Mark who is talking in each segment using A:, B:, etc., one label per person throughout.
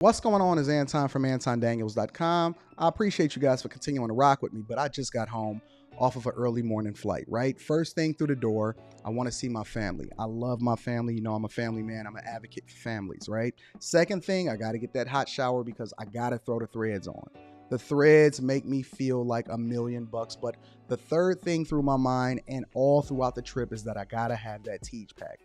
A: What's going on is Anton from AntonDaniels.com. I appreciate you guys for continuing to rock with me, but I just got home off of an early morning flight, right? First thing through the door, I want to see my family. I love my family. You know, I'm a family man. I'm an advocate for families, right? Second thing, I got to get that hot shower because I got to throw the threads on. The threads make me feel like $1,000,000, but the third thing through my mind and all throughout the trip is that I gotta have that Teej pack.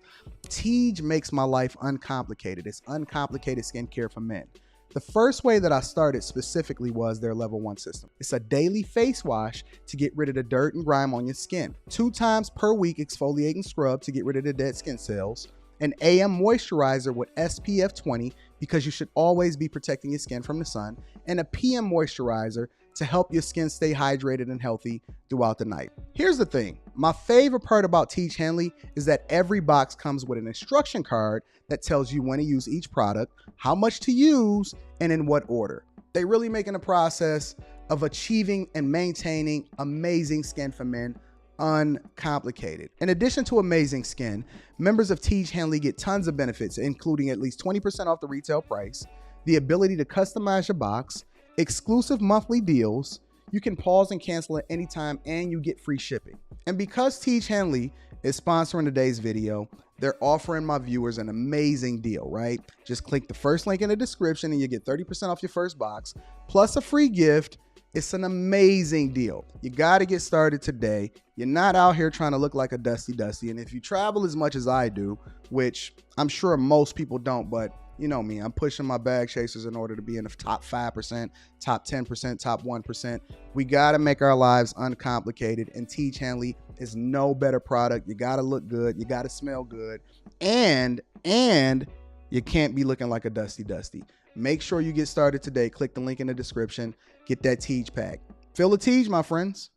A: Teej makes my life uncomplicated. It's uncomplicated skincare for men. The first way that I started specifically was their level 1 system. It's a daily face wash to get rid of the dirt and grime on your skin. 2 times per week exfoliating scrub to get rid of the dead skin cells. An AM moisturizer with SPF 20 because you should always be protecting your skin from the sun, and a PM moisturizer to help your skin stay hydrated and healthy throughout the night. Here's the thing. My favorite part about Teej Henley is that every box comes with an instruction card that tells you when to use each product, how much to use, and in what order. They really making the process of achieving and maintaining amazing skin for men uncomplicated. In addition to amazing skin, members of Teej Henley get tons of benefits, including at least 20% off the retail price, the ability to customize your box, exclusive monthly deals, you can pause and cancel at any time, and you get free shipping. And because Teej Henley is sponsoring today's video, they're offering my viewers an amazing deal, right? Just click the first link in the description and you get 30% off your first box, plus a free gift. It's an amazing deal. You got to get started today. You're not out here trying to look like a Dusty. And if you travel as much as I do, which I'm sure most people don't, but you know me, I'm pushing my bag chasers in order to be in the top 5%, top 10%, top 1%. We got to make our lives uncomplicated, and Teej Henley is no better product. You got to look good. You got to smell good. And you can't be looking like a Dusty. Make sure you get started today. Click the link in the description. Get that Teej pack. Feel the Teej, my friends.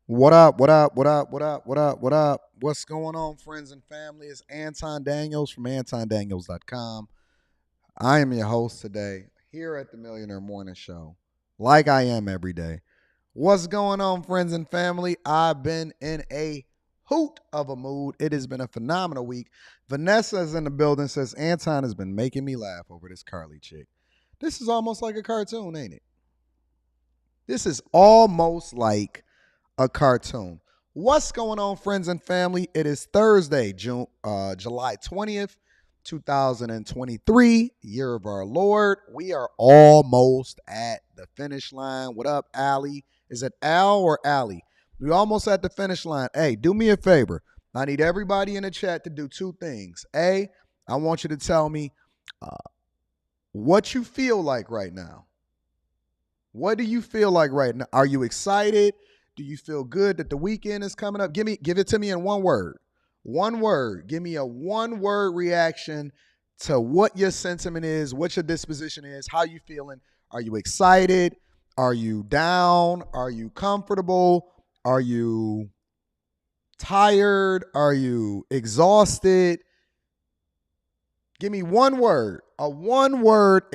A: What up? What's going on, friends and family? It's Anton Daniels from AntonDaniels.com. I am your host today here at the Millionaire Morning Show, like I am every day. What's going on, friends and family? I've been in a hoot of a mood. It has been a phenomenal week. Vanessa is in the building, says Anton has been making me laugh over this Carlee chick. This is almost like a cartoon, ain't it? This is almost like a cartoon. What's going on, friends and family? It is Thursday, July 20th, 2023, year of our Lord. We are almost at the finish line. What up, Allie? Is it Al or Allie? We almost at the finish line. Hey, do me a favor. I need everybody in the chat to do 2 things. A, I want you to tell me what you feel like right now. What do you feel like right now? Are you excited? Do you feel good that the weekend is coming up? Give it to me in one word. One word. Give me a one-word reaction to what your sentiment is, what your disposition is, how you feeling. Are you excited? Are you down? Are you comfortable? Are you tired? Are you exhausted? Give me one word, a one-word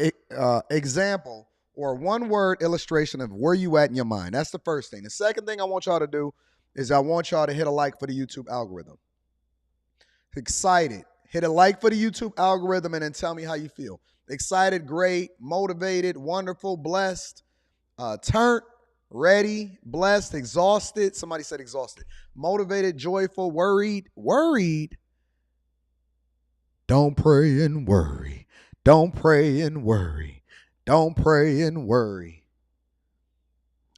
A: example or one-word illustration of where you at in your mind. That's the first thing. The second thing I want y'all to do is I want y'all to hit a like for the YouTube algorithm. Excited. Hit a like for the YouTube algorithm and then tell me how you feel. Excited, great, motivated, wonderful, blessed, turned, ready, blessed, exhausted. Somebody said exhausted. Motivated, joyful, worried. Don't pray and worry. Don't pray and worry. Don't pray and worry.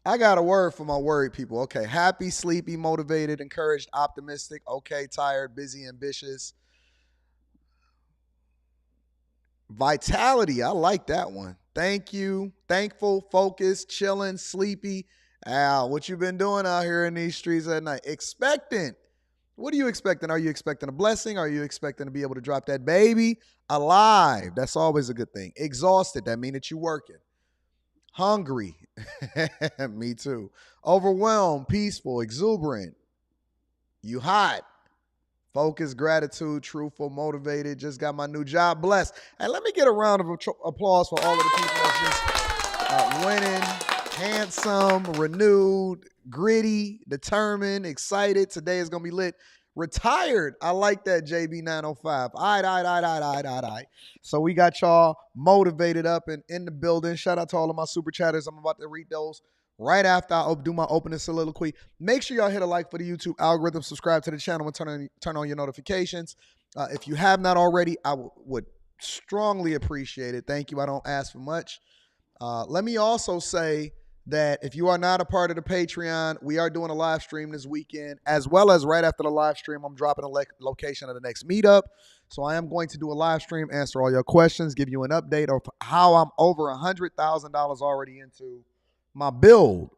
A: I got a word for my worried people. Okay, happy, sleepy, motivated, encouraged, optimistic. Okay, tired, busy, ambitious. Vitality, I like that one. Thank you. Thankful, focused, chilling, sleepy. Al, what you been doing out here in these streets at night? Expectant. What are you expecting? Are you expecting a blessing? Are you expecting to be able to drop that baby? Alive. That's always a good thing. Exhausted. That means that you're working. Hungry. Me too. Overwhelmed, peaceful, exuberant. You hot. Focused, gratitude, truthful, motivated. Just got my new job. Blessed. And let me get a round of applause for all of the people that's just winning, handsome, renewed, gritty, determined, excited. Today is going to be lit. Retired. I like that, JB905. All right. So we got y'all motivated up and in the building. Shout out to all of my super chatters. I'm about to read those right after I do my opening soliloquy. Make sure y'all hit a like for the YouTube algorithm, subscribe to the channel, and turn on your notifications. If you have not already, I would strongly appreciate it. Thank you. I don't ask for much. Let me also say that if you are not a part of the Patreon, we are doing a live stream this weekend, as well as right after the live stream, I'm dropping a location of the next meetup. So I am going to do a live stream, answer all your questions, give you an update of how I'm over $100,000 already into my build.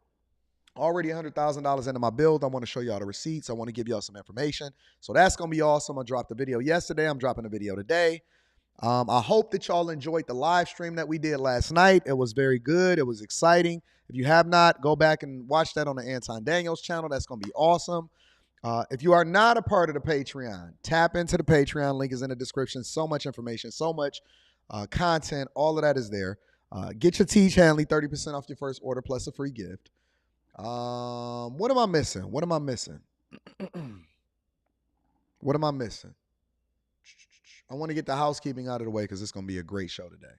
A: Already $100,000 into my build. I want to show y'all the receipts. I want to give y'all some information. So that's going to be awesome. I dropped the video yesterday. I'm dropping a video today. I hope that y'all enjoyed the live stream that we did last night. It was very good. It was exciting. If you have not, go back and watch that on the Anton Daniels channel. That's going to be awesome. If you are not a part of the Patreon, tap into the Patreon. Link is in the description. So much information, so much content. All of that is there. Get your Teach Hanley 30% off your first order plus a free gift. What am I missing? What am I missing? What am I missing? I want to get the housekeeping out of the way because it's going to be a great show today.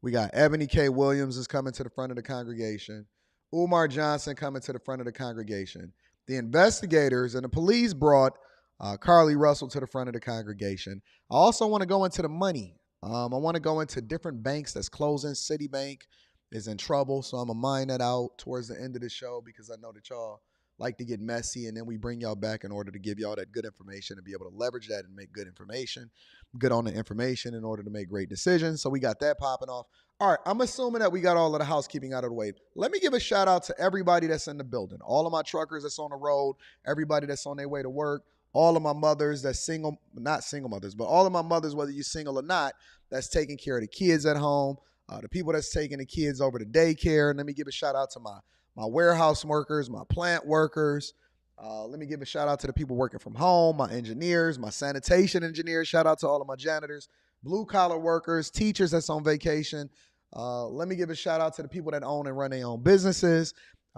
A: We got Eboni K. Williams is coming to the front of the congregation. Umar Johnson coming to the front of the congregation. The investigators and the police brought Carlee Russell to the front of the congregation. I also want to go into the money. I want to go into different banks that's closing. Citibank is in trouble, so I'm going to mine that out towards the end of the show because I know that y'all like to get messy, and then we bring y'all back in order to give y'all that good information and be able to leverage that and make good information, good on the information in order to make great decisions. So we got that popping off. All right, I'm assuming that we got all of the housekeeping out of the way. Let me give a shout out to everybody that's in the building, all of my truckers that's on the road, everybody that's on their way to work, all of my mothers that's single, not single mothers, but all of my mothers, whether you're single or not, that's taking care of the kids at home, the people that's taking the kids over to daycare. And let me give a shout out to my warehouse workers, my plant workers. Let me give a shout out to the people working from home, my engineers, my sanitation engineers. Shout out to all of my janitors, blue collar workers, teachers that's on vacation. Let me give a shout out to the people that own and run their own businesses,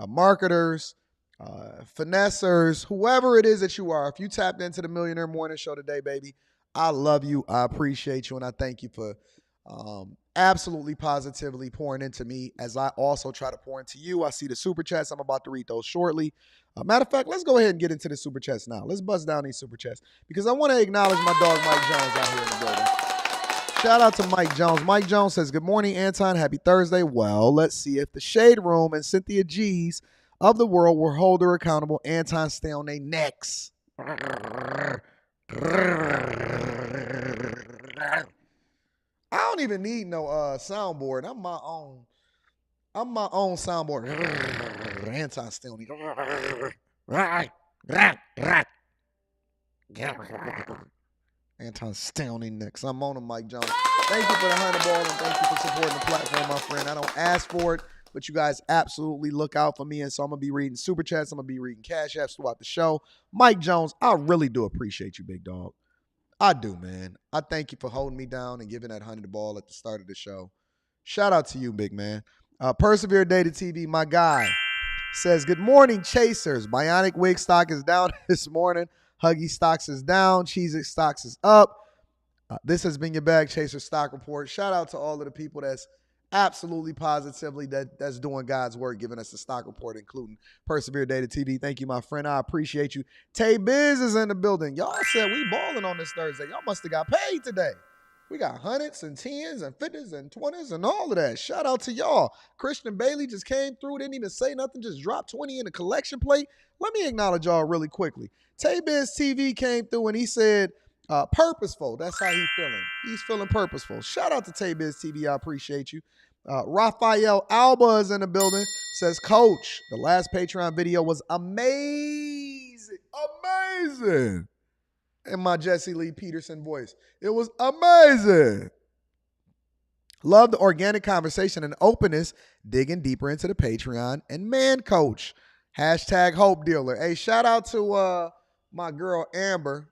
A: marketers, finessers, whoever it is that you are. If you tapped into the Millionaire Morning Show today, baby, I love you. I appreciate you. And I thank you for absolutely positively pouring into me as I also try to pour into you. I see the super chats. I'm about to read those shortly. Matter of fact, let's go ahead and get into the super chats now. Let's buzz down these super chats because I want to acknowledge my dog Mike Jones out here in the building. Shout out to Mike Jones. Mike Jones says, good morning, Anton. Happy Thursday. Well, let's see if the Shade Room and Cynthia G's of the world will hold her accountable. Anton, stay on their necks. I don't even need no soundboard. I'm my own soundboard. Anton still need. Anton still need next. I'm on him, Mike Jones. Thank you for the 100 ball and thank you for supporting the platform, my friend. I don't ask for it, but you guys absolutely look out for me. And so I'm gonna be reading super chats. I'm gonna be reading cash apps throughout the show. Mike Jones, I really do appreciate you, big dog. I do, man. I thank you for holding me down and giving that 100 ball at the start of the show. Shout out to you, big man. Persevere Data TV, my guy, says, good morning, Chasers. Bionic Wig stock is down this morning. Huggy stocks is down. Cheez-It stocks is up. This has been your Bag Chaser stock report. Shout out to all of the people that's absolutely positively that's doing God's work, giving us a stock report, including Persevere Data TV. Thank you, my friend. I appreciate you. Tay Biz is in the building. Y'all said we balling on this Thursday. Y'all must have got paid today. We got hundreds and tens and 50s and 20s and all of that. Shout out to y'all. Christian Bailey just came through, didn't even say nothing, just dropped 20 in the collection plate. Let me acknowledge y'all really quickly. Tay Biz TV came through and he said, purposeful. That's how he's feeling. He's feeling purposeful. Shout out to Tay Biz TV. I appreciate you. Raphael Alba is in the building. Says, Coach, the last Patreon video was amazing. Amazing. In my Jesse Lee Peterson voice. It was amazing. Love the organic conversation and openness, digging deeper into the Patreon. And man, Coach, hashtag Hope Dealer. Hey, shout out to my girl Amber.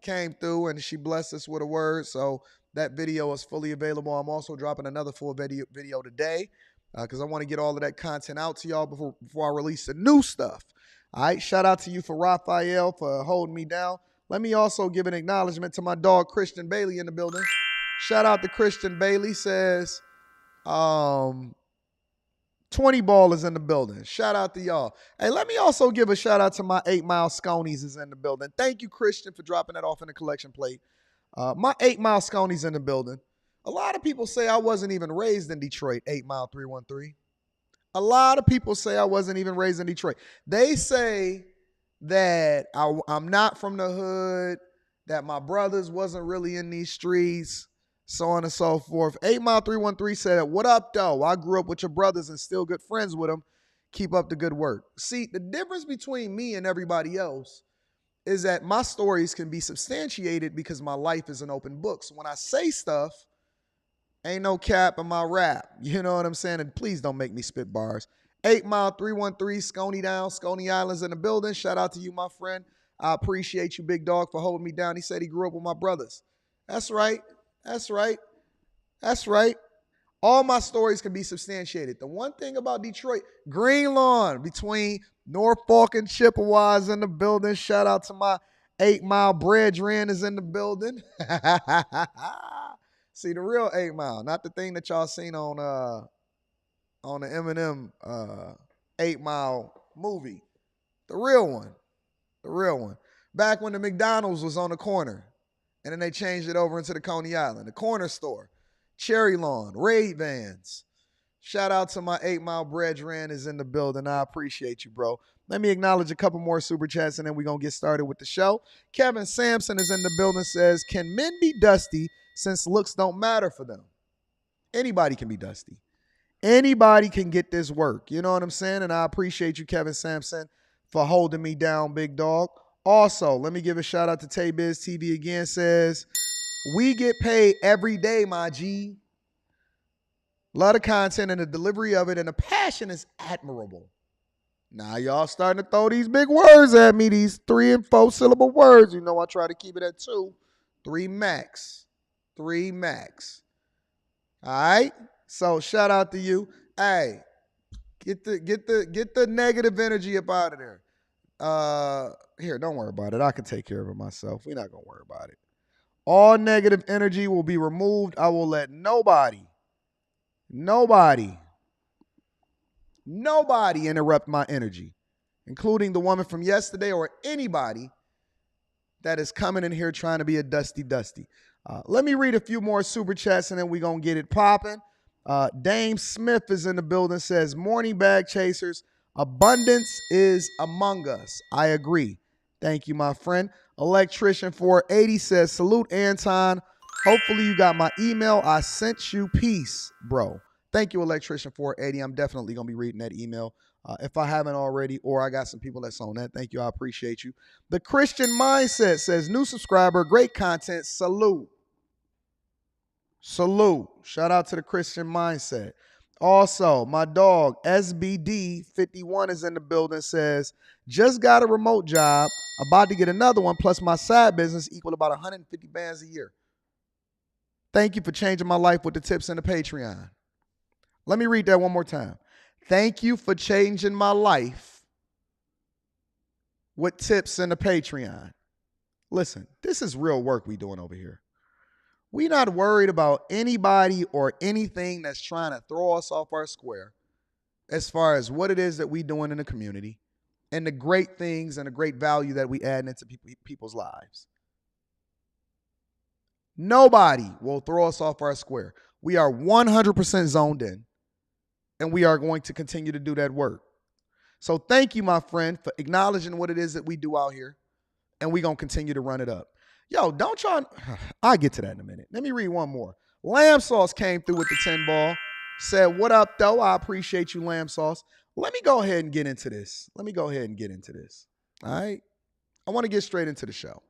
A: Came through and she blessed us with a word. So that video is fully available. I'm also dropping another full video today. because I want to get all of that content out to y'all before I release the new stuff. All right, shout out to you for Raphael for holding me down. Let me also give an acknowledgement to my dog Christian Bailey in the building. Shout out to Christian Bailey, says 20 ball is in the building. Shout out to y'all. Hey, let me also give a shout out to my 8 Mile Sconies is in the building. Thank you, Christian, for dropping that off in the collection plate. My 8 Mile Sconies in the building. A lot of people say I wasn't even raised in Detroit, 8 Mile 313. A lot of people say I wasn't even raised in Detroit. They say that I'm not from the hood, that my brothers wasn't really in these streets, so on and so forth. 8 Mile 313 said, what up, though? I grew up with your brothers and still good friends with them. Keep up the good work. See, the difference between me and everybody else is that my stories can be substantiated because my life is an open book. So when I say stuff, ain't no cap in my rap. You know what I'm saying? And please don't make me spit bars. 8 Mile 313, Scony down, Scony Islands in the building. Shout out to you, my friend. I appreciate you, big dog, for holding me down. He said he grew up with my brothers. That's right. That's right. That's right. All my stories can be substantiated. The one thing about Detroit, Green Lawn between Norfolk and Chippewas in the building. Shout out to my 8 Mile Brethren is in the building. See, the real 8 Mile, not the thing that y'all seen on the Eminem 8 Mile movie. The real one. The real one. Back when the McDonald's was on the corner, and then they changed it over into the Coney Island, the corner store. Cherry Lawn, Raid Vans. Shout out to my 8 Mile Brethren is in the building. I appreciate you, bro. Let me acknowledge a couple more super chats, and then we're going to get started with the show. Kevin Sampson is in the building, says, can men be dusty since looks don't matter for them? Anybody can be dusty. Anybody can get this work. You know what I'm saying? And I appreciate you, Kevin Sampson, for holding me down, big dog. Also, let me give a shout out to Tay Biz TV again, says, we get paid every day, my G. A lot of content and the delivery of it, and the passion is admirable. Now y'all starting to throw these big words at me, these 3 and 4 syllable words. You know I try to keep it at 2. 3 max. 3 max. All right? So shout out to you. Hey, get the negative energy up out of there. Here, don't worry about it. I can take care of it myself. We're not gonna worry about it. All negative energy will be removed. I will let nobody interrupt my energy, including the woman from yesterday or anybody that is coming in here trying to be a dusty. Let me read a few more super chats and then we're going to get it popping. Dame Smith is in the building, says, morning bag chasers, abundance is among us. I agree. Thank you, my friend. Electrician 480 says, salute, Anton. Hopefully you got my email. I sent you peace, bro. Thank you, Electrician 480. I'm definitely going to be reading that email if I haven't already, or I got some people that's on that. Thank you. I appreciate you. The Christian Mindset says, new subscriber, great content. Salute. Salute. Shout out to the Christian Mindset. Also, my dog, SBD51 is in the building, says, just got a remote job, about to get another one, plus my side business equal about 150 bands a year. Thank you for changing my life with the tips and the Patreon. Let me read that one more time. Thank you for changing my life with tips and the Patreon. Listen, this is real work we doing over here. We not worried about anybody or anything that's trying to throw us off our square as far as what it is that we doing in the community and the great things and the great value that we add into people's lives. Nobody will throw us off our square. We are 100% zoned in, and we are going to continue to do that work. So thank you, my friend, for acknowledging what it is that we do out here, and we're going to continue to run it up. Yo, don't y'all, I'll get to that in a minute. Let me read one more. Lamb Sauce came through with the 10 ball, said, what up, though? I appreciate you, Lamb Sauce. Let me go ahead and get into this. All right? I want to get straight into the show.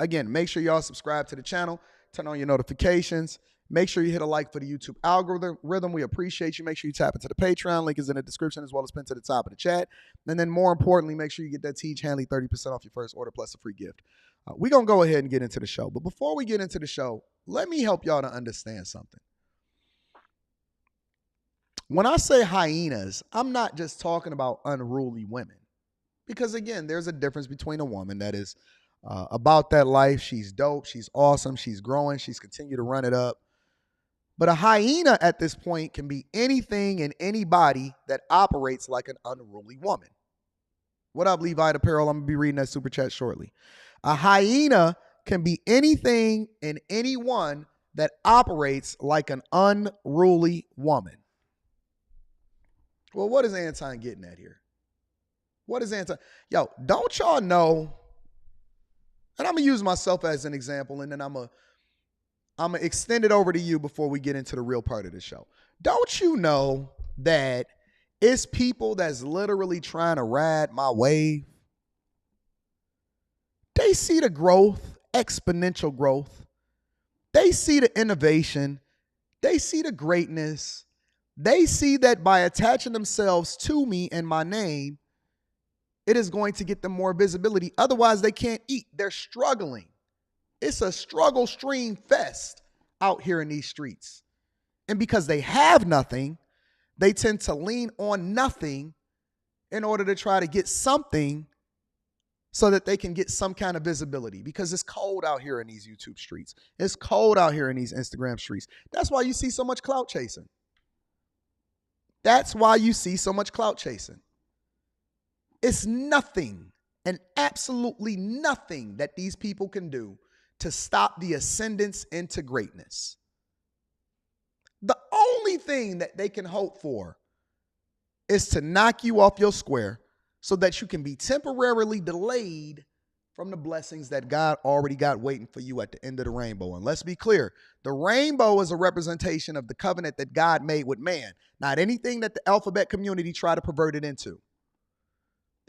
A: Again, make sure y'all subscribe to the channel, turn on your notifications. Make sure you hit a like for the YouTube algorithm. We appreciate you. Make sure you tap into the Patreon. Link is in the description as well as pinned to the top of the chat. And then more importantly, make sure you get that Teach Hanley 30% off your first order plus a free gift. We're going to go ahead and get into the show. But before we get into the show, let me help y'all to understand something. When I say hyenas, I'm not just talking about unruly women. Because again, there's a difference between a woman that is about that life. She's dope. She's awesome. She's growing. She's continued to run it up. But a hyena at this point can be anything and anybody that operates like an unruly woman. What up, Levi Apparel? I'm going to be reading that super chat shortly. A hyena can be anything and anyone that operates like an unruly woman. Well, what is Anton getting at here? What is Anton? Yo, don't y'all know? And I'm going to use myself as an example, and then I'm going to extend it over to you before we get into the real part of the show. Don't you know that it's people that's literally trying to ride my wave? They see the growth, exponential growth. They see the innovation. They see the greatness. They see that by attaching themselves to me and my name, it is going to get them more visibility. Otherwise, they can't eat. They're struggling. It's a struggle stream fest out here in these streets. And because they have nothing, they tend to lean on nothing in order to try to get something so that they can get some kind of visibility, because it's cold out here in these YouTube streets. It's cold out here in these Instagram streets. That's why you see so much clout chasing. That's why you see so much clout chasing. It's nothing and absolutely nothing that these people can do to stop the ascendance into greatness. The only thing that they can hope for is to knock you off your square so that you can be temporarily delayed from the blessings that God already got waiting for you at the end of the rainbow. And let's be clear, the rainbow is a representation of the covenant that God made with man, not anything that the alphabet community try to pervert it into.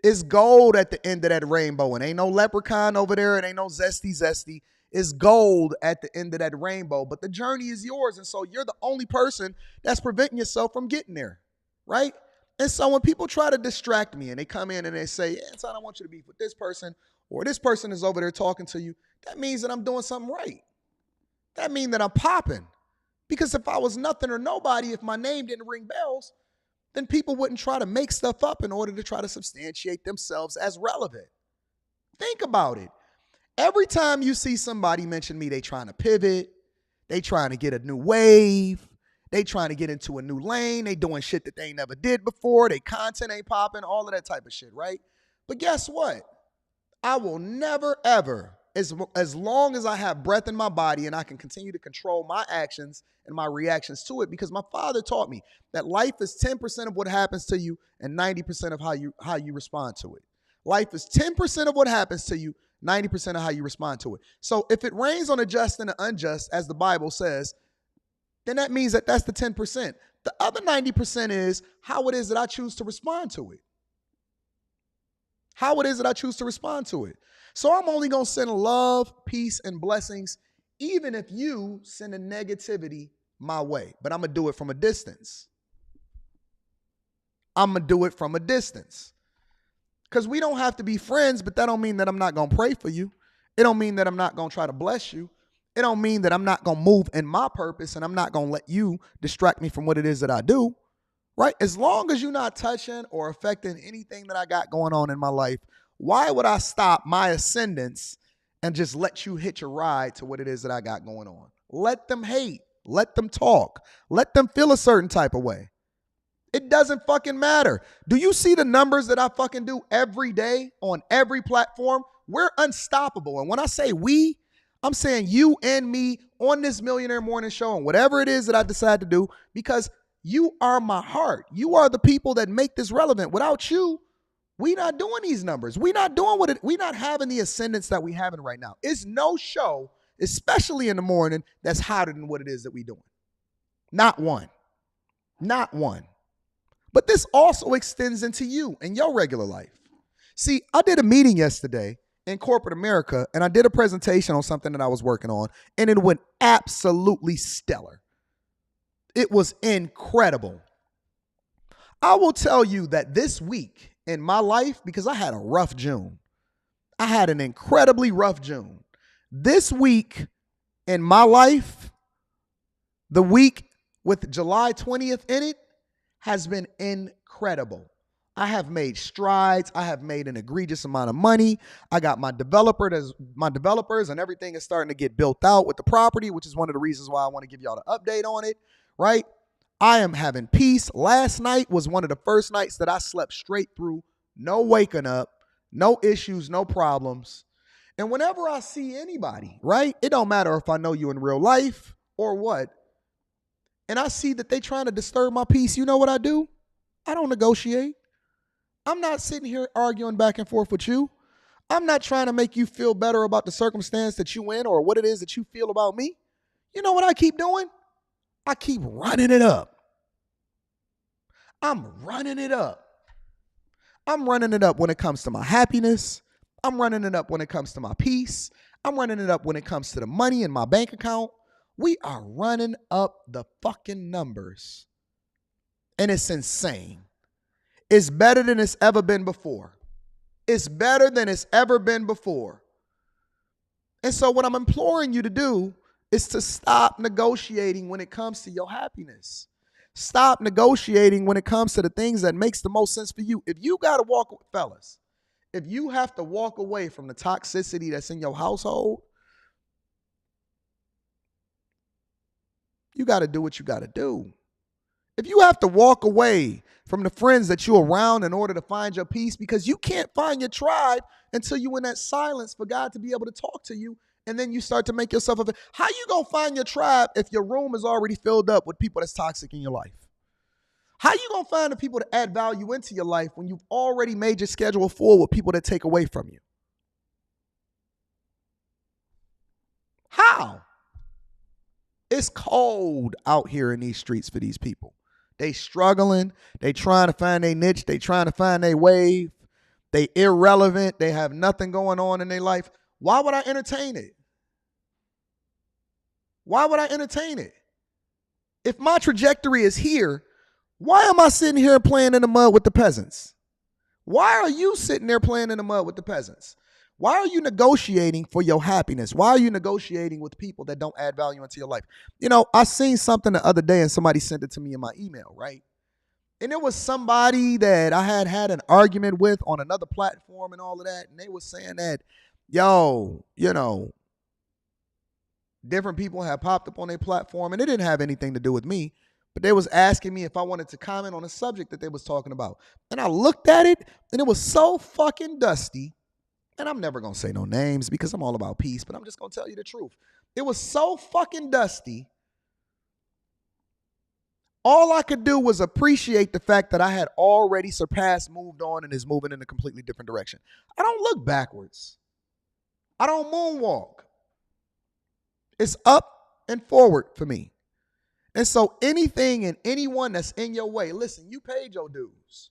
A: It's gold at the end of that rainbow, and ain't no leprechaun over there. It ain't no zesty. It's gold at the end of that rainbow, but the journey is yours. And so you're the only person that's preventing yourself from getting there, right? And so when people try to distract me and they come in and they say, yeah, Anton, I want you to be with this person, or this person is over there talking to you, that means that I'm doing something right. That means that I'm popping. Because if I was nothing or nobody, if my name didn't ring bells, then people wouldn't try to make stuff up in order to try to substantiate themselves as relevant. Think about it. Every time you see somebody mention me, they trying to pivot, they trying to get a new wave, they trying to get into a new lane, they doing shit that they never did before, they content ain't popping, all of that type of shit, right? But guess what? I will never, ever, as long as I have breath in my body and I can continue to control my actions and my reactions to it, because my father taught me that life is 10% of what happens to you and 90% of how you respond to it. Life is 10% of what happens to you, 90% of how you respond to it. So if it rains on the just and the unjust, as the Bible says, then that means that that's the 10%. The other 90% is how it is that I choose to respond to it. How it is that I choose to respond to it. So I'm only going to send love, peace, and blessings, even if you send a negativity my way. But I'm going to do it from a distance. I'm going to do it from a distance. Because we don't have to be friends, but that don't mean that I'm not going to pray for you. It don't mean that I'm not going to try to bless you. It don't mean that I'm not going to move in my purpose and I'm not going to let you distract me from what it is that I do. Right? As long as you're not touching or affecting anything that I got going on in my life, why would I stop my ascendance and just let you hitch a ride to what it is that I got going on? Let them hate. Let them talk. Let them feel a certain type of way. It doesn't fucking matter. Do you see the numbers that I fucking do every day on every platform? We're unstoppable. And when I say we, I'm saying you and me on this Millionaire Morning Show and whatever it is that I decide to do, because you are my heart. You are the people that make this relevant. Without you, we not doing these numbers. We not doing what it. We not having the ascendance that we having right now. It's no show, especially in the morning, that's hotter than what it is that we doing. Not one. Not one. But this also extends into you and your regular life. See, I did a meeting yesterday in corporate America, and I did a presentation on something that I was working on, and it went absolutely stellar. It was incredible. I will tell you that this week in my life, because I had a rough June, I had an incredibly rough June. This week in my life, the week with July 20th in it, has been incredible. I have made strides. I have made an egregious amount of money. I got my developers, and everything is starting to get built out with the property, which is one of the reasons why I want to give y'all the update on it, right? I am having peace. Last night was one of the first nights that I slept straight through, no waking up, no issues, no problems. And whenever I see anybody, right, it don't matter if I know you in real life or what, and I see that they trying to disturb my peace, you know what I do? I don't negotiate. I'm not sitting here arguing back and forth with you. I'm not trying to make you feel better about the circumstance that you in or what it is that you feel about me. You know what I keep doing? I keep running it up. I'm running it up. I'm running it up when it comes to my happiness. I'm running it up when it comes to my peace. I'm running it up when it comes to the money in my bank account. We are running up the fucking numbers. And it's insane. It's better than it's ever been before. It's better than it's ever been before. And so what I'm imploring you to do is to stop negotiating when it comes to your happiness. Stop negotiating when it comes to the things that makes the most sense for you. If you got to walk, fellas, if you have to walk away from the toxicity that's in your household, you got to do what you got to do. If you have to walk away from the friends that you're around in order to find your peace, because you can't find your tribe until you're in that silence for God to be able to talk to you, and then you start to make yourself available. How you going to find your tribe if your room is already filled up with people that's toxic in your life? How you going to find the people to add value into your life when you've already made your schedule full with people that take away from you? How? It's cold out here in these streets for these people. They struggling. They trying to find their niche. They trying to find their wave. They irrelevant. They have nothing going on in their life. Why would I entertain it? Why would I entertain it? If my trajectory is here, why am I sitting here playing in the mud with the peasants? Why are you sitting there playing in the mud with the peasants? Why are you negotiating for your happiness? Why are you negotiating with people that don't add value into your life? You know, I seen something the other day and somebody sent it to me in my email, right? And it was somebody that I had an argument with on another platform and all of that. And they were saying that, yo, you know, different people have popped up on their platform and it didn't have anything to do with me. But they was asking me if I wanted to comment on a subject that they was talking about. And I looked at it and it was so fucking dusty. And I'm never going to say no names because I'm all about peace, but I'm just going to tell you the truth. It was so fucking dusty. All I could do was appreciate the fact that I had already surpassed, moved on, and is moving in a completely different direction. I don't look backwards. I don't moonwalk. It's up and forward for me. And so anything and anyone that's in your way, listen, you paid your dues.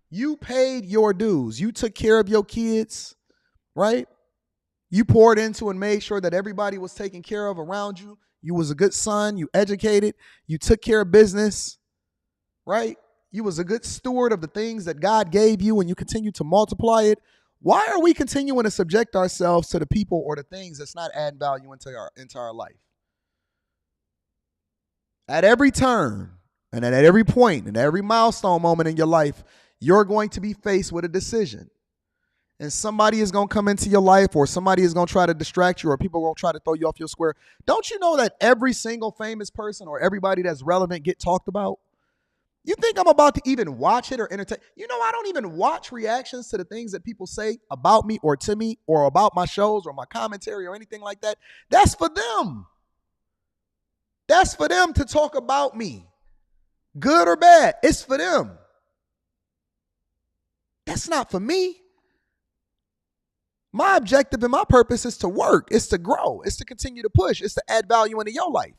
A: You paid your dues. You took care of your kids, right? You poured into and made sure that everybody was taken care of around you. You was a good son. You educated. You took care of business, right? You was a good steward of the things that God gave you and you continue to multiply it. Why are we continuing to subject ourselves to the people or the things that's not adding value into our life? At every turn and at every point and every milestone moment in your life, you're going to be faced with a decision. And somebody is going to come into your life or somebody is going to try to distract you or people are going to try to throw you off your square. Don't you know that every single famous person or everybody that's relevant get talked about? You think I'm about to even watch it or entertain? You know, I don't even watch reactions to the things that people say about me or to me or about my shows or my commentary or anything like that. That's for them. That's for them to talk about me. Good or bad, it's for them. That's not for me. My objective and my purpose is to work. It's to grow. It's to continue to push. It's to add value into your life.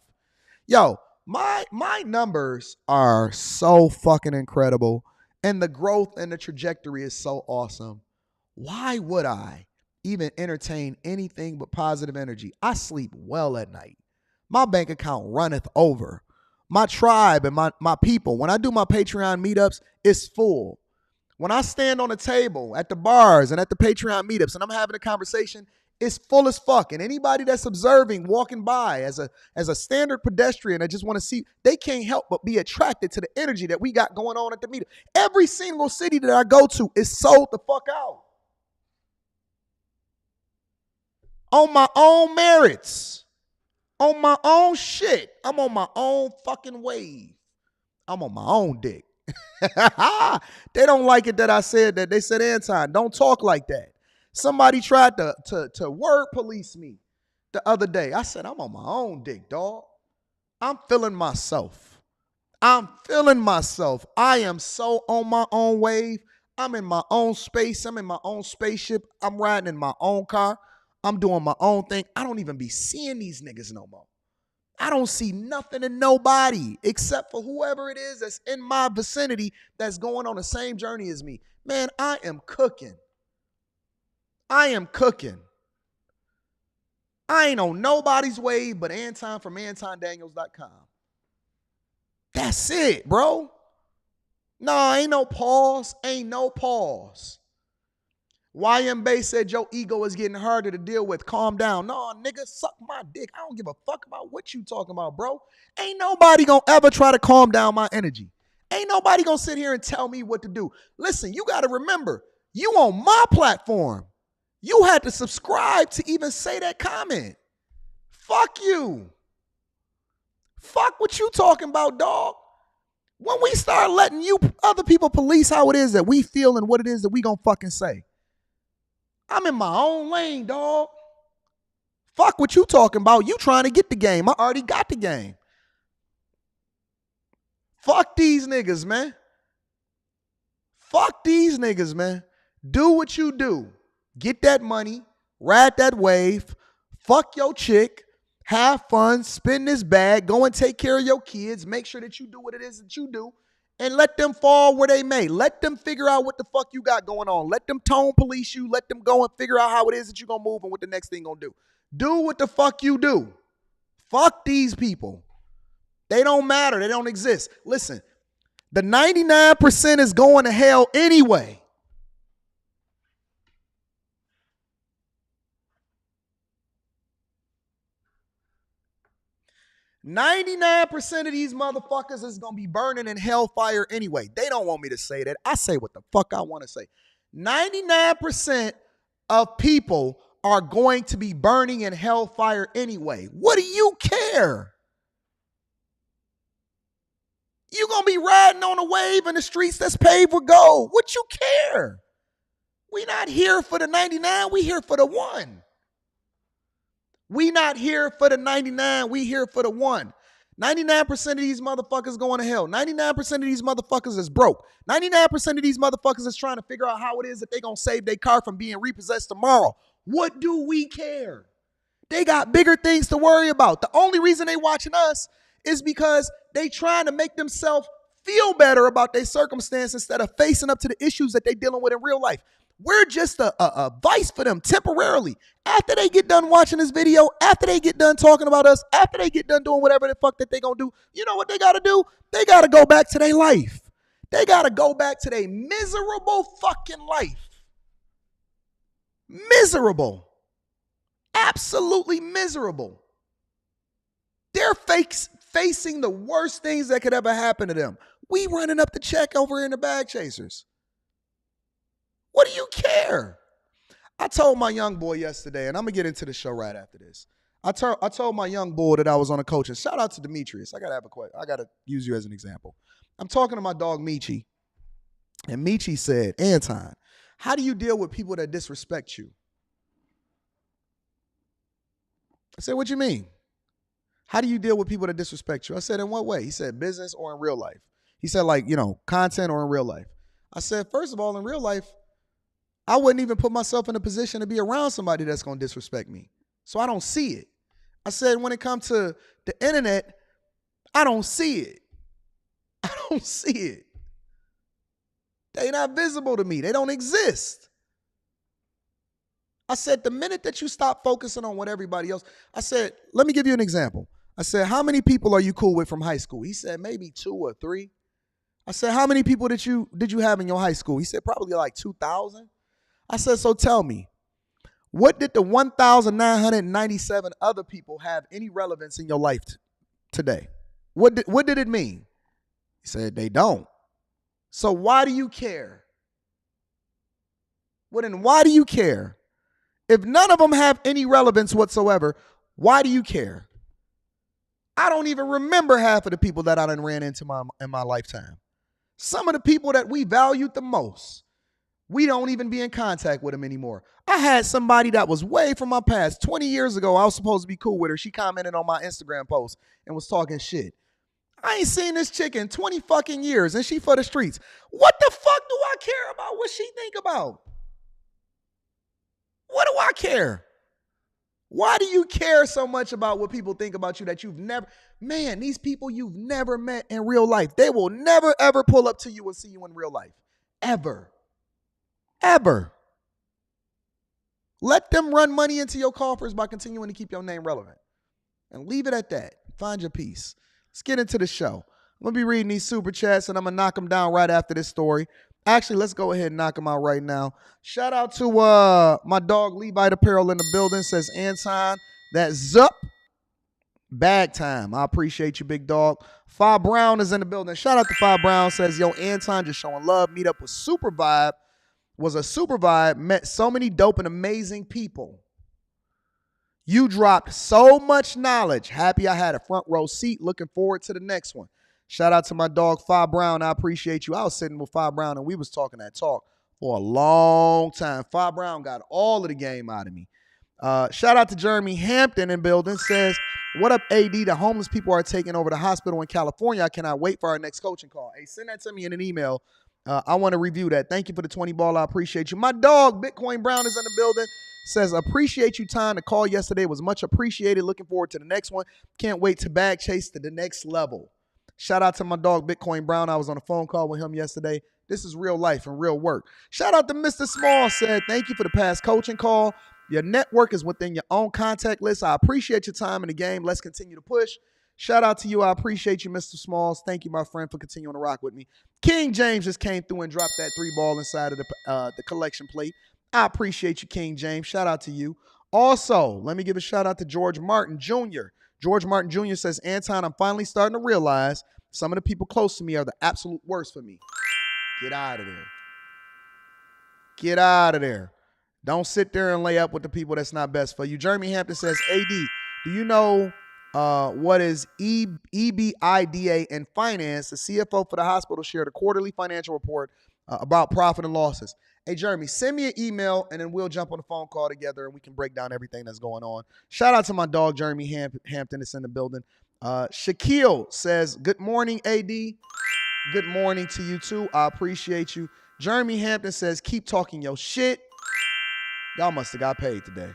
A: Yo, my numbers are so fucking incredible. And the growth and the trajectory is so awesome. Why would I even entertain anything but positive energy? I sleep well at night. My bank account runneth over. My tribe and my people, when I do my Patreon meetups, it's full. When I stand on a table at the bars and at the Patreon meetups and I'm having a conversation, It's full as fuck. And anybody that's observing, walking by as a standard pedestrian, I just want to see, they can't help but be attracted to the energy that we got going on at the meter. Every single city that I go to is sold the fuck out. On my own merits. On my own shit. I'm on my own fucking wave. I'm on my own dick. They don't like it that I said that. They said, Anton, don't talk like that. Somebody tried to word police me the other day. I said, I'm on my own dick, dog. I'm feeling myself. I'm feeling myself. I am so on my own wave. I'm in my own space. I'm in my own spaceship. I'm riding in my own car. I'm doing my own thing. I don't even be seeing these niggas no more. I don't see nothing and nobody except for whoever it is that's in my vicinity that's going on the same journey as me. Man, I am cooking. I am cooking. I ain't on nobody's wave but Anton from AntonDaniels.com. That's it, bro. No, ain't no pause. Ain't no pause. YM Bay said your ego is getting harder to deal with. Calm down. No, nigga, suck my dick. I don't give a fuck about what you talking about, bro. Ain't nobody gonna ever try to calm down my energy. Ain't nobody gonna sit here and tell me what to do. Listen, you gotta remember, you on my platform. You had to subscribe to even say that comment. Fuck you. Fuck what you talking about, dog. When we start letting you other people police how it is that we feel and what it is that we gonna fucking say. I'm in my own lane, dog. Fuck what you talking about. You trying to get the game. I already got the game. Fuck these niggas, man. Fuck these niggas, man. Do what you do. Get that money. Ride that wave. Fuck your chick. Have fun. Spend this bag. Go and take care of your kids. Make sure that you do what it is that you do. And let them fall where they may. Let them figure out what the fuck you got going on. Let them tone police you. Let them go and figure out how it is that you're going to move and what the next thing going to do. Do what the fuck you do. Fuck these people. They don't matter. They don't exist. Listen, the 99% is going to hell anyway. %99 of these motherfuckers is going to be burning in hellfire anyway. They don't want me to say that. I say what the fuck I want to say. 99% of people are going to be burning in hellfire anyway. What do you care? You're going to be riding on a wave in the streets that's paved with gold. What you care? We not here for the 99. We here for the 1. We not here for the 99. We here for the 1. 99% of these motherfuckers going to hell. 99% of these motherfuckers is broke. 99% of these motherfuckers is trying to figure out how it is that they going to save their car from being repossessed tomorrow. What do we care? They got bigger things to worry about. The only reason they watching us is because they trying to make themselves feel better about their circumstance instead of facing up to the issues that they dealing with in real life. We're just a vice for them temporarily. After they get done watching this video, after they get done talking about us, after they get done doing whatever the fuck that they gonna do, you know what they gotta do? They gotta go back to their life. They gotta go back to their miserable fucking life. Miserable. Absolutely miserable. They're facing the worst things that could ever happen to them. We running up the check over in the bag chasers. What do you care? I told my young boy yesterday, and I'm going to get into the show right after this. I told my young boy that I was on a coaching. Shout out to Demetrius. I got to use you as an example. I'm talking to my dog, Michi. And Michi said, Anton, how do you deal with people that disrespect you? I said, what you mean? How do you deal with people that disrespect you? I said, in what way? He said, business or in real life. He said, like, content or in real life. I said, first of all, in real life, I wouldn't even put myself in a position to be around somebody that's going to disrespect me. So I don't see it. I said, when it comes to the internet, I don't see it. I don't see it. They're not visible to me. They don't exist. I said, the minute that you stop focusing on what everybody else, I said, let me give you an example. I said, how many people are you cool with from high school? He said, maybe 2 or 3. I said, how many people did you have in your high school? He said, probably like 2,000. I said, so tell me, What did the 1,997 other people have any relevance in your life today? What did it mean? He said they don't. So why do you care? Well, then why do you care? If none of them have any relevance whatsoever, why do you care? I don't even remember half of the people that I done ran into in my lifetime. Some of the people that we valued the most, we don't even be in contact with them anymore. I had somebody that was way from my past. 20 years ago, I was supposed to be cool with her. She commented on my Instagram post and was talking shit. I ain't seen this chick in 20 fucking years, and she for the streets. What the fuck do I care about what she think about? What do I care? Why do you care so much about what people think about you that you've never, man, these people you've never met in real life, they will never, ever pull up to you and see you in real life. Ever. Ever. Let them run money into your coffers by continuing to keep your name relevant. And leave it at that. Find your peace. Let's get into the show. I'm going to be reading these super chats, and I'm going to knock them down right after this story. Actually, let's go ahead and knock them out right now. Shout out to my dog Levite Apparel in the building. Says Anton, that's Zup. Bag time. I appreciate you, big dog. Fi Brown is in the building. Shout out to Fi Brown. Says, yo, Anton just showing love. Meet up with Super Vibe. Was a super vibe. Met so many dope and amazing people. You dropped so much knowledge. Happy I had a front row seat. Looking forward to the next one. Shout out to my dog, Fi Brown. I appreciate you. I was sitting with Fi Brown, and we was talking that talk for a long time. Fi Brown got all of the game out of me. Shout out to Jeremy Hampton in building. Says, what up, AD? The homeless people are taking over the hospital in California. I cannot wait for our next coaching call. Hey, send that to me in an email. I want to review that. Thank you for the 20 ball. I appreciate you. My dog, Bitcoin Brown, is in the building. Says, appreciate you time. The call yesterday was much appreciated. Looking forward to the next one. Can't wait to bag chase to the next level. Shout out to my dog, Bitcoin Brown. I was on a phone call with him yesterday. This is real life and real work. Shout out to Mr. Small. Said, thank you for the past coaching call. Your network is within your own contact list. I appreciate your time in the game. Let's continue to push. Shout out to you. I appreciate you, Mr. Smalls. Thank you, my friend, for continuing to rock with me. King James just came through and dropped that 3 ball inside of the collection plate. I appreciate you, King James. Shout out to you. Also, let me give a shout out to George Martin Jr. George Martin Jr. says, Anton, I'm finally starting to realize some of the people close to me are the absolute worst for me. Get out of there. Get out of there. Don't sit there and lay up with the people that's not best for you. Jeremy Hampton says, AD, do you know what is EBITDA in finance? The CFO for the hospital shared a quarterly financial report about profit and losses. Hey, Jeremy, send me an email, and then we'll jump on a phone call together, and we can break down everything that's going on. Shout out to my dog, Jeremy Hampton, that's in the building. Shaquille says, good morning, AD. Good morning to you, too. I appreciate you. Jeremy Hampton says, keep talking your shit. Y'all must have got paid today.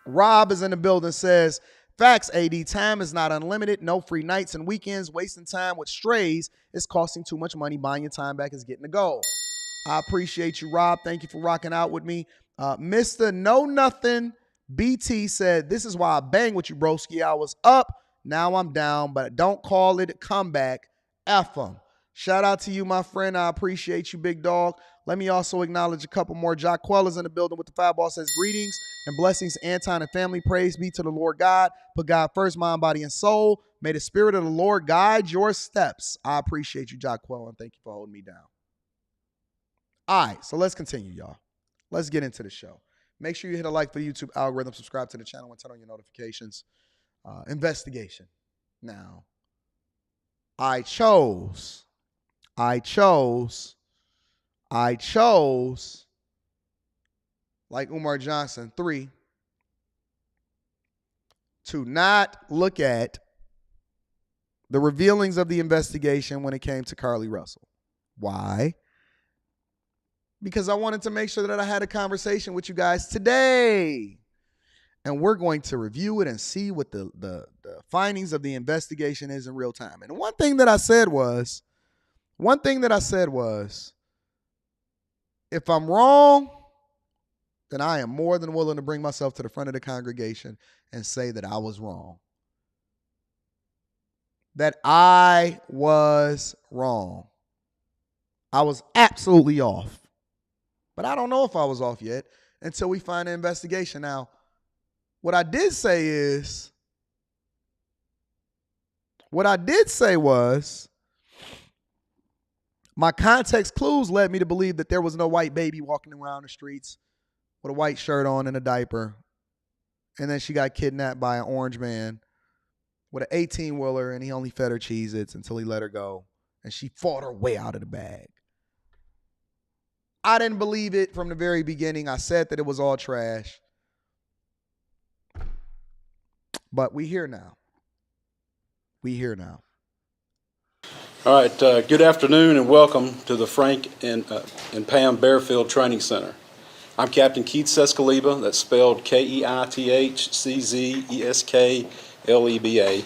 A: Rob is in the building, says, facts, AD, time is not unlimited. No free nights and weekends. Wasting time with strays is costing too much money. Buying your time back is getting the goal. I appreciate you, Rob. Thank you for rocking out with me. Mr. Know Nothing BT said, this is why I bang with you, broski. I was up, now I'm down, but don't call it a comeback. F them. Shout out to you, my friend. I appreciate you, big dog. Let me also acknowledge a couple more. Jaquella's in the building with the 5 ball. Says, greetings and blessings, Anton and family. Praise be to the Lord God. Put God first, mind, body, and soul. May the spirit of the Lord guide your steps. I appreciate you, Jaquella, and thank you for holding me down. All right, so let's continue, y'all. Let's get into the show. Make sure you hit a like for the YouTube algorithm, subscribe to the channel, and turn on your notifications. Investigation. Now, I chose, like Umar Johnson, 3, to not look at the revealings of the investigation when it came to Carlee Russell. Why? Because I wanted to make sure that I had a conversation with you guys today. And we're going to review it and see what the findings of the investigation is in real time. And one thing that I said was, if I'm wrong, then I am more than willing to bring myself to the front of the congregation and say that I was wrong. That I was wrong. I was absolutely off. But I don't know if I was off yet. until we find the investigation. Now, what I did say was my context clues led me to believe that there was no white baby walking around the streets with a white shirt on and a diaper. And then she got kidnapped by an orange man with an 18-wheeler, and he only fed her Cheez-Its until he let her go. And she fought her way out of the bag. I didn't believe it from the very beginning. I said that it was all trash. But we here now.
B: All right, good afternoon and welcome to the Frank and Pam Bearfield Training Center. I'm Captain Keith Sescaleba, that's spelled Keithsescaleba,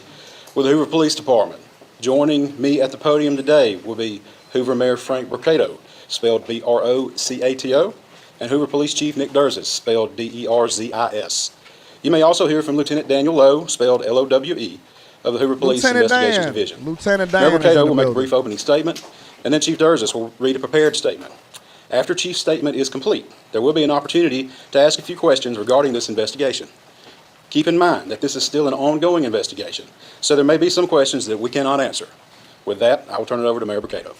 B: with the Hoover Police Department. Joining me at the podium today will be Hoover Mayor Frank Brocato, spelled Brocato, and Hoover Police Chief Nick Durzis, spelled Derzis. You may also hear from Lieutenant Daniel Lowe, spelled Lowe, of the Hoover Police Investigations Division.
A: Lieutenant Dan
B: Mayor Brocato will make a brief opening statement, and then Chief Durzis will read a prepared statement. After Chief's statement is complete, there will be an opportunity to ask a few questions regarding this investigation. Keep in mind that this is still an ongoing investigation, so there may be some questions that we cannot answer. With that, I will turn it over to Mayor Brocato.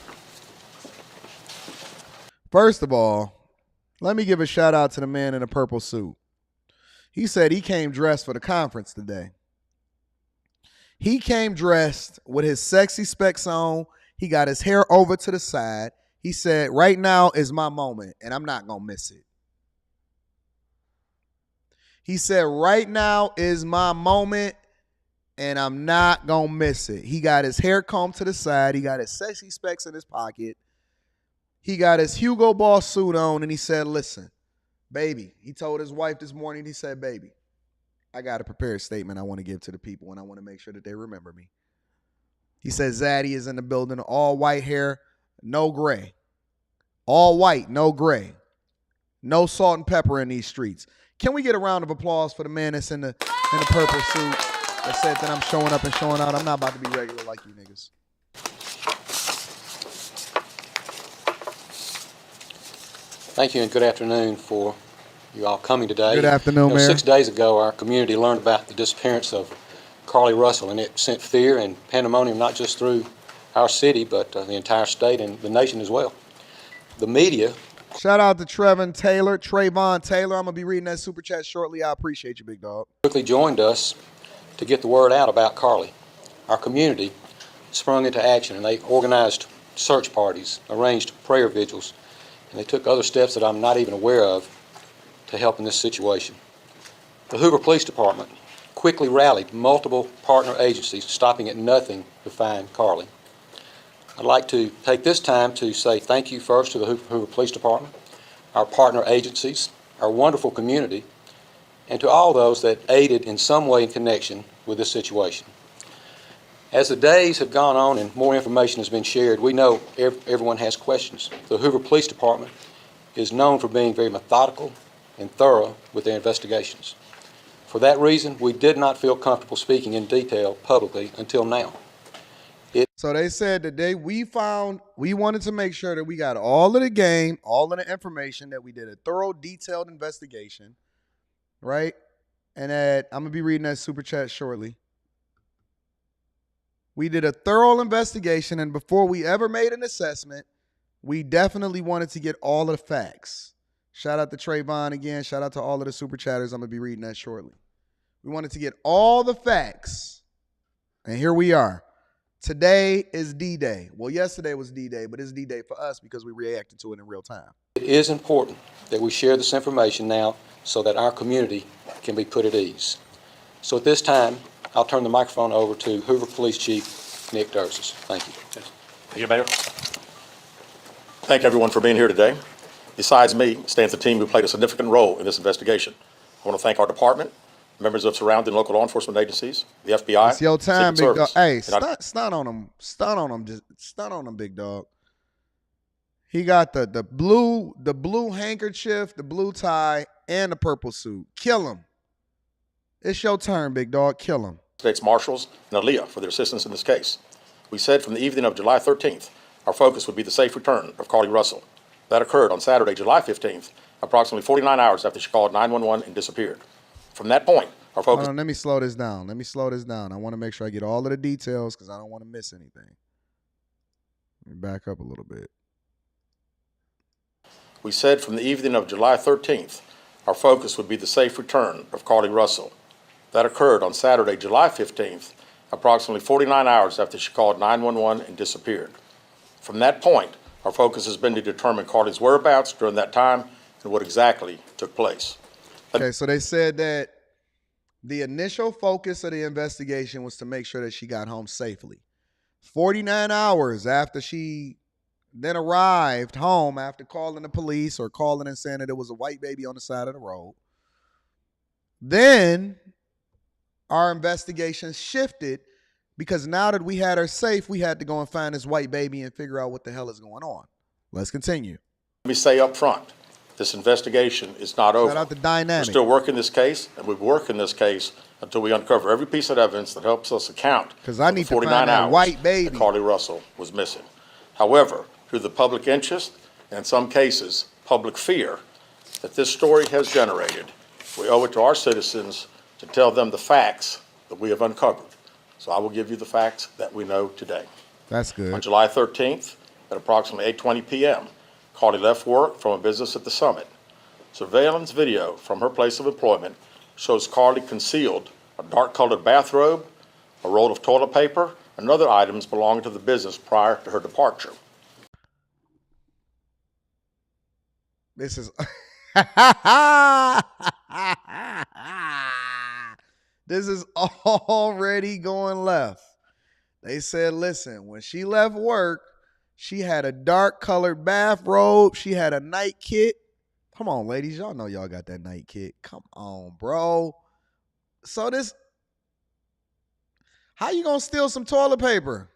A: First of all, let me give a shout out to the man in the purple suit. He said he came dressed for the conference today. He came dressed with his sexy specs on. He got his hair over to the side. He said, right now is my moment, and I'm not going to miss it. He said, right now is my moment, and I'm not going to miss it. He got his hair combed to the side. He got his sexy specs in his pocket. He got his Hugo Boss suit on, and he said, listen, baby. He told his wife this morning, he said, baby, I got a prepared statement I want to give to the people, and I want to make sure that they remember me. He said, Zaddy is in the building, all white hair, no gray. All white, no gray. No salt and pepper in these streets. Can we get a round of applause for the man that's in the purple suit that said that I'm showing up and showing out? I'm not about to be regular like you niggas.
C: Thank you and good afternoon for you all coming today.
A: Good afternoon, Mayor.
C: 6 days ago, our community learned about the disappearance of Carlee Russell, and it sent fear and pandemonium not just through our city, but the entire state and the nation as well. The media.
A: Shout out to Trayvon Taylor. I'm going to be reading that super chat shortly. I appreciate you, big dog.
C: Quickly joined us to get the word out about Carlee. Our community sprung into action, and they organized search parties, arranged prayer vigils, and they took other steps that I'm not even aware of to help in this situation. The Hoover Police Department quickly rallied multiple partner agencies, stopping at nothing to find Carlee. I'd like to take this time to say thank you first to the Hoover Police Department, our partner agencies, our wonderful community, and to all those that aided in some way in connection with this situation. As the days have gone on and more information has been shared, we know everyone has questions. The Hoover Police Department is known for being very methodical and thorough with their investigations. For that reason, we did not feel comfortable speaking in detail publicly until now.
A: So they said that we wanted to make sure that we got all of the game, all of the information, that we did a thorough, detailed investigation, right? And that I'm going to be reading that super chat shortly. We did a thorough investigation, and before we ever made an assessment, we definitely wanted to get all of the facts. Shout out to Trayvon again. Shout out to all of the super chatters. I'm going to be reading that shortly. We wanted to get all the facts, and here we are. Today is D-Day. Well, yesterday was D-Day, but it's D-Day for us because we reacted to it in real time.
C: It is important that we share this information now so that our community can be put at ease. So at this time, I'll turn the microphone over to Hoover Police Chief Nick Durzis. Thank you.
D: Thank you, Mayor. Thank everyone for being here today. Besides me, stands the team who played a significant role in this investigation. I want to thank our department, members of surrounding local law enforcement agencies, the FBI.
A: It's your time, big dog. Hey,
D: Service.
A: stunt on him. Stunt on him, big dog. He got the blue handkerchief, the blue tie, and the purple suit. Kill him. It's your turn, big dog. Kill him.
D: States Marshals and ALEA for their assistance in this case. We said from the evening of July 13th, our focus would be the safe return of Carlee Russell. That occurred on Saturday, July 15th, approximately 49 hours after she called 911 and disappeared. From that point, our focus...
A: Hold on, let me slow this down. I want to make sure I get all of the details because I don't want to miss anything. Let me back up a little bit.
D: We said from the evening of July 13th, our focus would be the safe return of Carlee Russell. That occurred on Saturday, July 15th, approximately 49 hours after she called 911 and disappeared. From that point, our focus has been to determine Carlee's whereabouts during that time and what exactly took place.
A: Okay, so they said that the initial focus of the investigation was to make sure that she got home safely. 49 hours after she then arrived home after calling the police or calling and saying that there was a white baby on the side of the road. Then our investigation shifted because now that we had her safe, we had to go and find this white baby and figure out what the hell is going on. Let's continue.
D: Let me say up front, this investigation is not over.
A: Shout out the dynamic.
D: We're still working this case, and we work in this case until we uncover every piece of evidence that helps us account
A: because I need
D: for the
A: to find
D: 49
A: that
D: hours
A: white baby
D: that Carlee Russell was missing. However, through the public interest, and in some cases, public fear that this story has generated, we owe it to our citizens to tell them the facts that we have uncovered. So I will give you the facts that we know today.
A: That's good.
D: On July 13th, at approximately 8:20 p.m., Carlee left work from a business at the Summit. Surveillance video from her place of employment shows Carlee concealed a dark-colored bathrobe, a roll of toilet paper, and other items belonging to the business prior to her departure.
A: This is this is already going left. They said, listen, when she left work, she had a dark colored bathrobe. She had a night kit. Come on, ladies. Y'all know y'all got that night kit. Come on, bro. So this, how you gonna steal some toilet paper?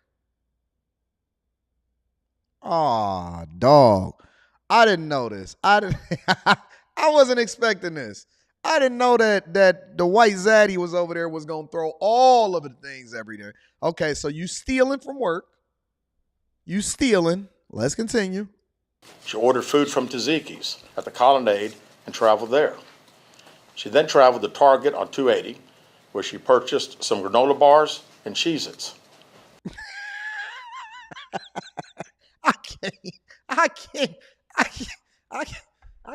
A: Aw, dog. I didn't know this. I wasn't expecting this. I didn't know that the white zaddy was over there was gonna throw all of the things every day. Okay, so you stealing from work. You stealing. Let's continue.
D: She ordered food from Taziki's at the Colonnade and traveled there. She then traveled to Target on 280, where she purchased some granola bars and Cheez-Its.
A: I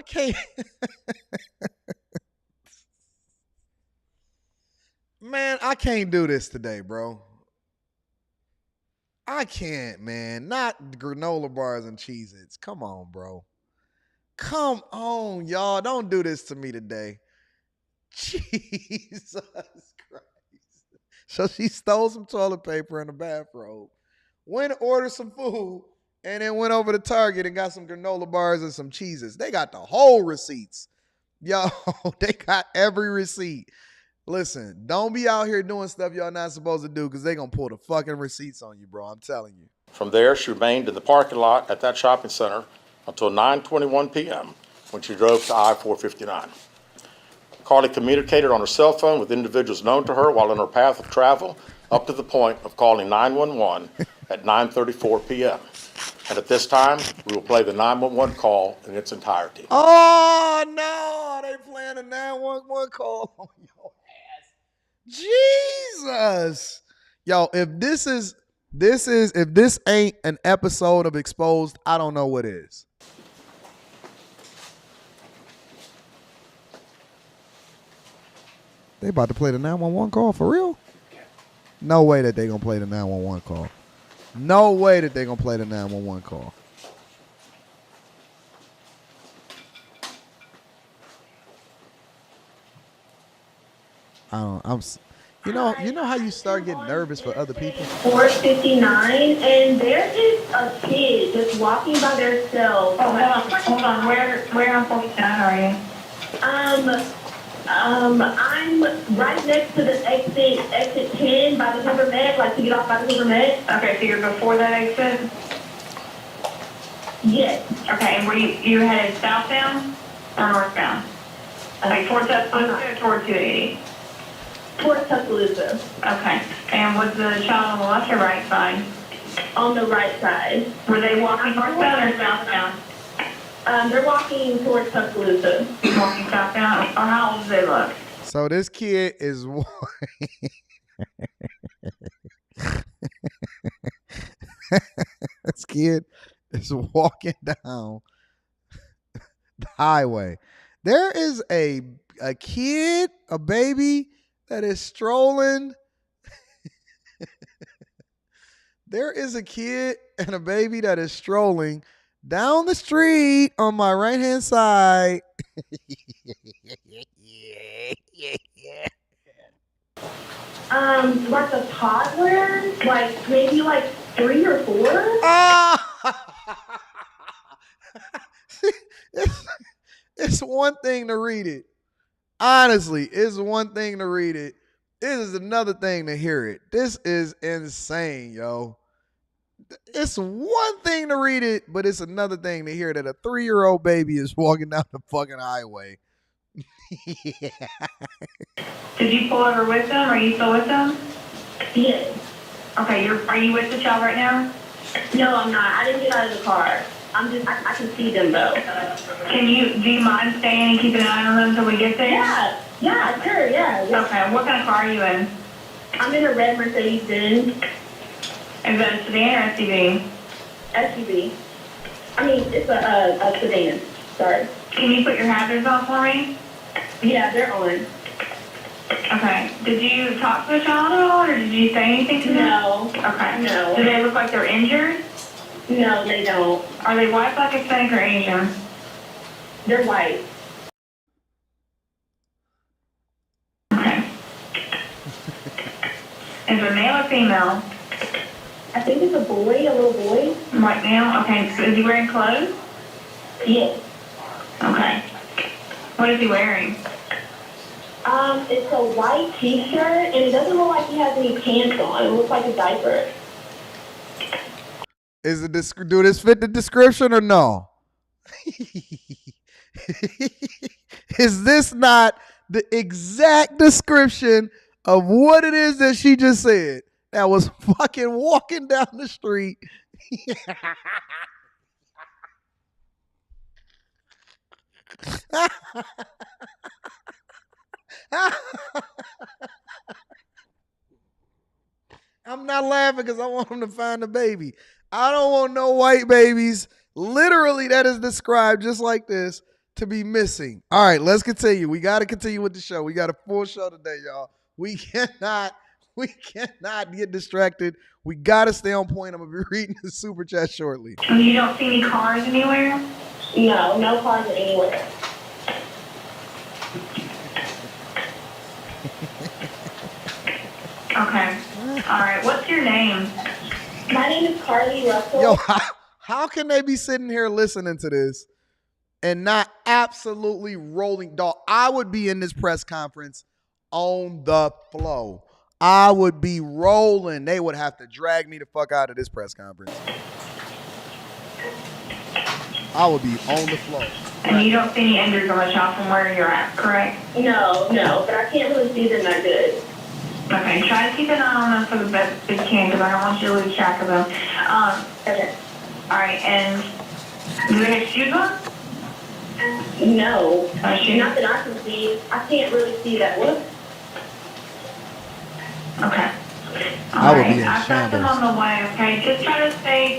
A: can't. Man, I can't do this today, bro. I can't, man. Not granola bars and Cheez-Its. Come on, bro. Come on, y'all. Don't do this to me today. Jesus Christ. So she stole some toilet paper and a bathrobe, went to order some food, and then went over to Target and got some granola bars and some Cheez-Its. They got the whole receipts. Yo, they got every receipt. Listen, don't be out here doing stuff y'all not supposed to do because they're going to pull the fucking receipts on you, bro. I'm telling you.
D: From there, she remained in the parking lot at that shopping center until 9:21 p.m. when she drove to I-459. Carlee communicated on her cell phone with individuals known to her while on her path of travel up to the point of calling 911 at 9:34 p.m. And at this time, we will play the 911 call in its entirety.
A: Oh, no. They playing a 911 call on your ass. Jesus. Yo, if this ain't an episode of Exposed, I don't know what is. They about to play the 911 call for real? No way that they gonna play the 911 call. No way that they gonna play the 911 call. You know how you start getting nervous for other people?
E: 4:59, and there is a kid just walking by themselves.
F: Oh, hold on. Where on 49 are you?
E: I'm right next to the exit 10 by the Hoover Med, like to get off by the Hoover Med.
F: Okay, so you're before that exit?
E: Yes.
F: Okay, and were you headed southbound or northbound? Like towards Tuscaloosa or towards 280?
E: Towards Tuscaloosa.
F: Okay, and was the child on the left or right side?
E: On the right side.
F: Were they walking northbound or southbound?
E: They're walking towards Tuscaloosa.
F: Walking southbound, or how old do they look?
A: So this kid is this kid is walking down the highway. There is a kid, a baby that is strolling. There is a kid and a baby that is strolling down the street on my right hand side.
E: Like a toddler, like maybe like 3 or 4.
A: Ah! It's one thing to read it. Honestly, it's one thing to read it. It is another thing to hear it. This is insane, yo. It's one thing to read it, but it's another thing to hear that a 3-year-old baby is walking down the fucking highway. Yeah.
F: Did you pull over with them? Are you still with them?
E: Yes.
F: Okay, are you with the child right now?
E: No, I'm not. I didn't get out of the car. I can see them though.
F: Do you mind staying and keeping an eye on them until we get there?
E: Yeah, sure, yeah.
F: Okay, what kind of car are you in?
E: I'm in a red Mercedes-Benz.
F: Is that a sedan or SUV?
E: SUV. I mean, it's a sedan. Sorry.
F: Can you put your hazards on for me?
E: Yeah, they're on.
F: Okay. Did you talk to the child at all, or did you say anything to them?
E: No.
F: Okay.
E: No.
F: Do they look like they're injured?
E: No, they don't.
F: Are they white, black, Hispanic, or Asian?
E: They're white.
F: Okay. Is it male or female?
E: I think it's a boy, a little boy.
F: Right now? Okay. So is he wearing clothes?
E: Yes.
F: Okay. What is he wearing?
E: It's a white t-shirt, and it doesn't look like he has any pants on. It looks like a diaper.
A: Do this fit the description or no? Is this not the exact description of what it is that she just said? That was fucking walking down the street. I'm not laughing because I want him to find the baby. I don't want no white babies, literally that is described just like this, to be missing. All right, let's continue. We got to continue with the show. We got a full show today, y'all. We cannot get distracted. We got to stay on point. I'm going to be reading the super chat shortly.
F: And you don't see any cars anywhere?
E: No cars anywhere.
F: Okay. All right. What's your name?
E: My name is Carlee Russell.
A: Yo, how can they be sitting here listening to this and not absolutely rolling? Dog, I would be in this press conference on the flow. I would be rolling. They would have to drag me the fuck out of this press conference. I would be on the floor.
F: And you don't see any injuries on the child from where you're at, correct?
E: No, but I can't really see them that good.
F: Okay, try to keep an eye on them for the best that you can, because I don't want you to lose track of them.
E: Okay.
F: All right, and do they have shoes on?
E: No.
F: Shoes?
E: Not that I can see. I can't really see that. What?
F: Okay.
A: I would be in
F: I've got them
A: shambles.
F: on the way, okay? Just try to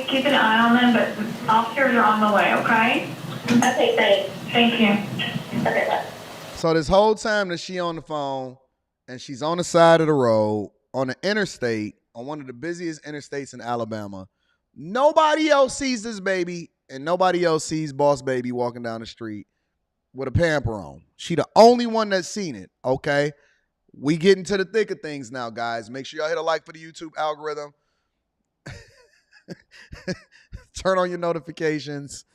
F: keep an eye on them, but officers are on the way, okay?
E: Okay, thanks.
F: Thank you.
E: Okay, bye.
A: So this whole time that she on the phone and she's on the side of the road on the interstate, on one of the busiest interstates in Alabama, nobody else sees this baby and nobody else sees Boss Baby walking down the street with a pamper on. She the only one that's seen it, okay? We get into the thick of things now, guys. Make sure y'all hit a like for the YouTube algorithm. Turn on your notifications.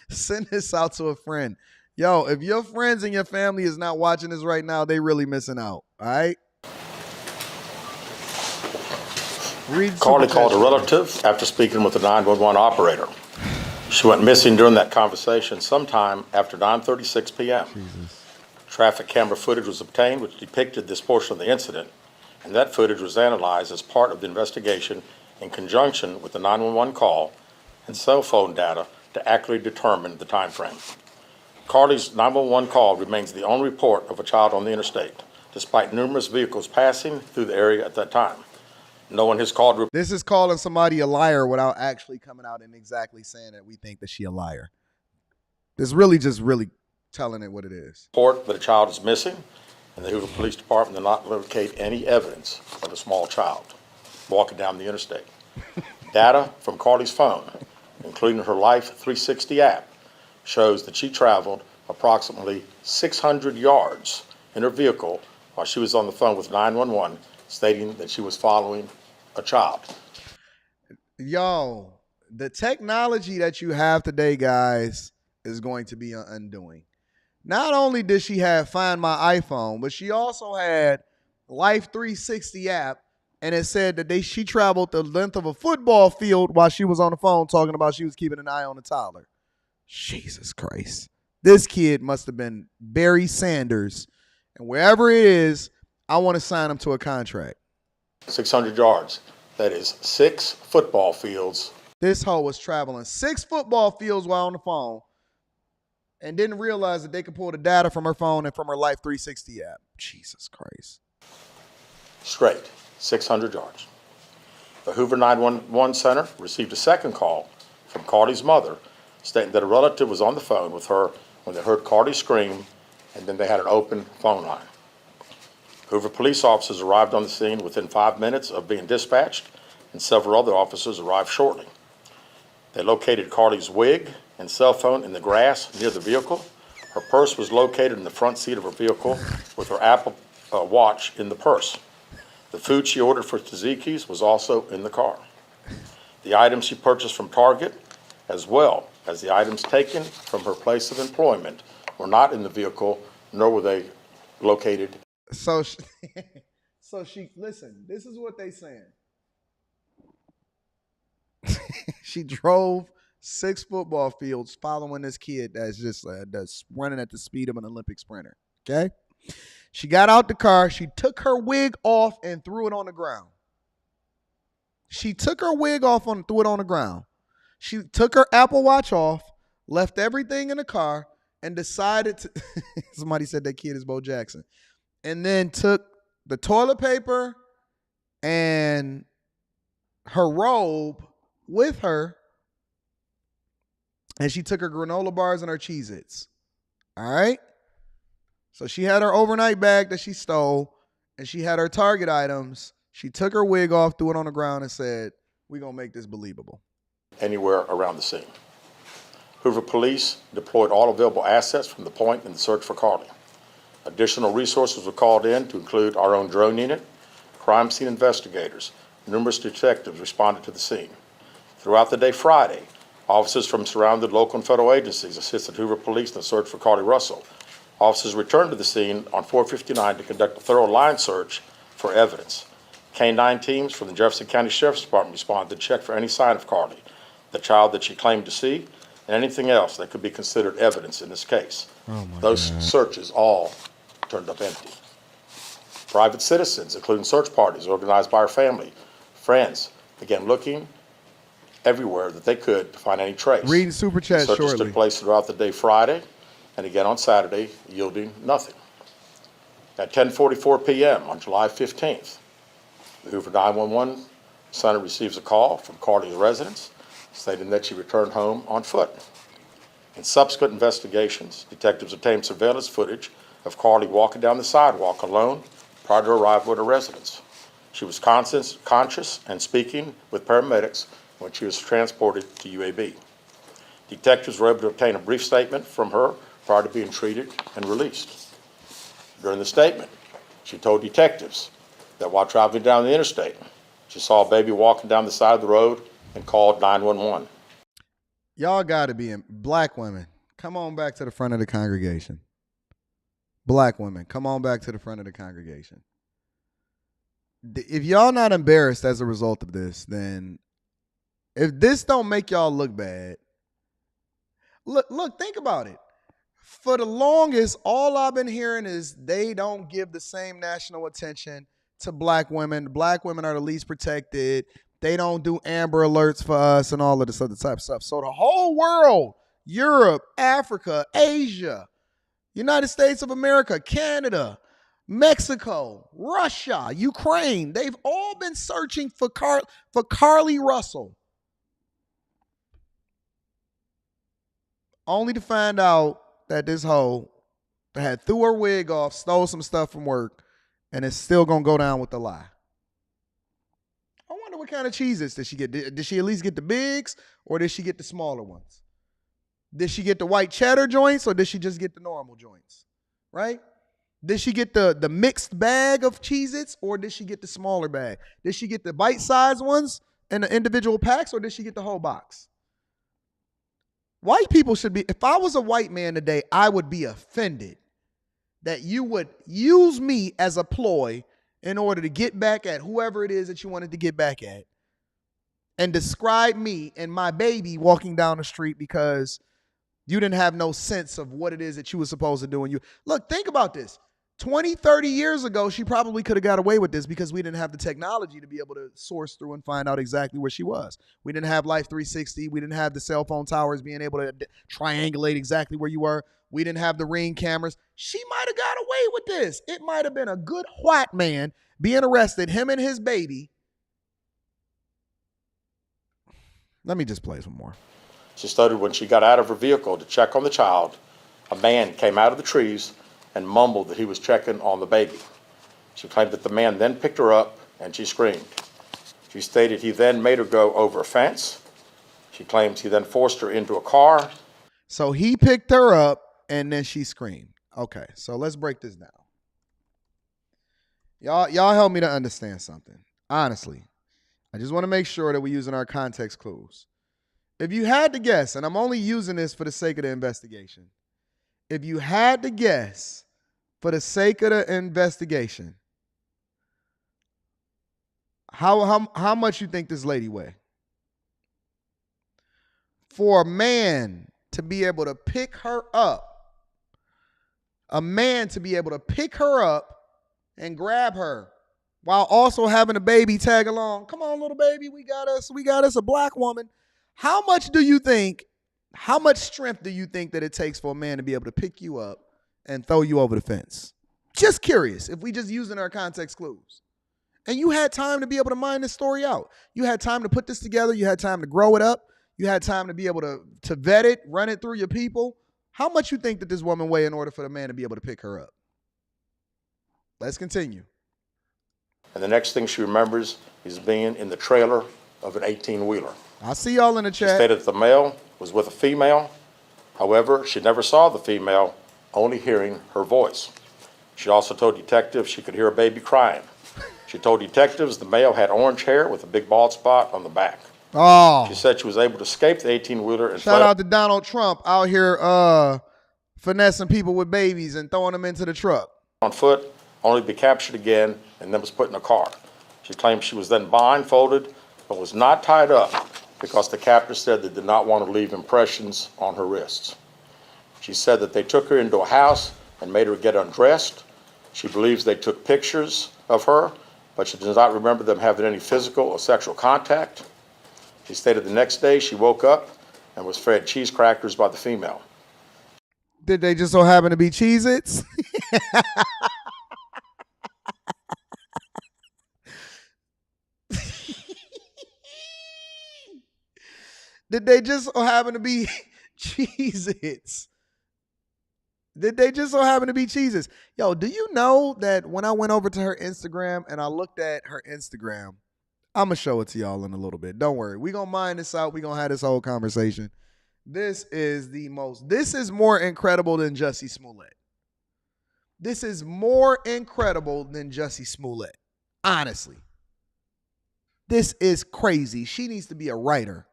A: Send this out to a friend. Yo, if your friends and your family is not watching this right now, they really missing out, all right?
D: Carlee called a relative after speaking with the 911 operator. She went missing during that conversation sometime after 9:36 p.m.
A: Jesus.
D: Traffic camera footage was obtained which depicted this portion of the incident, and that footage was analyzed as part of the investigation in conjunction with the 911 call and cell phone data to accurately determine the time frame. Carlee's 911 call remains the only report of a child on the interstate, despite numerous vehicles passing through the area at that time. No one has called.
A: This is calling somebody a liar without actually coming out and exactly saying that we think that she a liar. It's really just really telling it what it is.
D: Report that a child is missing, and the Hoover Police Department did not locate any evidence of a small child walking down the interstate. Data from Carlee's phone, including her Life 360 app, shows that she traveled approximately 600 yards in her vehicle while she was on the phone with 911, stating that she was following a child.
A: Yo, the technology that you have today, guys, is going to be an undoing. Not only did she have Find My iPhone, but she also had Life 360 app, and it said that she traveled the length of a football field while she was on the phone talking about she was keeping an eye on a toddler. Jesus Christ. This kid must have been Barry Sanders, and wherever it is, I want to sign him to a contract.
D: 600 yards. That is 6 football fields.
A: This hoe was traveling 6 football fields while on the phone and didn't realize that they could pull the data from her phone and from her Life 360 app. Jesus Christ.
D: Straight, 600 yards. The Hoover 911 Center received a second call from Carlee's mother stating that a relative was on the phone with her when they heard Carlee scream, and then they had an open phone line. Hoover police officers arrived on the scene within 5 minutes of being dispatched, and several other officers arrived shortly. They located Carlee's wig and cell phone in the grass near the vehicle. Her purse was located in the front seat of her vehicle with her Apple Watch in the purse. The food she ordered for Tzatziki's was also in the car. The items she purchased from Target, as well as the items taken from her place of employment, were not in the vehicle, nor were they located.
A: So she listen, this is what they saying. She drove 6 football fields following this kid that's just that's running at the speed of an Olympic sprinter. Okay? She got out the car. She took her wig off and threw it on the ground. She took her wig off and threw it on the ground. She took her Apple Watch off, left everything in the car, and decided to somebody said that kid is Bo Jackson. And then took the toilet paper and her robe with her, and she took her granola bars and her Cheez-Its. All right? So she had her overnight bag that she stole, and she had her Target items. She took her wig off, threw it on the ground, and said, we're going to make this believable.
D: Anywhere around the scene. Hoover police deployed all available assets from the point in the search for Carlee. Additional resources were called in to include our own drone unit, crime scene investigators. Numerous detectives responded to the scene. Throughout the day Friday, officers from surrounded local and federal agencies assisted Hoover police in the search for Carlee Russell. Officers returned to the scene on 459 to conduct a thorough line search for evidence. K-9 teams from the Jefferson County Sheriff's Department responded to check for any sign of Carlee, the child that she claimed to see, and anything else that could be considered evidence in this case. Those searches all turned up empty. Private citizens, including search parties organized by our family, friends, began looking everywhere that they could to find any trace.
A: Reading super chat
D: Searches
A: shortly.
D: took place throughout the day Friday and again on Saturday, yielding nothing. At 10:44 p.m. on July 15th, the Hoover 911 Center receives a call from Carlee's residence stating that she returned home on foot. In subsequent investigations, detectives obtained surveillance footage of Carlee walking down the sidewalk alone prior to arrival at her residence. She was conscious and speaking with paramedics when she was transported to UAB. Detectives were able to obtain a brief statement from her prior to being treated and released. During the statement, she told detectives that while traveling down the interstate, she saw a baby walking down the side of the road and called 911.
A: Y'all got to be in black women. Come on back to the front of the congregation. Black women, come on back to the front of the congregation. If y'all not embarrassed as a result of this, then if this don't make y'all look bad, look, think about it. For the longest, all I've been hearing is they don't give the same national attention to black women. Black women are the least protected. They don't do Amber Alerts for us and all of this other type of stuff. So the whole world, Europe, Africa, Asia, United States of America, Canada, Mexico, Russia, Ukraine, they've all been searching for Carlee Russell. Only to find out that this hoe had threw her wig off, stole some stuff from work, and is still going to go down with the lie. I wonder what kind of cheeses did she get. Did she at least get the bigs, or did she get the smaller ones? Did she get the white cheddar joints, or did she just get the normal joints? Right? Did she get the mixed bag of Cheez-Its, or did she get the smaller bag? Did she get the bite-sized ones and the individual packs, or did she get the whole box? White people should be, if I was a white man today, I would be offended that you would use me as a ploy in order to get back at whoever it is that you wanted to get back at, and describe me and my baby walking down the street because you didn't have no sense of what it is that you were supposed to do. And you look, think about this. 20, 30 years ago, she probably could have got away with this because we didn't have the technology to be able to source through and find out exactly where she was. We didn't have Life 360. We didn't have the cell phone towers being able to triangulate exactly where you were. We didn't have the Ring cameras. She might have got away with this. It might have been a good white man being arrested, him and his baby. Let me just play some more.
D: She stated when she got out of her vehicle to check on the child, a man came out of the trees and mumbled that he was checking on the baby. She claimed that the man then picked her up and she screamed. She stated he then made her go over a fence. She claims he then forced her into a car.
A: So he picked her up and then she screamed. Okay, so let's break this down. Y'all help me to understand something. Honestly, I just want to make sure that we're using our context clues. If you had to guess, and I'm only using this for the sake of the investigation, if you had to guess for the sake of the investigation, how much you think this lady weigh? For a man to be able to pick her up, and grab her while also having a baby tag along. Come on, little baby, we got us a black woman. How much strength do you think that it takes for a man to be able to pick you up and throw you over the fence? Just curious, if we just using our context clues. And you had time to be able to mine this story out. You had time to put this together. You had time to grow it up. You had time to be able to vet it, run it through your people. How much you think that this woman weigh in order for the man to be able to pick her up? Let's continue.
D: And the next thing she remembers is being in the trailer of an 18-wheeler.
A: I see y'all in the
D: She
A: chat.
D: stated that the male was with a female. However, she never saw the female, only hearing her voice. She also told detectives she could hear a baby crying. She told detectives the male had orange hair with a big bald spot on the back.
A: Oh,
D: She said she was able to escape the 18-wheeler and
A: shout out to Donald Trump out here finessing people with babies and throwing them into the truck.
D: on foot, only to be captured again and then was put in a car. She claimed she was then blindfolded but was not tied up because the captor said they did not want to leave impressions on her wrists. She said that they took her into a house and made her get undressed. She believes they took pictures of her, but she does not remember them having any physical or sexual contact. She stated the next day she woke up and was fed cheese crackers by the female.
A: Did they just so happen to be Cheez-Its? Did they just so happen to be Cheez-Its? Did they just so happen to be Cheez-Its? Yo, do you know that when I went over to her Instagram and I looked at her Instagram, I'm going to show it to y'all in a little bit. Don't worry. We're going to mine this out. We're going to have this whole conversation. This is more incredible than Jussie Smollett. This is more incredible than Jussie Smollett. Honestly. This is crazy. She needs to be a writer.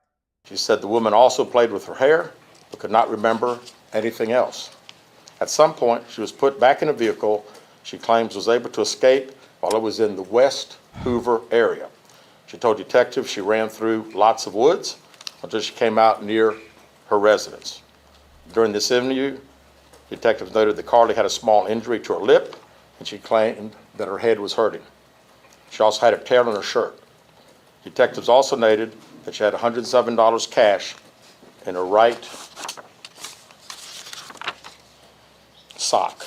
D: She said the woman also played with her hair, but could not remember anything else. At some point, she was put back in a vehicle she claims was able to escape while it was in the West Hoover area. She told detectives she ran through lots of woods until she came out near her residence. During this interview, detectives noted that Carlee had a small injury to her lip, and she claimed that her head was hurting. She also had a tear in her shirt. Detectives also noted that she had $107 cash in her right sock.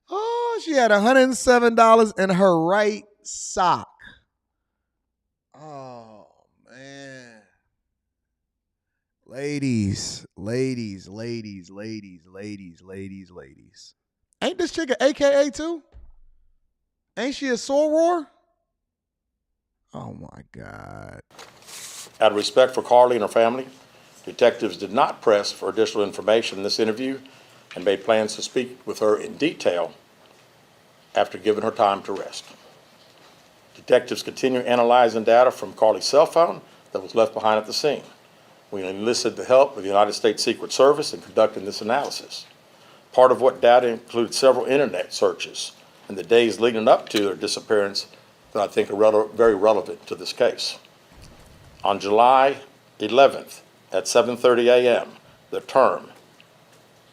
A: Oh, she had $107 in her right sock. Oh, man. Ladies. Ain't this chick an AKA too? Ain't she a soror? Oh, my God.
D: Out of respect for Carlee and her family, detectives did not press for additional information in this interview and made plans to speak with her in detail after giving her time to rest. Detectives continue analyzing data from Carlee's cell phone that was left behind at the scene. We enlisted the help of the United States Secret Service in conducting this analysis. Part of what data included several internet searches in the days leading up to her disappearance that I think are very relevant to this case. On July 11th at 7:30 a.m., the term,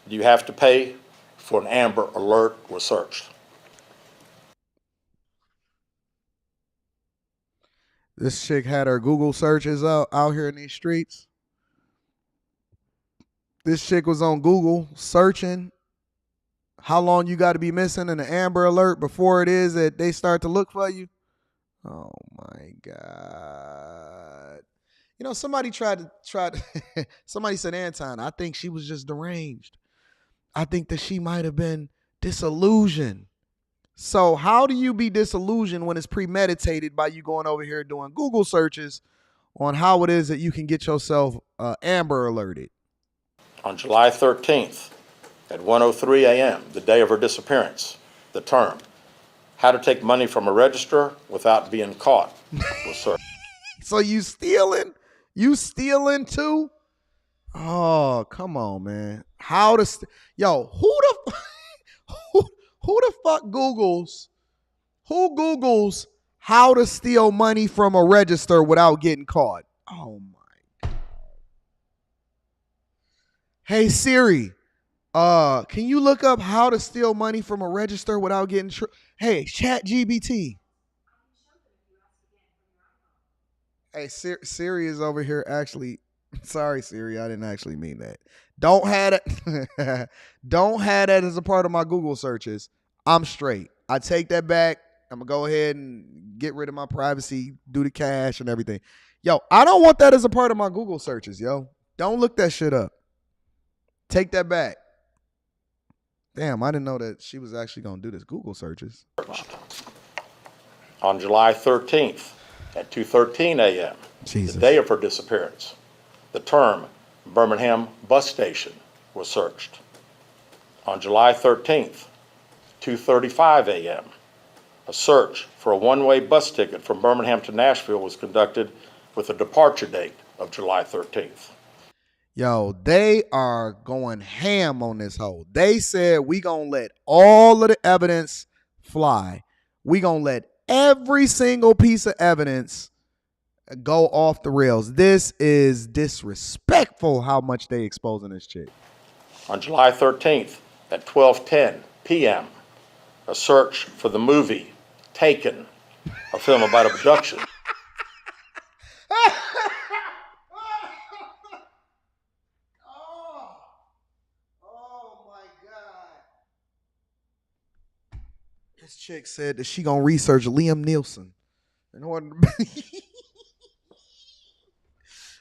D: "You have to pay for an Amber Alert," was searched.
A: This chick had her Google searches out here in these streets. This chick was on Google searching how long you got to be missing in an Amber Alert before it is that they start to look for you. Oh my God. You know, somebody somebody said, Anton, I think she was just deranged. I think that she might have been disillusioned. So how do you be disillusioned when it's premeditated by you going over here doing Google searches on how it is that you can get yourself Amber alerted?
D: On July 13th at 1:03 a.m., the day of her disappearance, the term, "How to take money from a register without being caught," was searched.
A: So you stealing? You stealing too? Oh, come on, man. How to who the fuck Googles how to steal money from a register without getting caught? Oh my God. Hey Siri, can you look up how to steal money from a register without getting Hey, ChatGPT. Hey, Siri is over here actually. Sorry, Siri, I didn't actually mean that. Don't have it. Don't have that as a part of my Google searches. I'm straight. I take that back. I'm gonna go ahead and get rid of my privacy, do the cash and everything. Yo, I don't want that as a part of my Google searches, yo. Don't look that shit up. Take that back. Damn, I didn't know that she was actually gonna do this Google searches.
D: On July 13th at 2:13 a.m.,
A: Jesus.
D: the day of her disappearance, the term Birmingham bus station was searched. On July 13th, 2:35 a.m., a search for a one-way bus ticket from Birmingham to Nashville was conducted with a departure date of July 13th.
A: Yo, they are going ham on this hoe. They said we gonna let all of the evidence fly. We gonna let every single piece of evidence go off the rails. This is disrespectful how much they exposing this chick.
D: On July 13th at 12:10 p.m., a search for the movie Taken, a film about abduction.
A: Oh my God. This chick said that she gonna research Liam Neeson in order to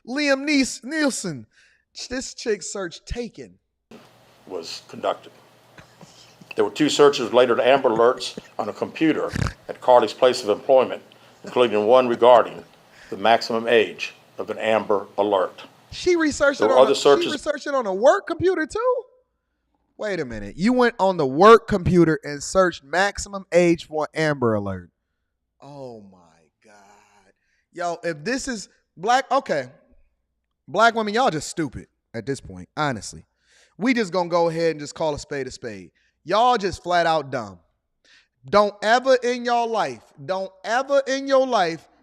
A: Liam Neeson. This chick searched Taken.
D: Was conducted. There were two searches related to Amber Alerts on a computer at Carlee's place of employment, including one regarding the maximum age of an Amber Alert.
A: She researched
D: There
A: it
D: were
A: on
D: other searches.
A: She researched it on a work computer too? Wait a minute. You went on the work computer and searched maximum age for Amber Alert. Oh my God. Yo, if this is black women, y'all just stupid at this point, honestly. We just gonna go ahead and just call a spade a spade. Y'all just flat out dumb. Don't ever in your life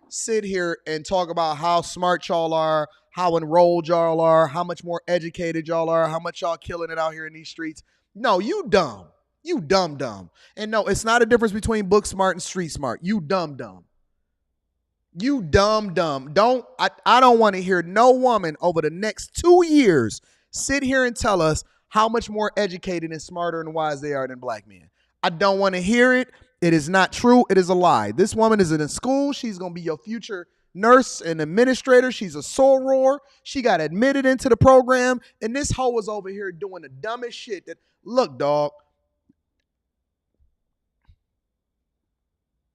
A: sit here and talk about how smart y'all are, how enrolled y'all are, how much more educated y'all are, how much y'all killing it out here in these streets. No, you dumb. You dumb. And no, it's not a difference between book smart and street smart. You dumb. You dumb. I don't want to hear no woman over the next 2 years sit here and tell us how much more educated and smarter and wise they are than black men. I don't want to hear it. It is not true. It is a lie. This woman is in school. She's going to be your future nurse and administrator. She's a soror. She got admitted into the program. And this hoe was over here doing the dumbest shit that, look, dog.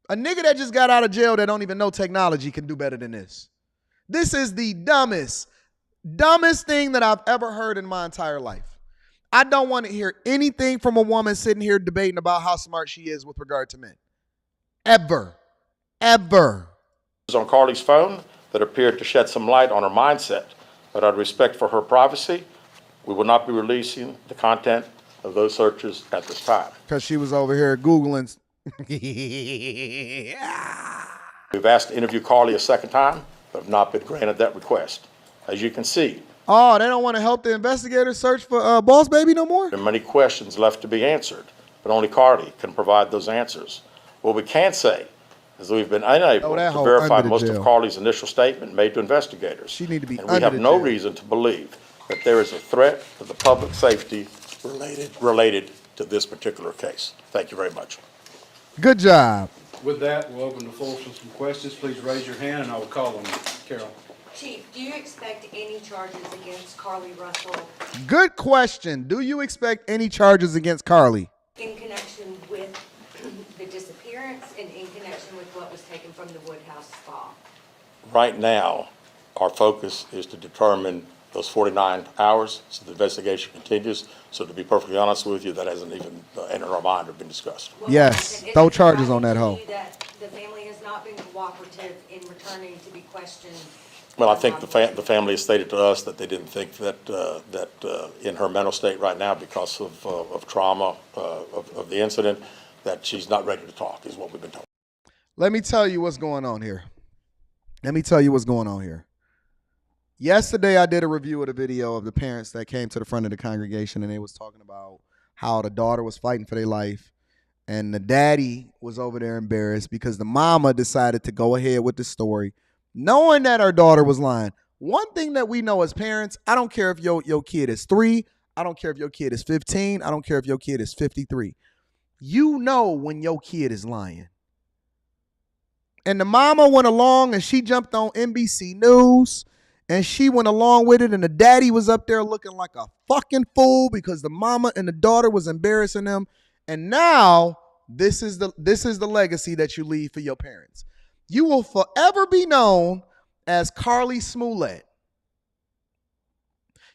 A: A nigga that just got out of jail that don't even know technology can do better than this. This is the dumbest thing that I've ever heard in my entire life. I don't want to hear anything from a woman sitting here debating about how smart she is with regard to men. Ever.
D: On Carlee's phone that appeared to shed some light on her mindset, but out of respect for her privacy, we will not be releasing the content of those searches at this time.
A: Because she was over here Googling.
D: We've asked to interview Carlee a second time, but have not been granted that request. As you can see,
A: Oh, they don't want to help the investigators search for Boss Baby no more?
D: there are many questions left to be answered, but only Carlee can provide those answers. What we can say is that we've been unable
A: that
D: to
A: hoe
D: verify
A: under the
D: most of
A: jail.
D: Carlee's initial statement made to investigators.
A: She need to be
D: And we
A: under
D: have
A: the
D: no
A: jail.
D: reason to believe that there is a threat to the public safety related to this particular case. Thank you very much.
A: Good job.
B: With that, we'll open the floor for some questions. Please raise your hand and I will call on you. Carol.
G: Chief, do you expect any charges against Carlee Russell
A: Good question. Do you expect any charges against Carlee?
G: in connection with the disappearance and in connection with what was taken from the Woodhouse spa?
D: Right now, our focus is to determine those 49 hours, so the investigation continues. So to be perfectly honest with you, that hasn't even entered our mind or been discussed.
G: Well,
A: Yes,
G: is
A: throw
G: it
A: charges on that
G: surprising
A: hoe.
G: to you that the family has not been cooperative in returning to be questioned?
D: Well, I think the family has stated to us that they didn't think that in her mental state right now, because of trauma of the incident, that she's not ready to talk, is what we've been told.
A: Let me tell you what's going on here. Yesterday, I did a review of the video of the parents that came to the front of the congregation, and they was talking about how the daughter was fighting for their life, and the daddy was over there embarrassed because the mama decided to go ahead with the story, knowing that her daughter was lying. One thing that we know as parents, I don't care if your kid is 3, I don't care if your kid is 15, I don't care if your kid is 53. You know when your kid is lying. And the mama went along and she jumped on NBC News and she went along with it, and the daddy was up there looking like a fucking fool because the mama and the daughter was embarrassing them. And now this is the legacy that you leave for your parents. You will forever be known as Carlee Smollett.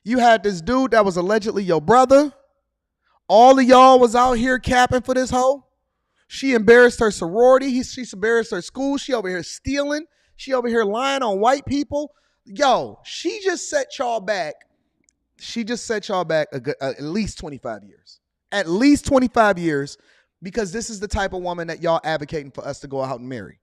A: You had this dude that was allegedly your brother. All of y'all was out here capping for this hoe. She embarrassed her sorority. She embarrassed her school. She over here stealing. She over here lying on white people. Yo, she just set y'all back. At least 25 years. At least 25 years, because this is the type of woman that y'all advocating for us to go out and marry.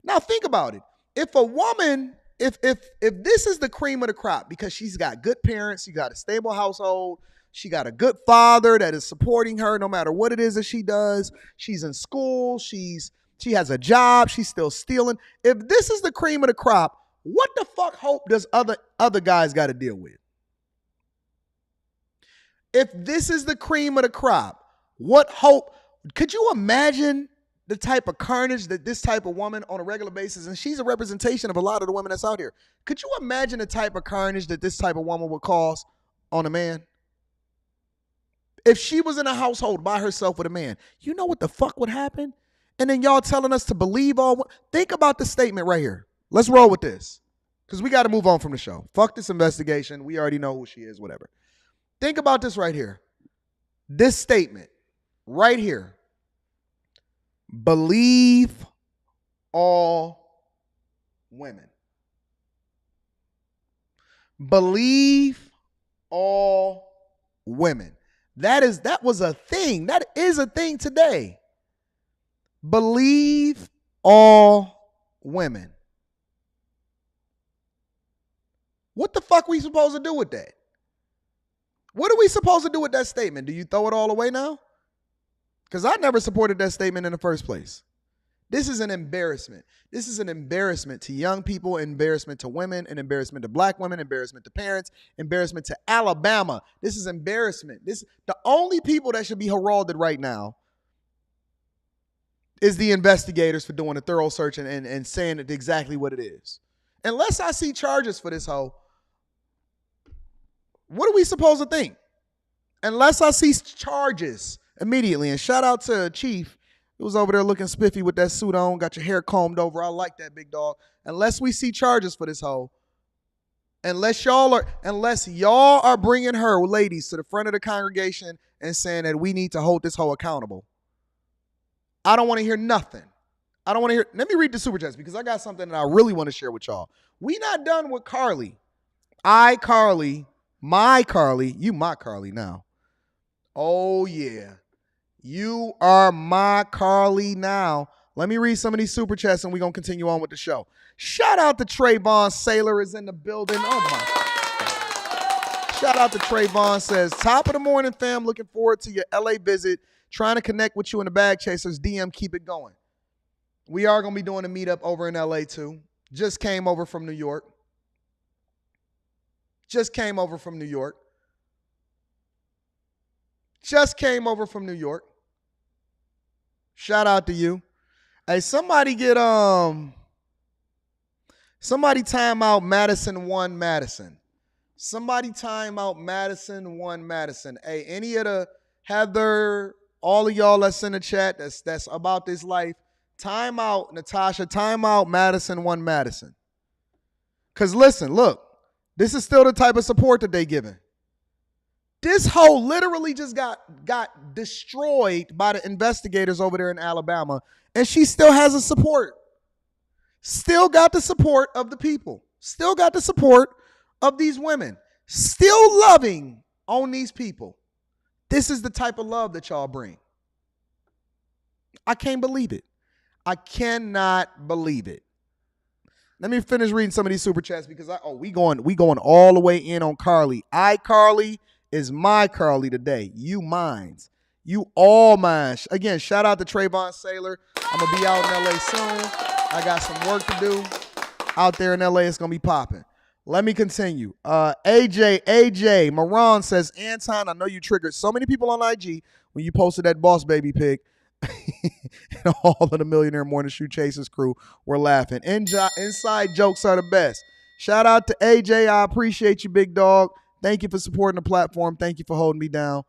A: Now think about it. If a woman, if this is the cream of the crop, because she's got good parents, she got a stable household, she got a good father that is supporting her no matter what it is that she does. She's in school. She has a job. She's still stealing. If this is the cream of the crop, what the fuck hope does other guys got to deal with? If this is the cream of the crop, what hope? Could you imagine the type of carnage that this type of woman on a regular basis, and she's a representation of a lot of the women that's out here. Could you imagine the type of carnage that this type of woman would cause on a man? If she was in a household by herself with a man, you know what the fuck would happen? And then y'all telling us to believe all. Think about the statement right here. Let's roll with this, because we got to move on from the show. Fuck this investigation. We already know who she is, whatever. Think about this right here. This statement right here. Believe all women. Believe all women. That was a thing. That is a thing today. Believe all women. What the fuck we supposed to do with that? What are we supposed to do with that statement? Do you throw it all away now? Because I never supported that statement in the first place. This is an embarrassment. This is an embarrassment to young people, embarrassment to women, an embarrassment to black women, embarrassment to parents, embarrassment to Alabama. This is embarrassment. The only people that should be heralded right now is the investigators for doing a thorough search and saying exactly what it is. Unless I see charges for this hoe, what are we supposed to think? Unless I see charges immediately. And shout out to Chief. It was over there looking spiffy with that suit on, got your hair combed over. I like that, big dog. Unless we see charges for this hoe, unless y'all are bringing her, ladies, to the front of the congregation and saying that we need to hold this hoe accountable, I don't want to hear nothing. I don't want to hear. Let me read the super chats because I got something that I really want to share with y'all. We not done with Carlee. Carlee, my Carlee, you my Carlee now. Oh yeah. You are my Carlee now. Let me read some of these super chats and we're going to continue on with the show. Shout out to Trayvon Sailor is in the building. Oh my. Shout out to Trayvon, says, top of the morning, fam. Looking forward to your LA visit. Trying to connect with you in the Bag Chasers. DM, keep it going. We are going to be doing a meetup over in LA too. Just came over from New York. Just came over from New York. Shout out to you. Hey, somebody time out Madison 1 Madison. Somebody time out Madison 1 Madison. Hey, any of the Heather, all of y'all that's in the chat that's about this life, time out Natasha, time out Madison 1 Madison. Because listen, look, this is still the type of support that they giving. This hoe literally just got destroyed by the investigators over there in Alabama, and she still has a support. Still got the support of the people. Still got the support of these women. Still loving on these people. This is the type of love that y'all bring. I can't believe it. I cannot believe it. Let me finish reading some of these super chats because we going all the way in on Carlee. Carlee is my Carlee today. You mines. You all mine. Again, shout out to Trayvon Sailor. I'm going to be out in LA soon. I got some work to do. Out there in LA, it's going to be popping. Let me continue. AJ, Moran says, Anton, I know you triggered so many people on IG when you posted that Boss Baby pic. And all of the Millionaire Morning Shoe Chasers crew were laughing. Inside jokes are the best. Shout out to AJ. I appreciate you, big dog. Thank you for supporting the platform. Thank you for holding me down.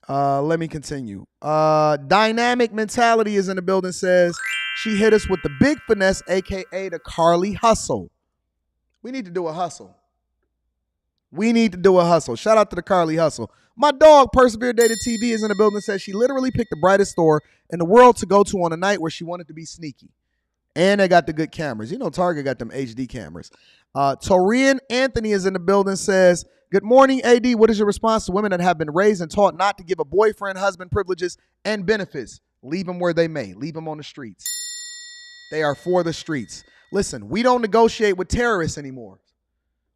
A: Let me continue. Dynamic Mentality is in the building, says she hit us with the big finesse, a.k.a. the Carlee Hustle. We need to do a hustle. Shout out to the Carlee Hustle. My dog, Persevere Dated TV, is in the building, says she literally picked the brightest store in the world to go to on a night where she wanted to be sneaky. And they got the good cameras. You know, Target got them HD cameras. Torian Anthony is in the building, says, good morning, AD. What is your response to women that have been raised and taught not to give a boyfriend, husband privileges and benefits? Leave them where they may. Leave them on the streets. They are for the streets. Listen, we don't negotiate with terrorists anymore.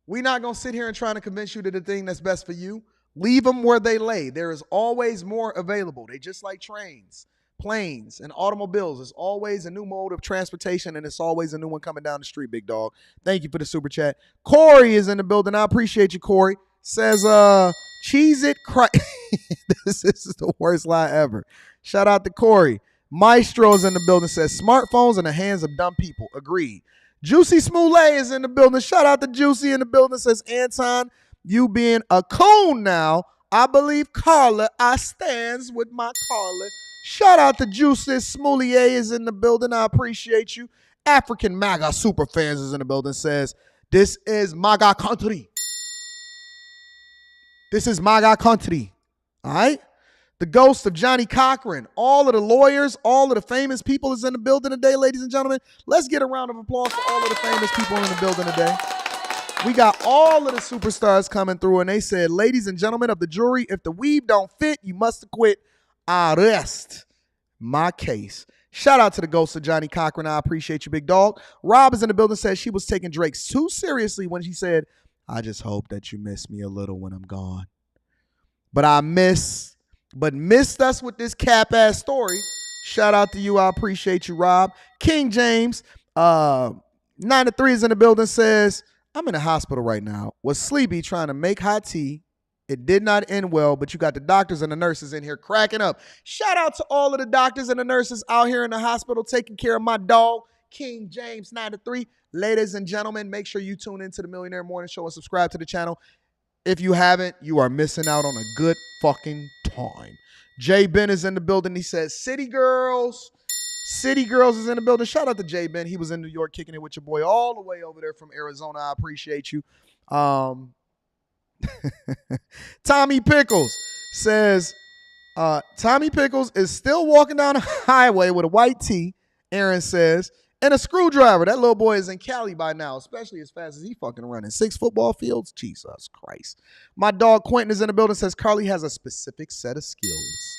A: We're not going to sit here and try to convince you to the thing that's best for you. Leave them where they lay. There is always more available. They just like trains, planes, and automobiles. There's always a new mode of transportation, and it's always a new one coming down the street, big dog. Thank you for the super chat. Corey is in the building. I appreciate you, Corey. Says, cheese it, this is the worst lie ever. Shout out to Corey. Maestro is in the building. Says, smartphones in the hands of dumb people. Agreed. Juicy Smollett is in the building. Shout out to Juicy in the building. Says, Anton, you being a coon now. I believe Carla. I stands with my Carla. Shout out to Juicy Smollett is in the building. I appreciate you. African MAGA super fans is in the building. Says, this is MAGA country. This is MAGA country. All right? The ghost of Johnny Cochran. All of the lawyers, all of the famous people is in the building today, ladies and gentlemen. Let's get a round of applause for all of the famous people in the building today. We got all of the superstars coming through, and they said, ladies and gentlemen of the jury, if the weave don't fit, you must acquit. I rest my case. Shout out to the ghost of Johnny Cochran. I appreciate you, big dog. Rob is in the building, says she was taking Drake's too seriously when she said, I just hope that you miss me a little when I'm gone. But I miss but missed us with this cap-ass story. Shout out to you. I appreciate you, Rob. King James, 9 to 3 is in the building, says, I'm in the hospital right now. Was sleepy trying to make hot tea. It did not end well, but you got the doctors and the nurses in here cracking up. Shout out to all of the doctors and the nurses out here in the hospital taking care of my dog, King James, 9 to 3. Ladies and gentlemen, make sure you tune into the Millionaire Morning Show and subscribe to the channel. If you haven't, you are missing out on a good fucking time. Jay Ben is in the building. He says, City Girls. City Girls is in the building. Shout out to Jay Ben. He was in New York kicking it with your boy all the way over there from Arizona. I appreciate you. Tommy Pickles says, Tommy Pickles is still walking down the highway with a white tee, Aaron says, and a screwdriver. That little boy is in Cali by now, especially as fast as he fucking running. 6 football fields? Jesus Christ. My dog Quentin is in the building, says Carlee has a specific set of skills.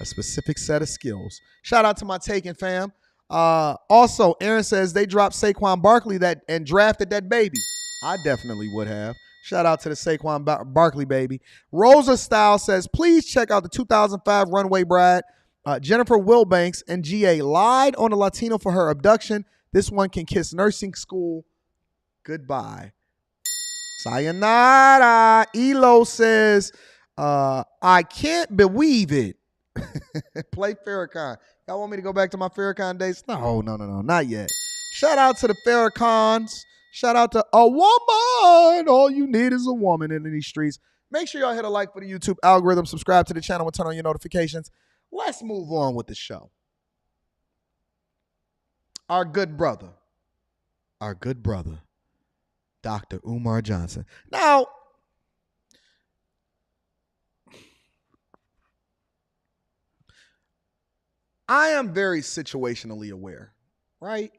A: A specific set of skills. Shout out to my Taken fam. Also, Aaron says they dropped Saquon Barkley and drafted that baby. I definitely would have. Shout out to the Saquon Barkley baby. Rosa Style says, please check out the 2005 Runway Bride. Jennifer Wilbanks and GA lied on a Latino for her abduction. This one can kiss nursing school goodbye. Sayonara. Elo says, I can't believe it. Play Farrakhan. Y'all want me to go back to my Farrakhan days? No, not yet. Shout out to the Farrakhan's. Shout out to a woman. All you need is a woman in these streets. Make sure y'all hit a like for the YouTube algorithm. Subscribe to the channel and turn on your notifications. Let's move on with the show. Our good brother, Dr. Umar Johnson. Now, I am very situationally aware, right?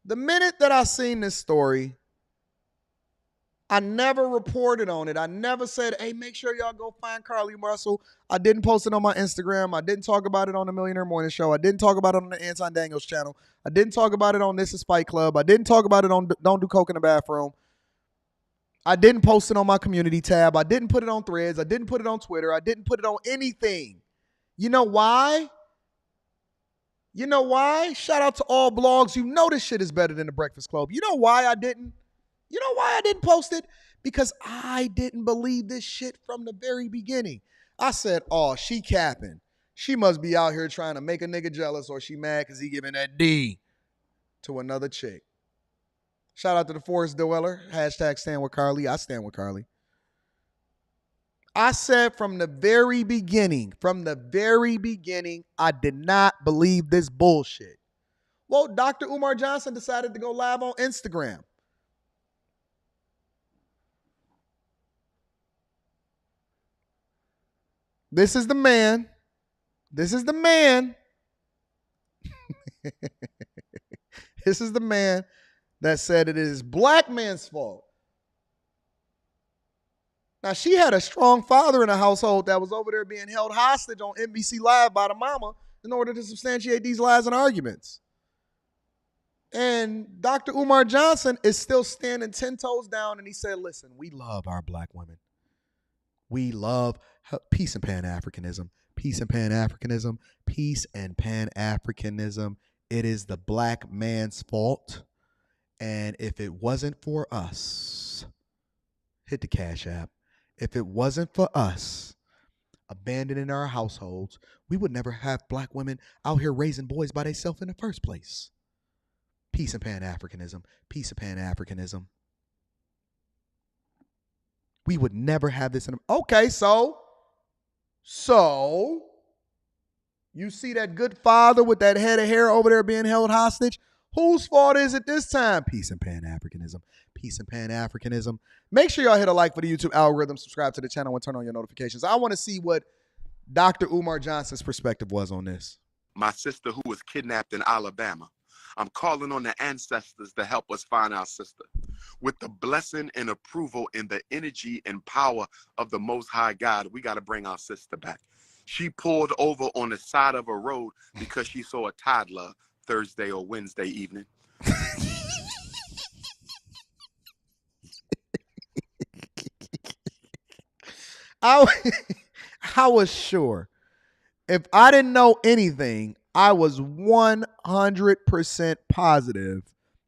A: The minute that I seen this story, I never reported on it. I never said, hey, make sure y'all go find Carlee Russell. I didn't post it on my Instagram. I didn't talk about it on the Millionaire Morning Show. I didn't talk about it on the Anton Daniels channel. I didn't talk about it on This Is Fight Club. I didn't talk about it on Don't Do Coke in the Bathroom. I didn't post it on my community tab. I didn't put it on Threads. I didn't put it on Twitter. I didn't put it on anything. You know why? You know why? Shout out to all blogs. You know this shit is better than the Breakfast Club. You know why I didn't? You know why I didn't post it? Because I didn't believe this shit from the very beginning. I said, oh, she capping. She must be out here trying to make a nigga jealous, or she mad because he giving that D to another chick. Shout out to the Forest Dweller. Hashtag stand with Carlee. I stand with Carlee. I said from the very beginning, I did not believe this bullshit. Well, Dr. Umar Johnson decided to go live on Instagram. This is the man. This is the man that said it is black man's fault. Now, she had a strong father in the household that was over there being held hostage on NBC Live by the mama in order to substantiate these lies and arguments. And Dr. Umar Johnson is still standing 10 toes down, and he said, listen, we love our black women. We love peace and Pan-Africanism. Peace and Pan-Africanism. Peace and Pan-Africanism. It is the black man's fault. And if it wasn't for us, hit the Cash App. If it wasn't for us abandoning our households, we would never have black women out here raising boys by themselves in the first place. Peace and Pan-Africanism. Peace and Pan-Africanism. We would never have this in them. Okay, so you see that good father with that head of hair over there being held hostage? Whose fault is it this time? Peace and Pan-Africanism. Peace and Pan-Africanism. Make sure y'all hit a like for the YouTube algorithm, subscribe to the channel, and turn on your notifications. I want to see what Dr. Umar Johnson's perspective was on this.
H: My sister who was kidnapped in Alabama. I'm calling on the ancestors to help us find our sister. With the blessing and approval and the energy and power of the Most High God, we got to bring our sister back. She pulled over on the side of a road because she saw a toddler Thursday or Wednesday evening.
A: I was sure. If I didn't know anything, I was 100% positive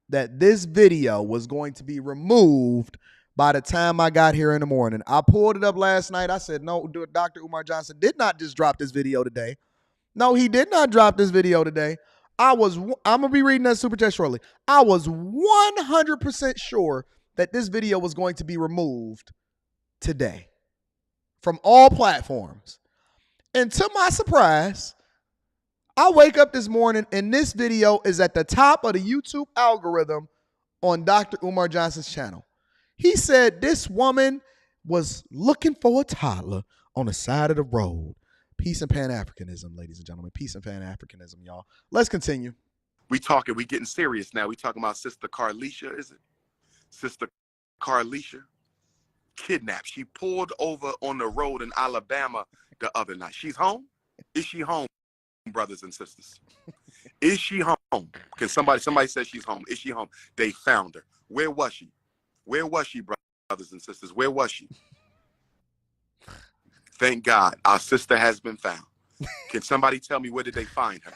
A: that this video was going to be removed by the time I got here in the morning. I pulled it up last night. I said, no, Dr. Umar Johnson did not just drop this video today. No, he did not drop this video today. I'm going to be reading that super chat shortly. I was 100% sure that this video was going to be removed today from all platforms. And to my surprise, I wake up this morning and this video is at the top of the YouTube algorithm on Dr. Umar Johnson's channel. He said this woman was looking for a toddler on the side of the road. Peace and Pan-Africanism, ladies and gentlemen. Peace and Pan-Africanism, y'all. Let's continue.
H: We getting serious now. We talking about Sister Carleesha, is it? Sister Carleesha kidnapped. She pulled over on the road in Alabama the other night. She's home? Is she home, brothers and sisters? Is she home? Can somebody says she's home. Is she home? They found her. Where was she? Where was she, brothers and sisters? Where was she? Thank God, our sister has been found. Can somebody tell me where did they find her?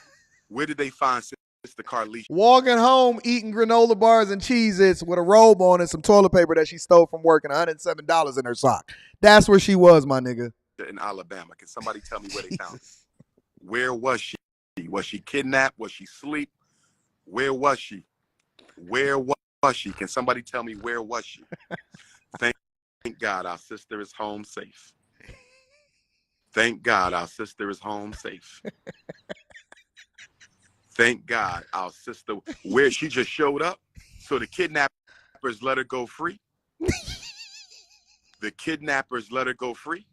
H: Where did they find Sister Carleesha?
A: Walking home, eating granola bars and Cheez-Its with a robe on and some toilet paper that she stole from work and $107 in her sock. That's where she was, my nigga.
H: In Alabama. Can somebody tell me where they found her? Where was she? Was she kidnapped? Was she asleep? Where was she? Where was she? Can somebody tell me where was she? Thank God our sister is home safe. Thank God our sister is home safe. Thank God our sister, where she just showed up, so the kidnappers let her go free. The kidnappers let her go free.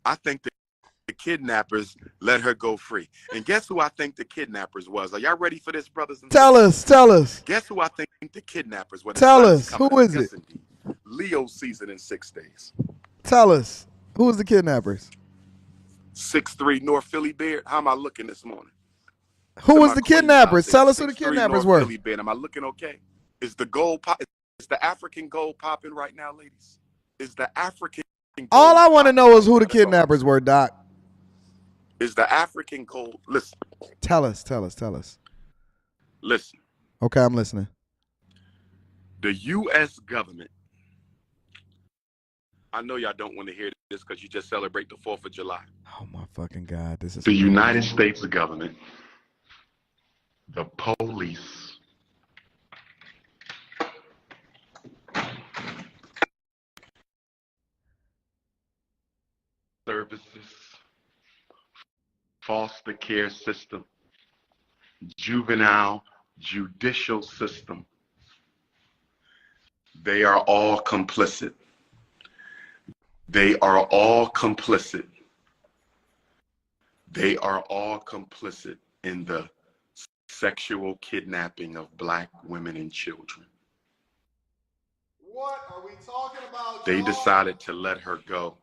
H: I think the kidnappers let her go free. And guess who I think the kidnappers was? Are y'all ready for this, brothers and sisters?
A: Tell us.
H: Guess who I think the kidnappers were?
A: Tell us. Who is it?
H: Indeed. Leo season in 6 days.
A: Tell us. Who is the kidnappers?
H: 6'3" North Philly Beard. How am I looking this morning?
A: Who was the kidnappers? Tell us who the kidnappers were.
H: Philly Beard. Am I looking okay? Is the gold pop? Is the African gold popping right now, ladies? Is the African gold
A: All I want to know is who the kidnappers were, Doc.
H: Is the African gold? Listen.
A: Tell us.
H: Listen.
A: Okay, I'm listening.
H: The U.S. government. I know y'all don't want to hear this because you just celebrate the 4th of July.
A: Oh, my fucking God. This is
H: the United States government, the police, services, foster care system, juvenile judicial system, they are all complicit. They are all complicit. They are all complicit in the sexual kidnapping of Black women and children.
A: What are we talking about?
H: They decided to let her go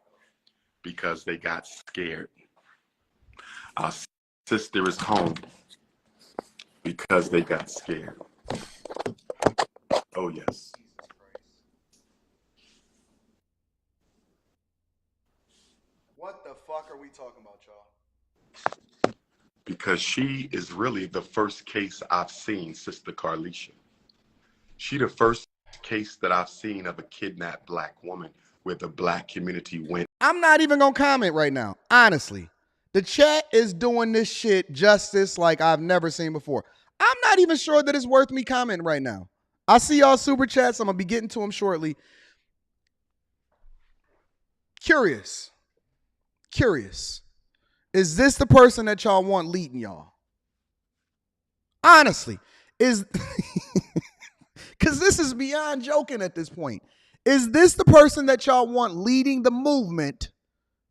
H: because they got scared. Our sister is home because they got scared. Oh, yes.
A: What the fuck are we talking about, y'all?
H: Because she is really the first case I've seen, Sister Carleesha. She the first case that I've seen of a kidnapped Black woman where the Black community went.
A: I'm not even gonna comment right now, honestly. The chat is doing this shit justice like I've never seen before. I'm not even sure that it's worth me commenting right now. I see y'all super chats. I'm gonna be getting to them shortly. Curious. Is this the person that y'all want leading y'all? Honestly, is because this is beyond joking at this point. Is this the person that y'all want leading the movement?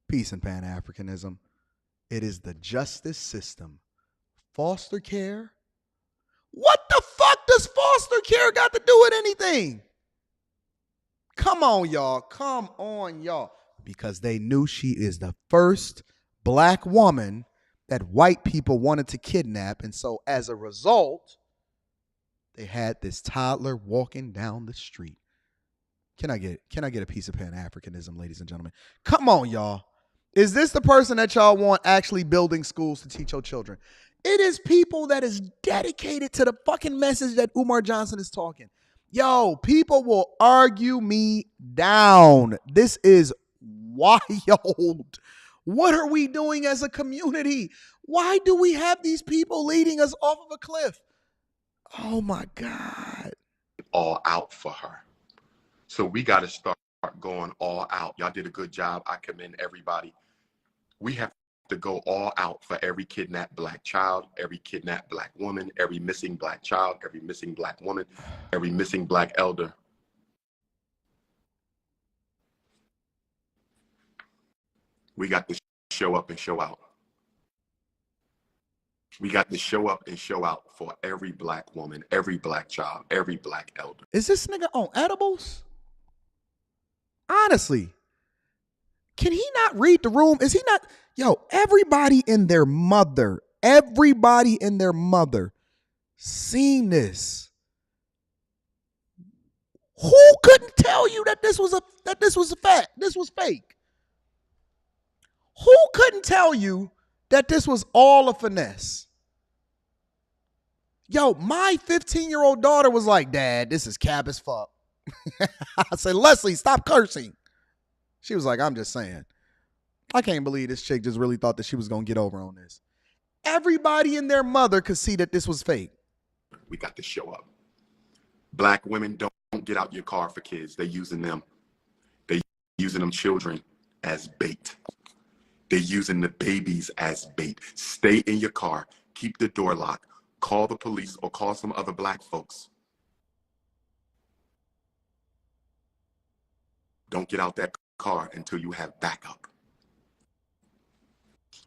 A: Peace and Pan-Africanism. It is the justice system. Foster care? What the fuck does foster care got to do with anything? Come on, y'all. Because they knew she is the first Black woman that white people wanted to kidnap. And so as a result, they had this toddler walking down the street. Can I get a piece of Pan-Africanism, ladies and gentlemen? Come on, y'all. Is this the person that y'all want actually building schools to teach your children? It is people that is dedicated to the fucking message that Umar Johnson is talking. Yo, people will argue me down. This is wild. What are we doing as a community? Why do we have these people leading us off of a cliff? Oh my God.
H: All out for her. So we got to start going all out. Y'all did a good job. I commend everybody. We have to go all out for every kidnapped Black child, every kidnapped Black woman, every missing Black child, every missing Black woman, every missing Black elder. We got to show up and show out. We got to show up and show out for every Black woman, every Black child, every Black elder.
A: Is this nigga on edibles? Honestly, can he not read the room? Is he not? Yo, everybody and their mother seen this. Who couldn't tell you that this was a fact? This was fake. Who couldn't tell you that this was all a finesse? Yo, my 15-year-old daughter was like, Dad, this is cap as fuck. I said, Leslie, stop cursing. She was like, I'm just saying. I can't believe this chick just really thought that she was going to get over on this. Everybody and their mother could see that this was fake.
H: We got to show up. Black women, don't get out your car for kids. They're using them. They're using them children as bait. They're using the babies as bait. Stay in your car. Keep the door locked. Call the police or call some other Black folks. Don't get out that car until you have backup.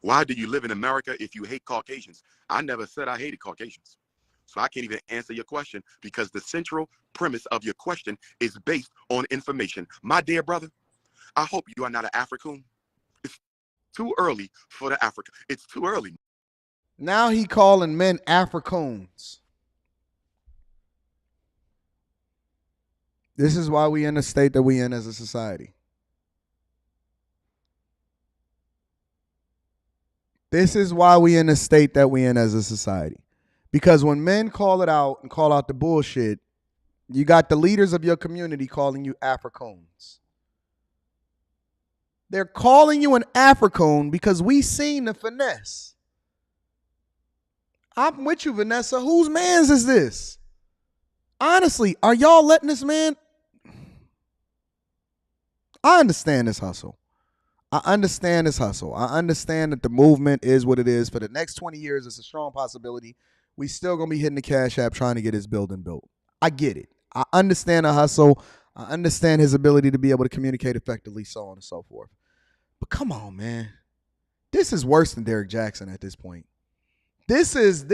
H: Why do you live in America if you hate Caucasians? I never said I hated Caucasians. So I can't even answer your question because the central premise of your question is based on information. My dear brother, I hope you are not an African. It's too early for the Africa. It's too early.
A: Now he calling men Africans. This is why we in the state that we in as a society. This is why we in the state that we in as a society. Because when men call it out and call out the bullshit, you got the leaders of your community calling you Africans. They're calling you an African because we seen the finesse. I'm with you, Vanessa. Whose man's is this? Honestly, are y'all letting this man? I understand this hustle. I understand that the movement is what it is. For the next 20 years, it's a strong possibility we still going to be hitting the Cash App trying to get his building built. I get it. I understand the hustle. I understand his ability to be able to communicate effectively, so on and so forth. But come on, man. This is worse than Derrick Jackson at this point. This is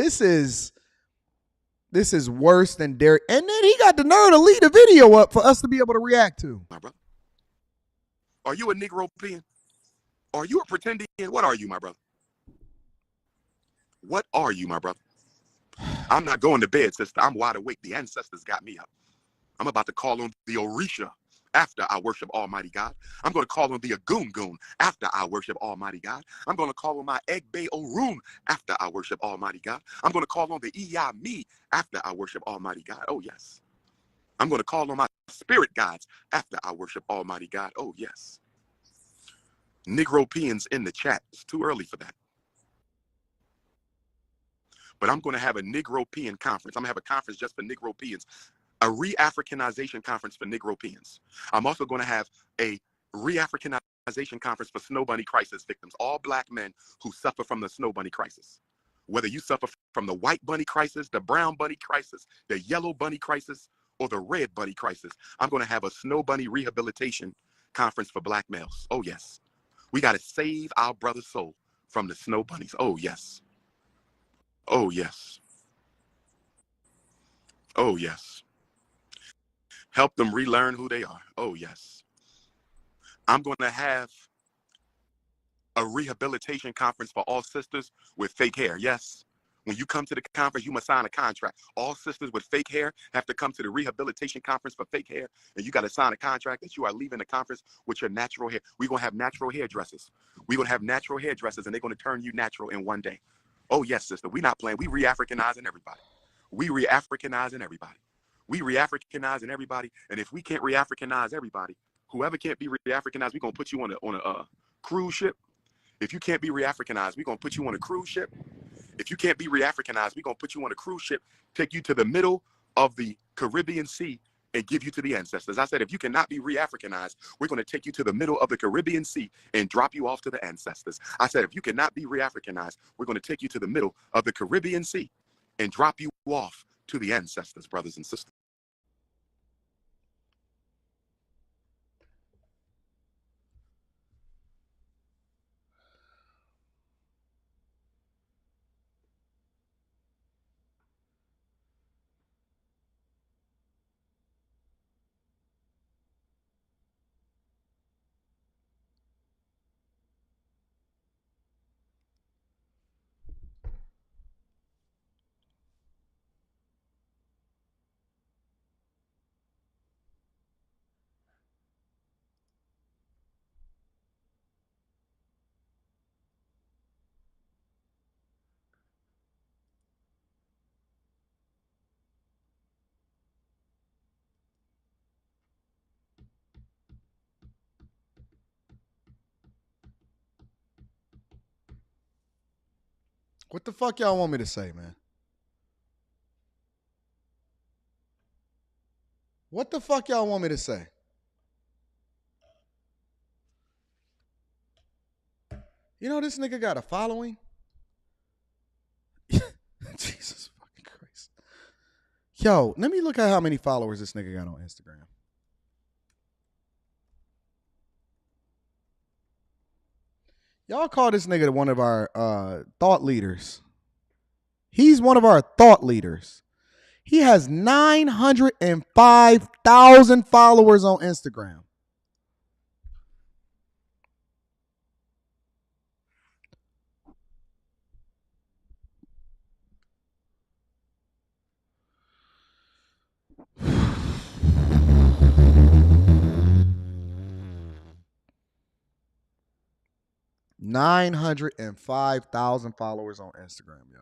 A: worse than Derrick. And then he got the nerve to lead a video up for us to be able to react to.
H: My brother. Are you a Negro peon? Are you a pretending? What are you, my brother? What are you, my brother? I'm not going to bed, sister. I'm wide awake. The ancestors got me up. I'm about to call on the Orisha after I worship Almighty God. I'm going to call on the Agungun after I worship Almighty God. I'm going to call on my Egbe Orun after I worship Almighty God. I'm going to call on the Iyami after I worship Almighty God. Oh, yes. I'm going to call on my spirit gods after I worship Almighty God. Oh, yes. Negro peons in the chat. It's too early for that. But I'm going to have a Negro peon conference. I'm going to have a conference just for Negro peons. A re-Africanization conference for Negro peons. I'm also going to have a re-Africanization conference for Snow Bunny crisis victims, all Black men who suffer from the Snow Bunny crisis. Whether you suffer from the white bunny crisis, the brown bunny crisis, the yellow bunny crisis, or the red bunny crisis, I'm going to have a Snow Bunny rehabilitation conference for Black males. Oh, yes. We got to save our brother's soul from the snow bunnies. Oh, yes. Oh, yes. Oh, yes. Help them relearn who they are. Oh, yes. I'm going to have a rehabilitation conference for all sisters with fake hair. Yes. When you come to the conference, you must sign a contract. All sisters with fake hair have to come to the rehabilitation conference for fake hair, and you got to sign a contract that you are leaving the conference with your natural hair. We're going to have natural hairdressers. We're going to have natural hairdressers, and they're going to turn you natural in one day. Oh, yes, sister. We're not playing. We re-Africanizing everybody. We re-Africanizing everybody. We re-Africanizing everybody, and if we can't re-Africanize everybody, whoever can't be re-Africanized, we're going to put you on a cruise ship. If you can't be re-Africanized, we're going to put you on a cruise ship. If you can't be re-Africanized, we're going to put you on a cruise ship, take you to the middle of the Caribbean Sea, and give you to the ancestors. I said, if you cannot be re-Africanized, we're going to take you to the middle of the Caribbean Sea and drop you off to the ancestors. I said, if you cannot be re-Africanized, we're going to take you to the middle of the Caribbean Sea and drop you off to the ancestors, brothers and sisters.
A: What the fuck y'all want me to say, man? What the fuck y'all want me to say? You know this nigga got a following? Jesus fucking Christ. Yo, let me look at how many followers this nigga got on Instagram. Y'all call this nigga one of our thought leaders. He's one of our thought leaders. He has 905,000 followers on Instagram. $905,000 followers on Instagram, yo.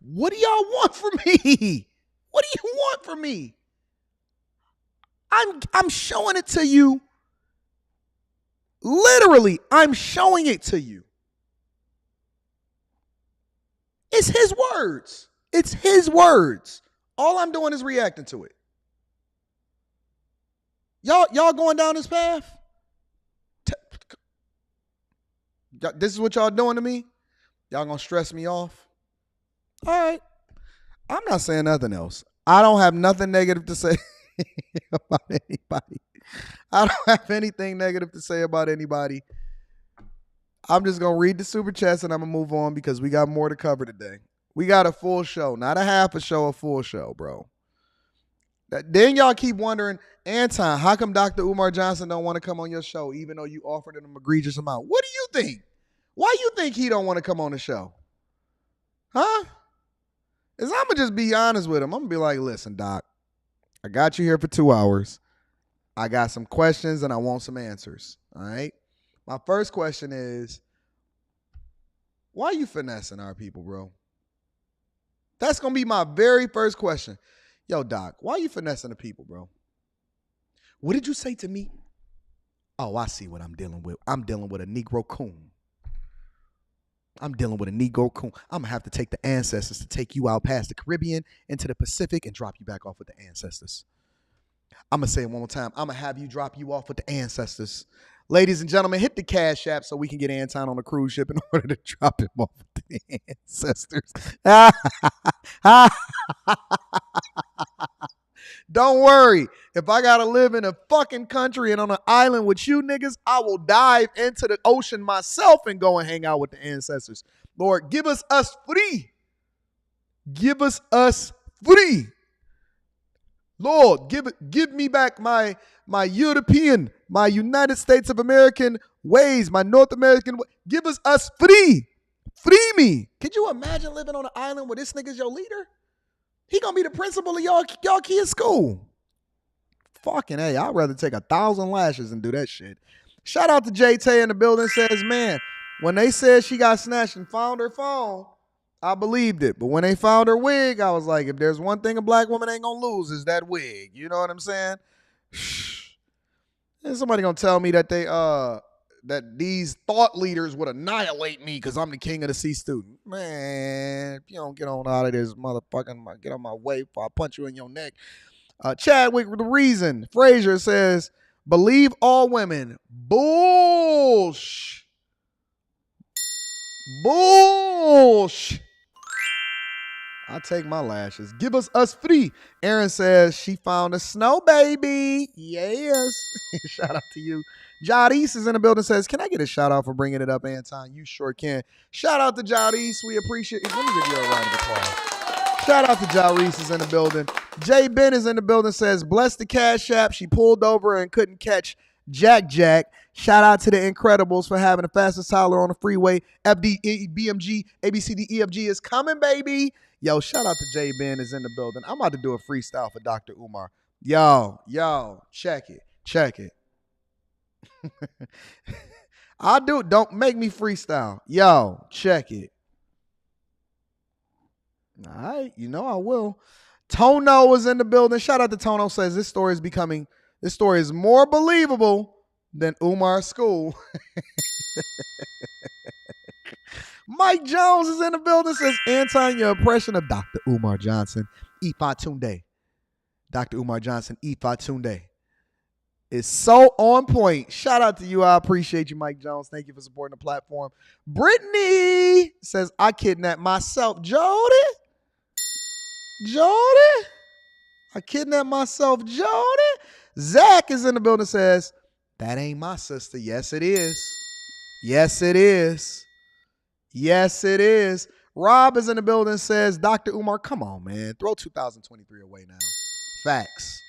A: What do y'all want from me? What do you want from me? I'm showing it to you. Literally, I'm showing it to you. It's his words. It's his words. All I'm doing is reacting to it. Y'all going down this path? This is what y'all doing to me? Y'all gonna stress me off? All right. I'm not saying nothing else. I don't have nothing negative to say about anybody. I don't have anything negative to say about anybody. I'm just going to read the super chats and I'm going to move on because we got more to cover today. We got a full show, not a half a show, a full show, bro. Then y'all keep wondering, Anton, how come Dr. Umar Johnson don't want to come on your show even though you offered him an egregious amount? What do you think? Why you think he don't want to come on the show? Huh? Is I'm going to just be honest with him. I'm going to be like, listen, Doc, I got you here for 2 hours. I got some questions and I want some answers. All right? My first question is, why are you finessing our people, bro? That's going to be my very first question. Yo, Doc, why are you finessing the people, bro? What did you say to me? Oh, I see what I'm dealing with. I'm dealing with a Negro coon. I'm dealing with a Negro coon. I'm going to have to take the ancestors to take you out past the Caribbean into the Pacific and drop you back off with the ancestors. I'm going to say it one more time. I'm going to have you drop you off with the ancestors. Ladies and gentlemen, hit the Cash App so we can get Anton on a cruise ship in order to drop him off with the ancestors. Don't worry. If I got to live in a fucking country and on an island with you niggas, I will dive into the ocean myself and go and hang out with the ancestors. Lord, give us free. Give us free. Lord, give me back my European, my United States of American ways, my North American way. Give us free. Free me. Could you imagine living on an island where this nigga's your leader? He gonna be the principal of y'all kids' school. Fucking A, I'd rather take 1,000 lashes and do that shit. Shout out to JT in the building, says, man, when they said she got snatched and found her phone, I believed it. But when they found her wig, I was like, if there's one thing a black woman ain't gonna lose, is that wig. You know what I'm saying? And somebody gonna tell me that that these thought leaders would annihilate me because I'm the king of the C student. Man, if you don't get on out of this motherfucking, get on my way before I punch you in your neck. Chadwick, the reason. Frazier says, believe all women. Bullsh. I take my lashes. Give us free. Aaron says she found a snow baby. Yes. Shout out to you. Jadis is in the building, says, can I get a shout out for bringing it up, Anton? You sure can. Shout out to Jadis. We appreciate it. Let me give you a round of applause. Shout out to Jadis is in the building. Jay Ben is in the building, says, bless the Cash App. She pulled over and couldn't catch Jack. Shout out to the Incredibles for having the fastest Tyler on the freeway. FD, BMG, ABCDEFG is coming, baby. Yo, shout out to Jay Ben is in the building. I'm about to do a freestyle for Dr. Umar. Yo, check it. I'll do it. Don't make me freestyle. Yo, check it. All right, you know I will. Tono is in the building. Shout out to Tono, says this story is more believable than Umar's school. Mike Jones is in the building, says, Anton, your impression of Dr. Umar Johnson, Ifatunde. Dr. Umar Johnson, Ifatunde is so on point. Shout out to you. I appreciate you, Mike Jones. Thank you for supporting the platform. Brittany says, I kidnapped myself. Jody? I kidnapped myself. Jody? Zach is in the building, says, that ain't my sister. Yes, it is. Rob is in the building, says, Dr. Umar, come on, man. Throw 2023 away now. Facts.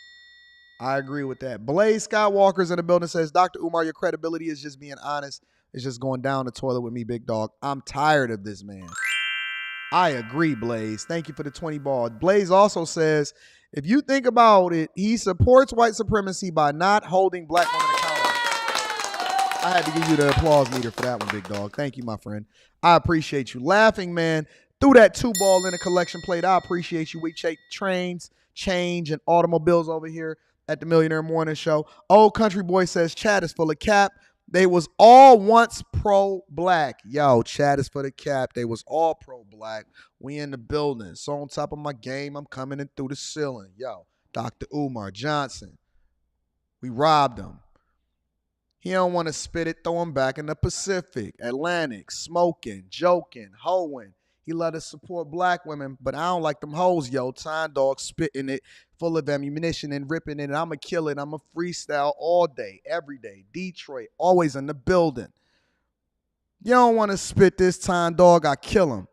A: I agree with that. Blaze Skywalker's in the building, says, Dr. Umar, your credibility is just being honest. It's just going down the toilet with me, big dog. I'm tired of this, man. I agree, Blaze. Thank you for the 20 ball. Blaze also says, if you think about it, he supports white supremacy by not holding black women accountable. I had to give you the applause meter for that one, big dog. Thank you, my friend. I appreciate you. Laughing, man. Threw that 2 ball in the collection plate. I appreciate you. We take trains, change, and automobiles over here at the Millionaire Morning Show. Old Country Boy says, Chad is full of cap. They was all once pro-black. Yo, Chad is for the cap. They was all pro-black. We in the building. So on top of my game, I'm coming in through the ceiling. Yo, Dr. Umar Johnson. We robbed him. He don't want to spit it, throw him back in the Pacific, Atlantic, smoking, joking, hoeing. He let us support black women, but I don't like them hoes, yo. Time Dog spitting it, full of ammunition and ripping it. And I'm going to kill it. I'm going to freestyle all day, every day. Detroit, always in the building. You don't want to spit this, Time Dog, I kill him.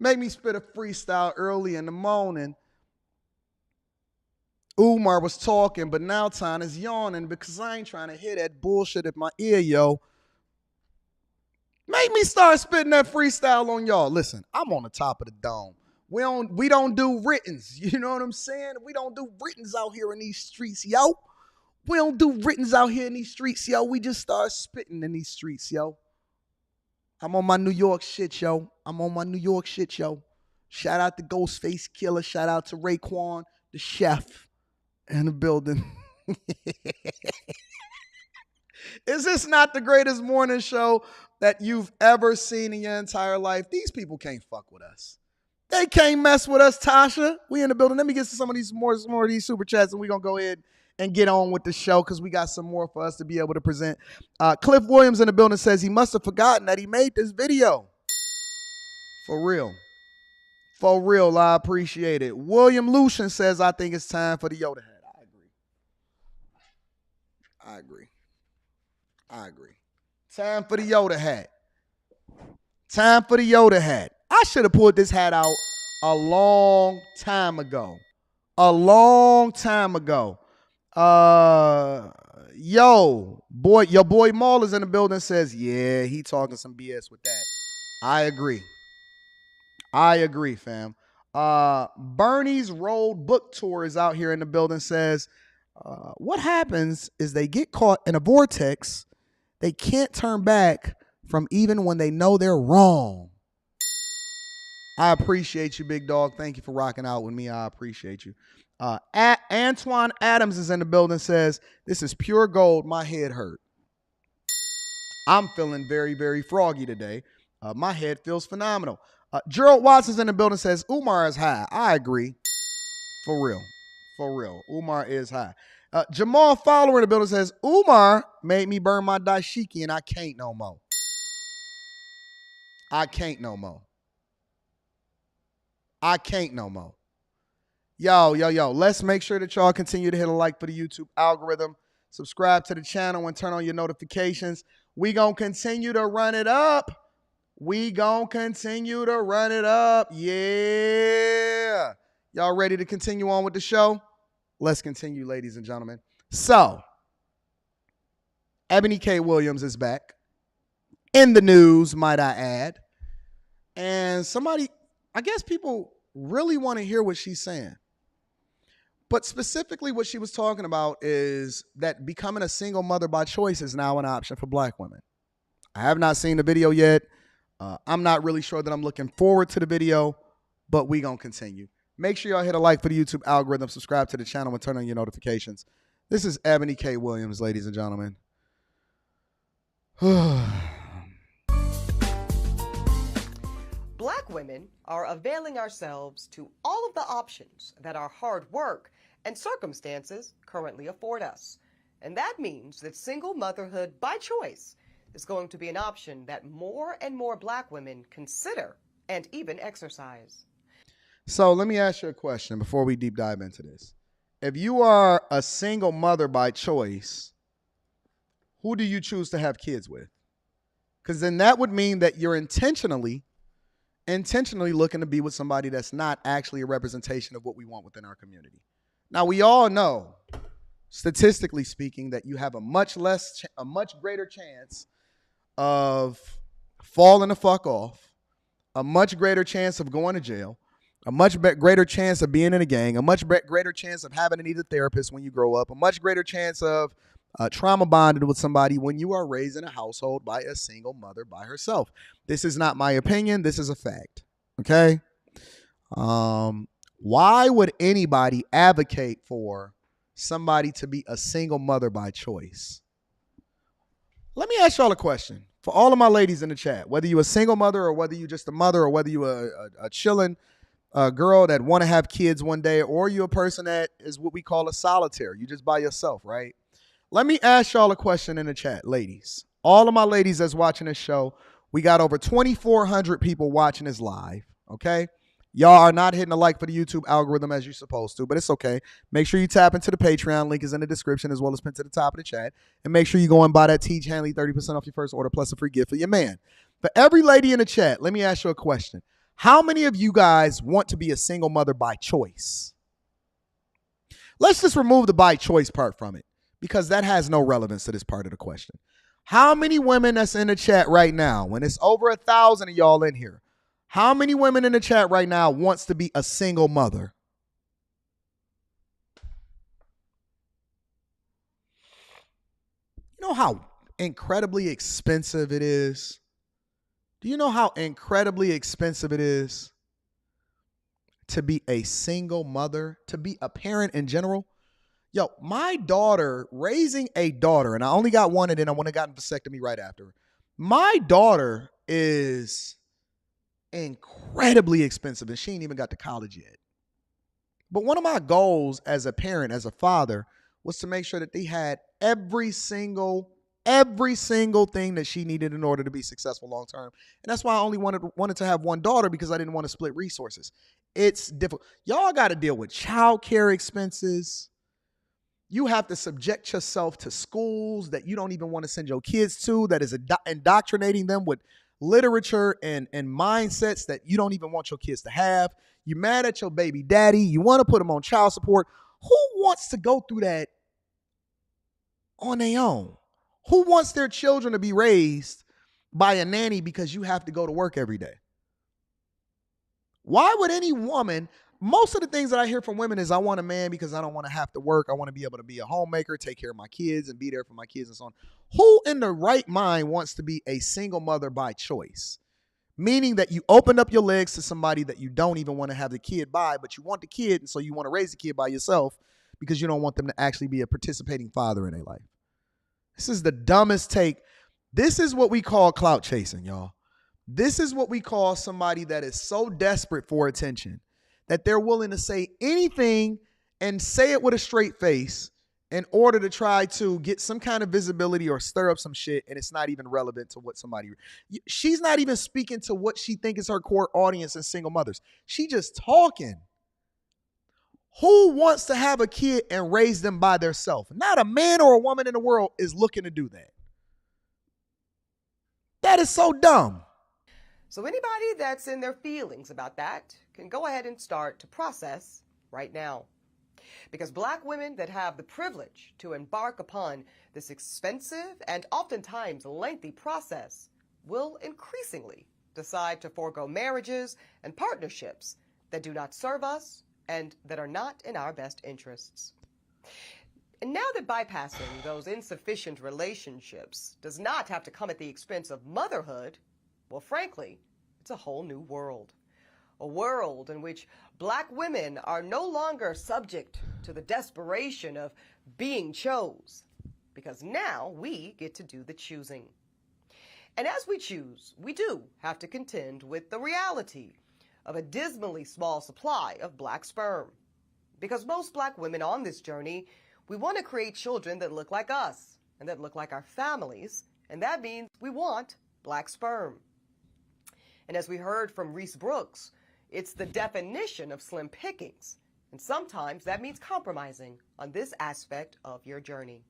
A: Make me spit a freestyle early in the morning. Umar was talking, but now Time is yawning because I ain't trying to hear that bullshit in my ear, yo. Make me start spitting that freestyle on y'all. Listen, I'm on the top of the dome. We don't do writtens. You know what I'm saying? We don't do writtens out here in these streets, yo. We don't do writtens out here in these streets, yo. We just start spitting in these streets, yo. I'm on my New York shit, yo. Shout out to Ghostface Killer. Shout out to Raekwon, the chef in the building. Is this not the greatest morning show that you've ever seen in your entire life? These people can't fuck with us. They can't mess with us, Tasha. We in the building. Let me get to some of these more of these super chats, and we're going to go ahead and get on with the show because we got some more for us to be able to present. Cliff Williams in the building says he must have forgotten that he made this video. For real, I appreciate it. William Lucian says, I think it's time for the Yoda hat. I agree. Time for the Yoda hat. I should have pulled this hat out a long time ago. a long time ago. Your boy Maul is in the building, says, yeah, he talking some BS with that. I agree, fam. Bernie's Road Book Tour is out here in the building, says, what happens is they get caught in a vortex. They can't turn back from even when they know they're wrong. I appreciate you, big dog. Thank you for rocking out with me. I appreciate you. Antoine Adams is in the building, says, this is pure gold. My head hurt. I'm feeling very, very froggy today. My head feels phenomenal. Gerald Watson's in the building, says, Umar is high. I agree. For real. Umar is high. Jamal Fowler in the building says, Umar made me burn my dashiki and I can't no more. I can't no more. Yo. Let's make sure that y'all continue to hit a like for the YouTube algorithm. Subscribe to the channel and turn on your notifications. We gonna continue to run it up. Yeah. Y'all ready to continue on with the show? Let's continue, ladies and gentlemen. So, Eboni K. Williams is back. In the news, might I add. And I guess people really want to hear what she's saying. But specifically what she was talking about is that becoming a single mother by choice is now an option for black women. I have not seen the video yet. I'm not really sure that I'm looking forward to the video, but we gonna continue. Make sure y'all hit a like for the YouTube algorithm, subscribe to the channel, and turn on your notifications. This is Eboni K. Williams, ladies and gentlemen.
I: Black women are availing ourselves to all of the options that our hard work and circumstances currently afford us. And that means that single motherhood by choice is going to be an option that more and more black women consider and even exercise.
A: So let me ask you a question before we deep dive into this. If you are a single mother by choice, who do you choose to have kids with? Because then that would mean that you're intentionally looking to be with somebody that's not actually a representation of what we want within our community. Now, we all know, statistically speaking, that you have a much greater chance of falling the fuck off, a much greater chance of going to jail, a much greater chance of being in a gang, a much greater chance of having to need a therapist when you grow up, a much greater chance of trauma bonded with somebody when you are raised in a household by a single mother by herself. This is not my opinion. This is a fact. Okay? Why would anybody advocate for somebody to be a single mother by choice? Let me ask y'all a question. For all of my ladies in the chat, whether you a single mother or whether you just a mother or whether you a chilling girl that want to have kids one day, or you a person that is what we call a solitaire. You just by yourself, right? Let me ask y'all a question in the chat, ladies. All of my ladies that's watching this show, we got over 2,400 people watching this live, okay? Y'all are not hitting a like for the YouTube algorithm as you're supposed to, but it's okay. Make sure you tap into the Patreon. Link is in the description as well as pinned to the top of the chat. And make sure you go and buy that Teach Hanley 30% off your first order plus a free gift for your man. For every lady in the chat, let me ask you a question. How many of you guys want to be a single mother by choice? Let's just remove the by choice part from it, because that has no relevance to this part of the question. How many women that's in the chat right now, when it's over 1,000 of y'all in here, how many women in the chat right now wants to be a single mother? You know how incredibly expensive it is? Do you know how incredibly expensive it is to be a single mother, to be a parent in general? Yo, my daughter, raising a daughter, and I only got one and then I went and got a vasectomy right after. My daughter is incredibly expensive and she ain't even got to college yet. But one of my goals as a parent, as a father, was to make sure that they had every single thing that she needed in order to be successful long term. And that's why I only wanted to have one daughter, because I didn't want to split resources. It's difficult. Y'all got to deal with child care expenses. You have to subject yourself to schools that you don't even want to send your kids to, that is indoctrinating them with literature and mindsets that you don't even want your kids to have. You're mad at your baby daddy. You want to put him on child support. Who wants to go through that on their own? Who wants their children to be raised by a nanny because you have to go to work every day? Why would any woman, most of the things that I hear from women is I want a man because I don't want to have to work. I want to be able to be a homemaker, take care of my kids, and be there for my kids and so on. Who in the right mind wants to be a single mother by choice? Meaning that you opened up your legs to somebody that you don't even want to have the kid by, but you want the kid, and so you want to raise the kid by yourself because you don't want them to actually be a participating father in their life. This is the dumbest take. This is what we call clout chasing, y'all. This is what we call somebody that is so desperate for attention that they're willing to say anything and say it with a straight face in order to try to get some kind of visibility or stir up some shit, and it's not even relevant to what somebody... She's not even speaking to what she thinks is her core audience and single mothers. She just talking. Who wants to have a kid and raise them by themselves? Not a man or a woman in the world is looking to do that. That is so dumb.
I: So anybody that's in their feelings about that can go ahead and start to process right now. Because Black women that have the privilege to embark upon this expensive and oftentimes lengthy process will increasingly decide to forego marriages and partnerships that do not serve us and that are not in our best interests. And now that bypassing those insufficient relationships does not have to come at the expense of motherhood, well, frankly, it's a whole new world. A world in which Black women are no longer subject to the desperation of being chose, because now we get to do the choosing. And as we choose, we do have to contend with the reality of a dismally small supply of Black sperm. Because most Black women on this journey, we want to create children that look like us and that look like our families, and that means we want Black sperm. And as we heard from Reese Brooks, it's the definition of slim pickings, and sometimes that means compromising on this aspect of your journey.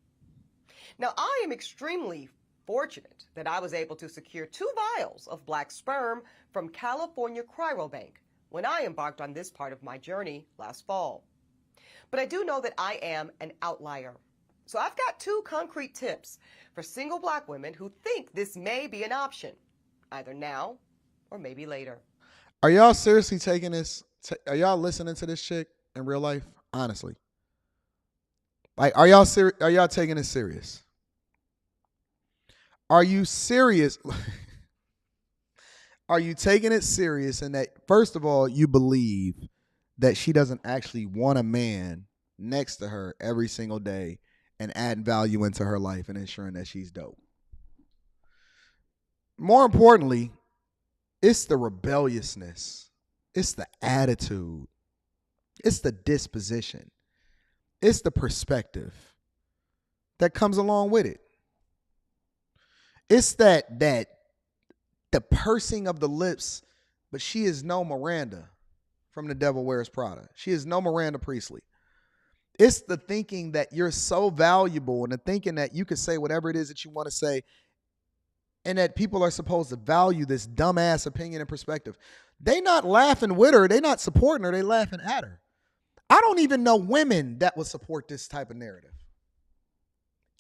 I: Now, I am extremely fortunate that I was able to secure 2 vials of Black sperm from California Cryobank when I embarked on this part of my journey last fall. But I do know that I am an outlier. So I've got 2 concrete tips for single Black women who think this may be an option, either now or maybe later.
A: Are y'all seriously taking this? Are y'all listening to this chick in real life? Honestly. Like, are y'all taking this serious? Are you serious? Are you taking it serious in that, first of all, you believe that she doesn't actually want a man next to her every single day and add value into her life and ensuring that she's dope? More importantly, it's the rebelliousness. It's the attitude. It's the disposition. It's the perspective that comes along with it. It's that the pursing of the lips, but she is no Miranda from The Devil Wears Prada. She is no Miranda Priestley. It's the thinking that you're so valuable and the thinking that you can say whatever it is that you want to say and that people are supposed to value this dumbass opinion and perspective. They not laughing with her. They not supporting her. They laughing at her. I don't even know women that would support this type of narrative.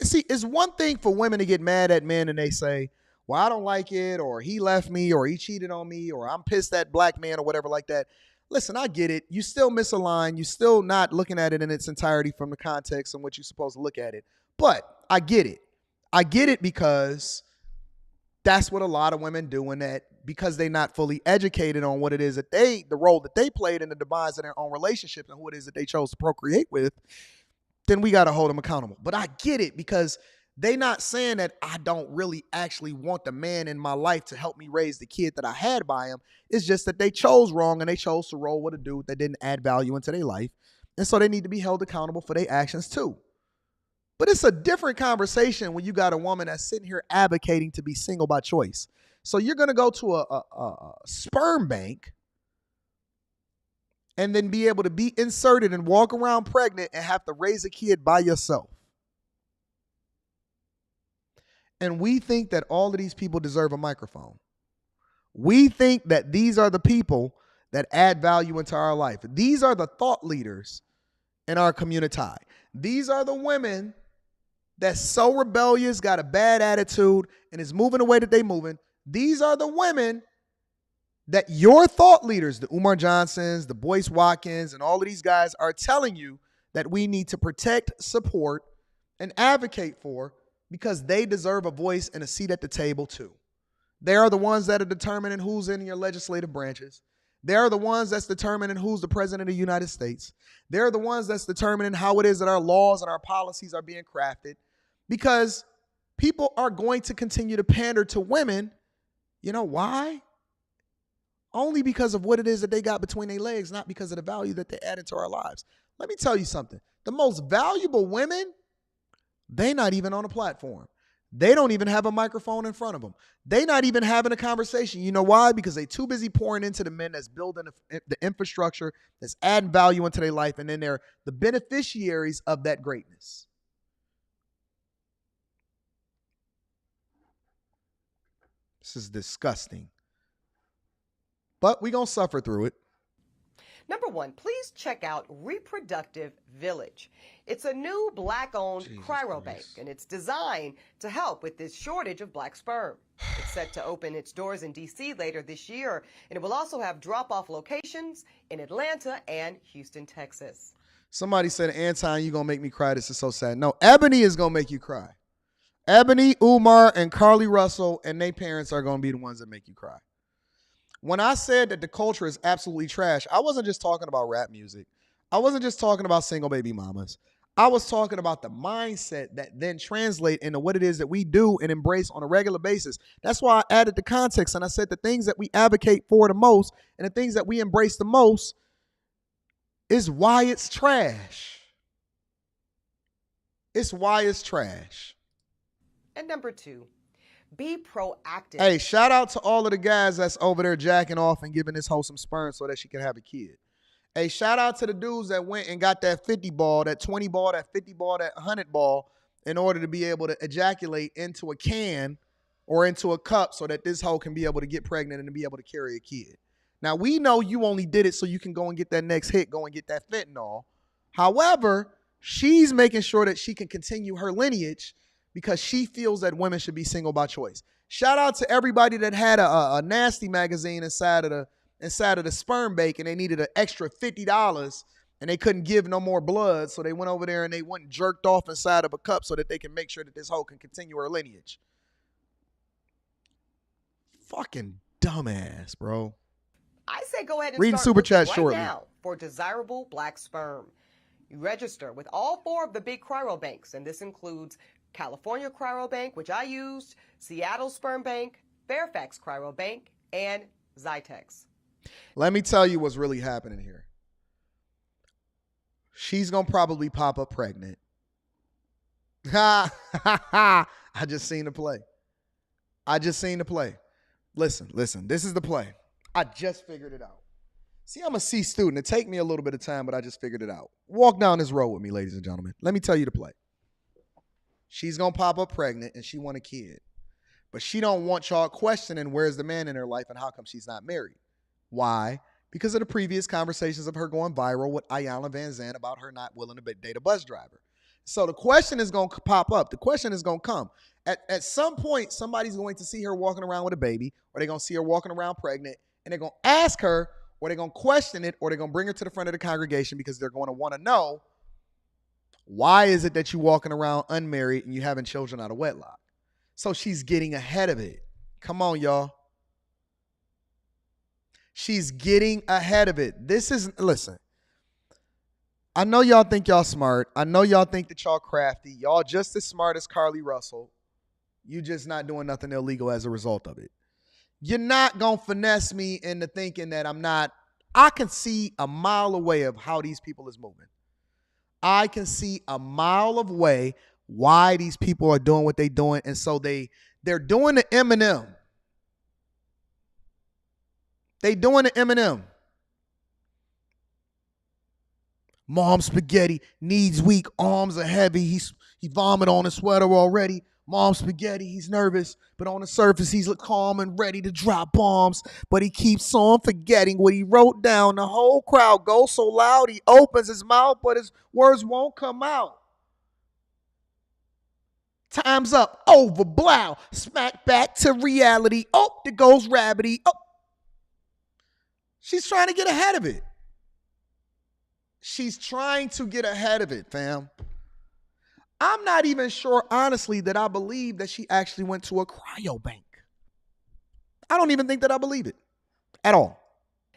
A: See, it's one thing for women to get mad at men and they say, well, I don't like it, or he left me, or he cheated on me, or I'm pissed at Black man, or whatever like that. Listen, I get it. You still miss a line. You still not looking at it in its entirety from the context in which you're supposed to look at it. But I get it. I get it because that's what a lot of women do, and that because they're not fully educated on what it is that the role that they played in the demise of their own relationships and who it is that they chose to procreate with, then we got to hold them accountable. But I get it because they not saying that I don't really actually want the man in my life to help me raise the kid that I had by him. It's just that they chose wrong and they chose to roll with a dude that didn't add value into their life. And so they need to be held accountable for their actions too. But it's a different conversation when you got a woman that's sitting here advocating to be single by choice. So you're going to go to a sperm bank and then be able to be inserted and walk around pregnant and have to raise a kid by yourself. And we think that all of these people deserve a microphone. We think that these are the people that add value into our life. These are the thought leaders in our community. These are the women that's so rebellious, got a bad attitude, and is moving the way that they moving. These are the women that your thought leaders, the Umar Johnsons, the Boyce Watkins, and all of these guys are telling you that we need to protect, support, and advocate for, because they deserve a voice and a seat at the table too. They are the ones that are determining who's in your legislative branches. They are the ones that's determining who's the president of the United States. They're the ones that's determining how it is that our laws and our policies are being crafted, because people are going to continue to pander to women. You know why? Only because of what it is that they got between their legs, not because of the value that they add into our lives. Let me tell you something. The most valuable women, they're not even on a platform. They don't even have a microphone in front of them. They're not even having a conversation. You know why? Because they're too busy pouring into the men that's building the infrastructure, that's adding value into their life, and then they're the beneficiaries of that greatness. This is disgusting. But we're going to suffer through it.
I: Number 1, please check out Reproductive Village. It's a new Black-owned cryobank, and it's designed to help with this shortage of Black sperm. It's set to open its doors in D.C. later this year, and it will also have drop-off locations in Atlanta and Houston, Texas.
A: Somebody said, Anton, you're going to make me cry. This is so sad. No, Eboni is going to make you cry. Eboni, Umar, and Carlee Russell and their parents are going to be the ones that make you cry. When I said that the culture is absolutely trash, I wasn't just talking about rap music. I wasn't just talking about single baby mamas. I was talking about the mindset that then translate into what it is that we do and embrace on a regular basis. That's why I added the context, and I said the things that we advocate for the most and the things that we embrace the most is why it's trash. It's why it's trash.
I: And number 2, be proactive.
A: Hey, shout out to all of the guys that's over there jacking off and giving this hoe some sperm so that she can have a kid. Hey, shout out to the dudes that went and got that 50 ball, that 20 ball, that 50 ball, that 100 ball in order to be able to ejaculate into a can or into a cup so that this hoe can be able to get pregnant and to be able to carry a kid. Now, we know you only did it so you can go and get that next hit, go and get that fentanyl. However, she's making sure that she can continue her lineage because she feels that women should be single by choice. Shout out to everybody that had a nasty magazine inside of the sperm bank and they needed an extra $50 and they couldn't give no more blood, so they went over there and they went and jerked off inside of a cup so that they can make sure that this hoe can continue her lineage. Fucking dumbass, bro.
I: I say go ahead and
A: Reading
I: start
A: super chat
I: looking
A: shortly.
I: right now for desirable Black sperm. You register with all 4 of the big cryobanks, and this includes California Cryobank, which I used, Seattle Sperm Bank, Fairfax Cryobank, and Zytex.
A: Let me tell you what's really happening here. She's going to probably pop up pregnant. I just seen the play. Listen. This is the play. I just figured it out. See, I'm a C student. It take me a little bit of time, but I just figured it out. Walk down this road with me, ladies and gentlemen. Let me tell you the play. She's going to pop up pregnant and she want a kid. But she don't want y'all questioning where's the man in her life and how come she's not married. Why? Because of the previous conversations of her going viral with Ayanna Van Zandt about her not willing to date a bus driver. So the question is going to pop up. The question is going to come. At some point, somebody's going to see her walking around with a baby, or they're going to see her walking around pregnant, and they're going to ask her, or they're going to question it, or they're going to bring her to the front of the congregation because they're going to want to know, why is it that you're walking around unmarried and you having children out of wedlock? So she's getting ahead of it. Come on, y'all. She's getting ahead of it. Listen, I know y'all think y'all smart. I know y'all think that y'all crafty. Y'all just as smart as Carlee Russell. You just not doing nothing illegal as a result of it. You're not going to finesse me into thinking that I'm not. I can see a mile away of how these people is moving. I can see a mile of way why these people are doing what they're doing. And so they're doing the Eminem. They doing the Eminem. Mom spaghetti, knees weak, arms are heavy. He vomit on his sweater already. Mom spaghetti, he's nervous, but on the surface, he's calm and ready to drop bombs. But he keeps on forgetting what he wrote down. The whole crowd goes so loud, he opens his mouth, but his words won't come out. Time's up, over, blow, smack back to reality. Oh, there goes Rabbity. Oh, she's trying to get ahead of it. She's trying to get ahead of it, fam. I'm not even sure, honestly, that I believe that she actually went to a cryobank. I don't even think that I believe it at all.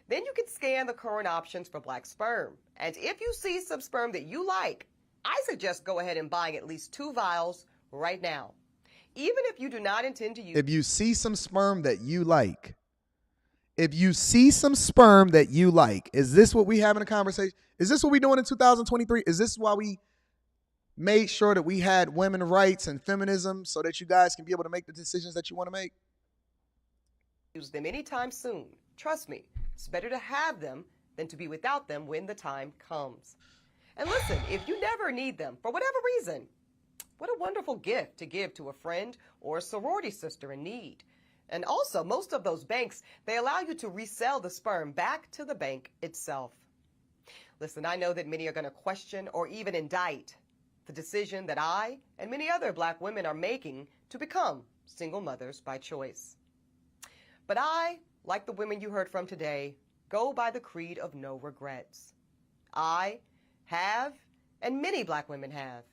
I: Then you can scan the current options for black sperm. And if you see some sperm that you like, I suggest go ahead and buying at least 2 vials right now. Even if you do not intend to use...
A: If you see some sperm that you like, is this what we having a conversation? Is this what we doing in 2023? Is this why we made sure that we had women's rights and feminism so that you guys can be able to make the decisions that you want to make?
I: Use them anytime soon. Trust me, it's better to have them than to be without them when the time comes. And listen, if you never need them for whatever reason, what a wonderful gift to give to a friend or a sorority sister in need. And also, most of those banks, they allow you to resell the sperm back to the bank itself. Listen, I know that many are going to question or even indict the decision that I and many other black women are making to become single mothers by choice. But I, like the women you heard from today, go by the creed of no regrets. I have, and many black women have,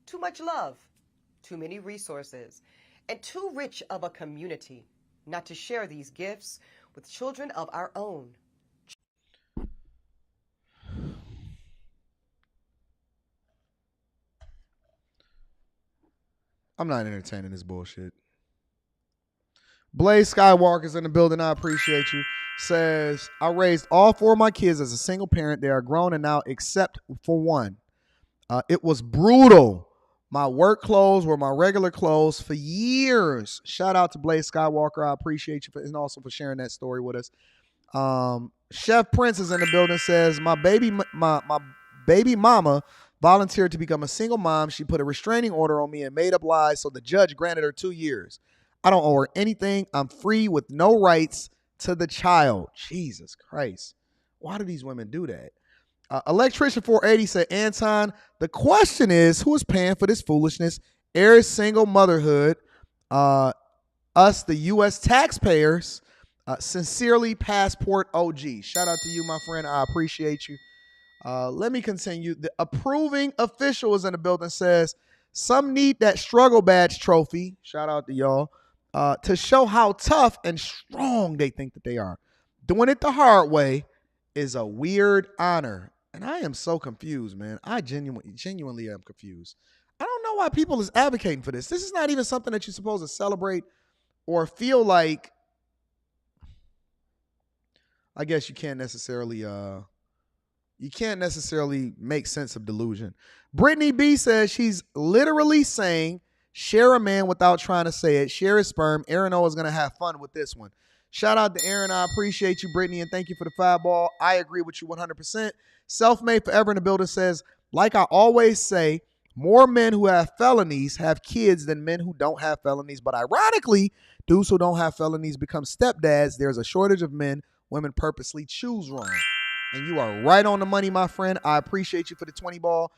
I: too much love, too many resources, and too rich of a community not to share these gifts with children of our own.
A: I'm not entertaining this bullshit. Blaze Skywalker's in the building. I appreciate you. Says, I raised all 4 of my kids as a single parent. They are grown and now except for one. It was brutal. My work clothes were my regular clothes for years. Shout out to Blaze Skywalker. I appreciate you and also for sharing that story with us. Chef Prince is in the building. Says, my baby mama volunteered to become a single mom. She put a restraining order on me and made up lies, so the judge granted her 2 years. I don't owe her anything. I'm free with no rights to the child. Jesus Christ. Why do these women do that? Electrician 480 said, Anton, the question is, who is paying for this foolishness? Air single motherhood. Us, the U.S. taxpayers. Sincerely, Passport OG. Shout out to you, my friend. I appreciate you. Let me continue. The approving official is in the building. Says, some need that struggle badge trophy. Shout out to y'all. To show how tough and strong they think that they are. Doing it the hard way is a weird honor. And I am so confused, man. I genuinely am confused. I don't know why people is advocating for this. This is not even something that you're supposed to celebrate or feel like. I guess you can't necessarily make sense of delusion. Brittany B says she's literally saying, share a man without trying to say it. Share his sperm. Aaron O is going to have fun with this one. Shout out to Aaron. I appreciate you, Brittany, and thank you for the 5-ball. I agree with you 100%. Self-Made Forever in the building says, like I always say, more men who have felonies have kids than men who don't have felonies. But ironically, dudes who don't have felonies become stepdads. There's a shortage of men. Women purposely choose wrong. And you are right on the money, my friend. I appreciate you for the 20-ball.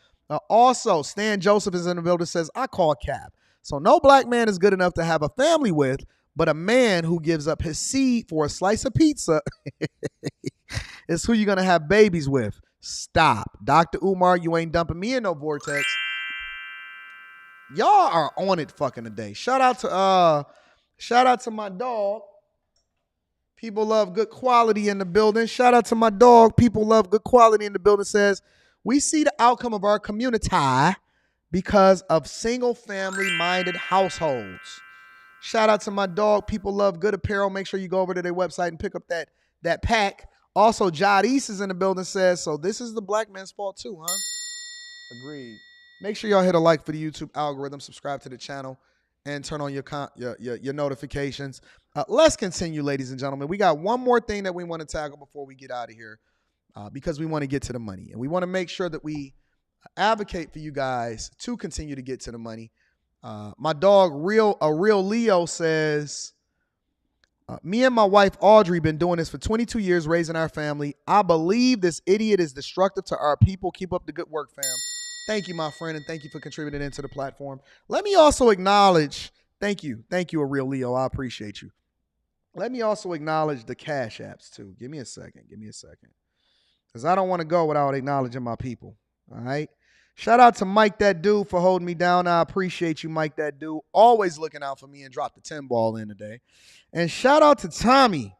A: Also, Stan Joseph is in the building, says, I call cap. So no black man is good enough to have a family with, but a man who gives up his seed for a slice of pizza is who you're going to have babies with. Stop. Dr. Umar, you ain't dumping me in no vortex. Y'all are on it fucking today. Shout out to my dog. People love good quality in the building. Shout out to my dog. People love good quality in the building. Says, we see the outcome of our community because of single family minded households. Shout out to my dog. People love good apparel. Make sure you go over to their website and pick up that pack. Also, Jod East is in the building. Says, so this is the black man's fault too, huh? Agreed. Make sure y'all hit a like for the YouTube algorithm. Subscribe to the channel and turn on your notifications. Let's continue, ladies and gentlemen. We got one more thing that we want to tackle before we get out of here because we want to get to the money. And we want to make sure that we advocate for you guys to continue to get to the money. My dog, a real Leo, says, me and my wife, Audrey, been doing this for 22 years, raising our family. I believe this idiot is destructive to our people. Keep up the good work, fam. Thank you, my friend, and thank you for contributing into the platform. Let me also acknowledge, thank you, a real Leo. I appreciate you. Let me also acknowledge the Cash Apps, too. Give me a second. Because I don't want to go without acknowledging my people, all right? Shout out to Mike That Dude for holding me down. I appreciate you, Mike That Dude. Always looking out for me and dropped the 10 ball in today. And shout out to Tommy.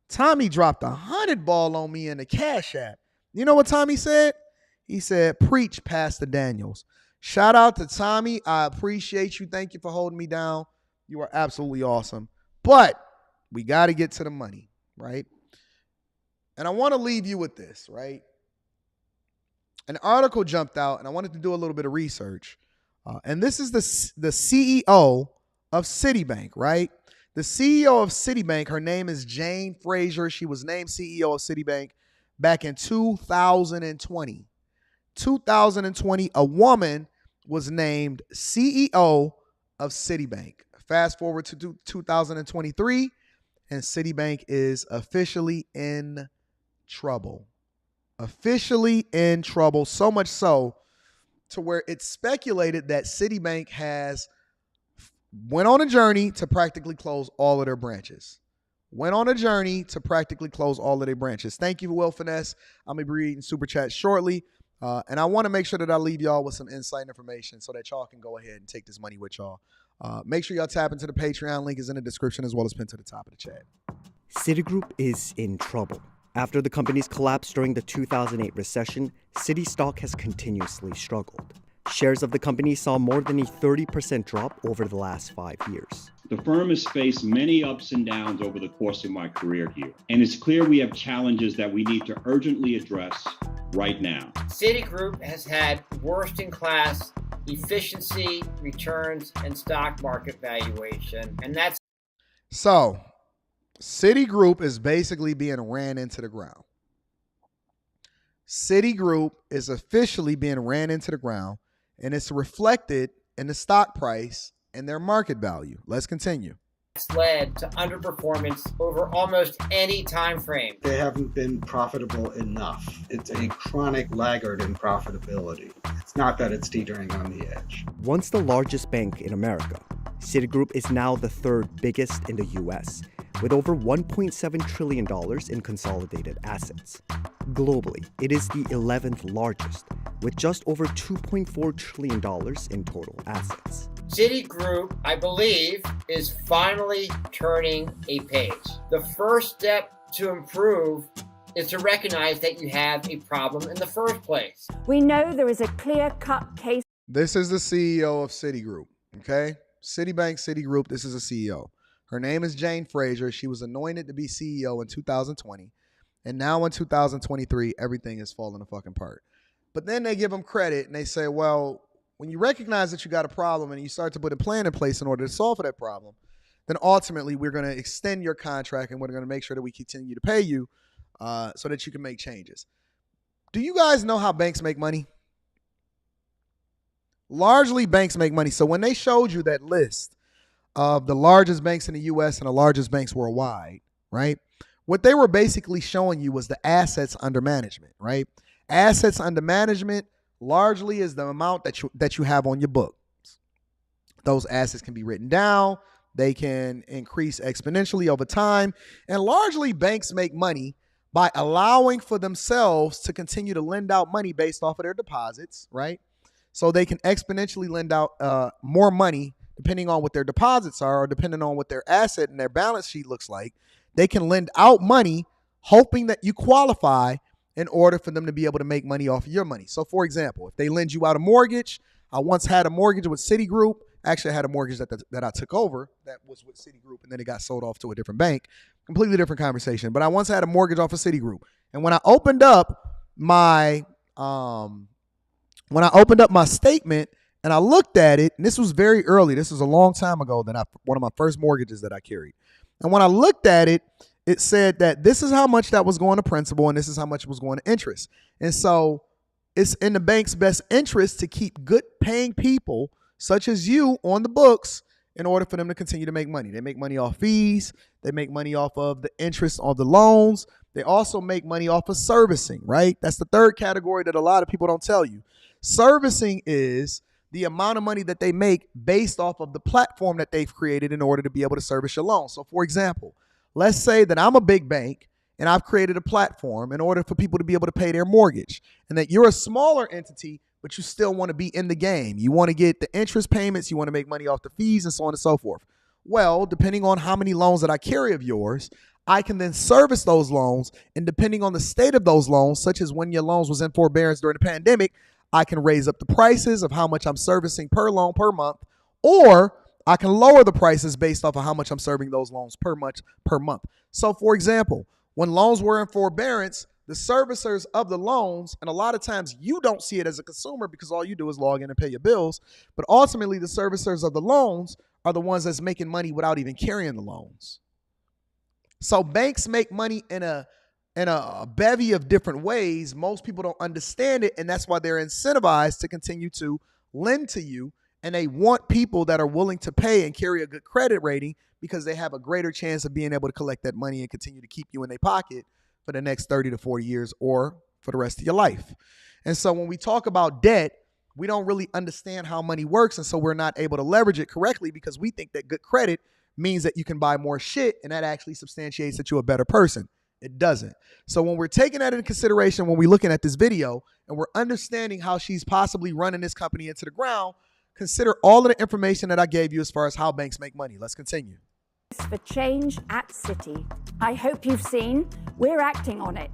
A: Tommy dropped a 100 ball on me in the Cash App. You know what Tommy said? He said, preach, Pastor Daniels. Shout out to Tommy. I appreciate you. Thank you for holding me down. You are absolutely awesome. But we got to get to the money, right? And I want to leave you with this, right? An article jumped out, and I wanted to do a little bit of research. And this is the CEO of Citibank, right? The CEO of Citibank, her name is Jane Fraser. She was named CEO of Citibank back in 2020. 2020, a woman was named CEO of Citibank. Fast forward to 2023, and Citibank is officially in trouble. Officially in trouble, so much so to where it's speculated that Citibank went on a journey to practically close all of their branches. Thank you, Will Finesse. I'm going to be reading Super Chat shortly. And I want to make sure that I leave y'all with some insight information so that y'all can go ahead and take this money with y'all. Make sure y'all tap into the Patreon. Link is in the description as well as pinned to the top of the chat.
J: Citigroup is in trouble. After the company's collapse during the 2008 recession, Citi stock has continuously struggled. Shares of the company saw more than a 30% drop over the last 5 years.
K: The firm has faced many ups and downs over the course of my career here, and it's clear we have challenges that we need to urgently address right now.
L: Citigroup has had worst-in-class efficiency, returns, and stock market valuation, and that's...
A: So, Citigroup is basically being ran into the ground. Citigroup is officially being ran into the ground, and it's reflected in the stock price and their market value. Let's continue.
L: It's led to underperformance over almost any time frame.
M: They haven't been profitable enough. It's a chronic laggard in profitability. It's not that it's teetering on the edge.
J: Once the largest bank in America, Citigroup is now the third biggest in the U.S., with over $1.7 trillion in consolidated assets. Globally, it is the 11th largest, with just over $2.4 trillion in total assets.
L: Citigroup, I believe, is finally turning a page. The first step to improve is to recognize that you have a problem in the first place.
N: We know there is a clear-cut case.
A: This is the CEO of Citigroup, okay? Citigroup, this is a CEO. Her name is Jane Fraser. She was anointed to be CEO in 2020. And now in 2023, everything is falling apart. But then they give them credit and they say, well, when you recognize that you got a problem and you start to put a plan in place in order to solve for that problem, then ultimately we're going to extend your contract and we're going to make sure that we continue to pay you so that you can make changes. Do you guys know how banks make money? Largely, banks make money. So when they showed you that list of the largest banks in the U.S. and the largest banks worldwide, right? What they were basically showing you was the assets under management, right? Assets under management largely is the amount that you have on your books. Those assets can be written down. They can increase exponentially over time. And largely, banks make money by allowing for themselves to continue to lend out money based off of their deposits, right? So they can exponentially lend out more money depending on what their deposits are or depending on what their asset and their balance sheet looks like. They can lend out money hoping that you qualify in order for them to be able to make money off of your money. So, for example, if they lend you out a mortgage, I once had a mortgage with Citigroup. Actually, I had a mortgage that I took over that was with Citigroup, and then it got sold off to a different bank. Completely different conversation. But I once had a mortgage off of Citigroup. And when I opened up my statement and I looked at it, and this was very early. This was a long time ago one of my first mortgages that I carried. And when I looked at it, it said that this is how much that was going to principal and this is how much was going to interest. And so it's in the bank's best interest to keep good paying people such as you, on the books in order for them to continue to make money. They make money off fees. They make money off of the interest on the loans. They also make money off of servicing, right? That's the third category that a lot of people don't tell you. Servicing is the amount of money that they make based off of the platform that they've created in order to be able to service your loan. So for example, let's say that I'm a big bank and I've created a platform in order for people to be able to pay their mortgage, and that you're a smaller entity, but you still want to be in the game. You want to get the interest payments, you want to make money off the fees, and so on and so forth. Well, depending on how many loans that I carry of yours, I can then service those loans, and depending on the state of those loans, such as when your loans was in forbearance during the pandemic, I can raise up the prices of how much I'm servicing per loan per month, or I can lower the prices based off of how much I'm serving those loans per month. So for example, when loans were in forbearance, the servicers of the loans, and a lot of times you don't see it as a consumer because all you do is log in and pay your bills, but ultimately the servicers of the loans are the ones that's making money without even carrying the loans. So banks make money in a bevy of different ways. Most people don't understand it, and that's why they're incentivized to continue to lend to you, and they want people that are willing to pay and carry a good credit rating because they have a greater chance of being able to collect that money and continue to keep you in their pocket for the next 30 to 40 years or for the rest of your life. And so when we talk about debt, we don't really understand how money works, and so we're not able to leverage it correctly because we think that good credit means that you can buy more shit, and that actually substantiates that you're a better person. It doesn't. So when we're taking that into consideration, when we're looking at this video and we're understanding how she's possibly running this company into the ground, consider all of the information that I gave you as far as how banks make money. Let's continue.
N: For change at Citi. I hope you've seen we're acting on it,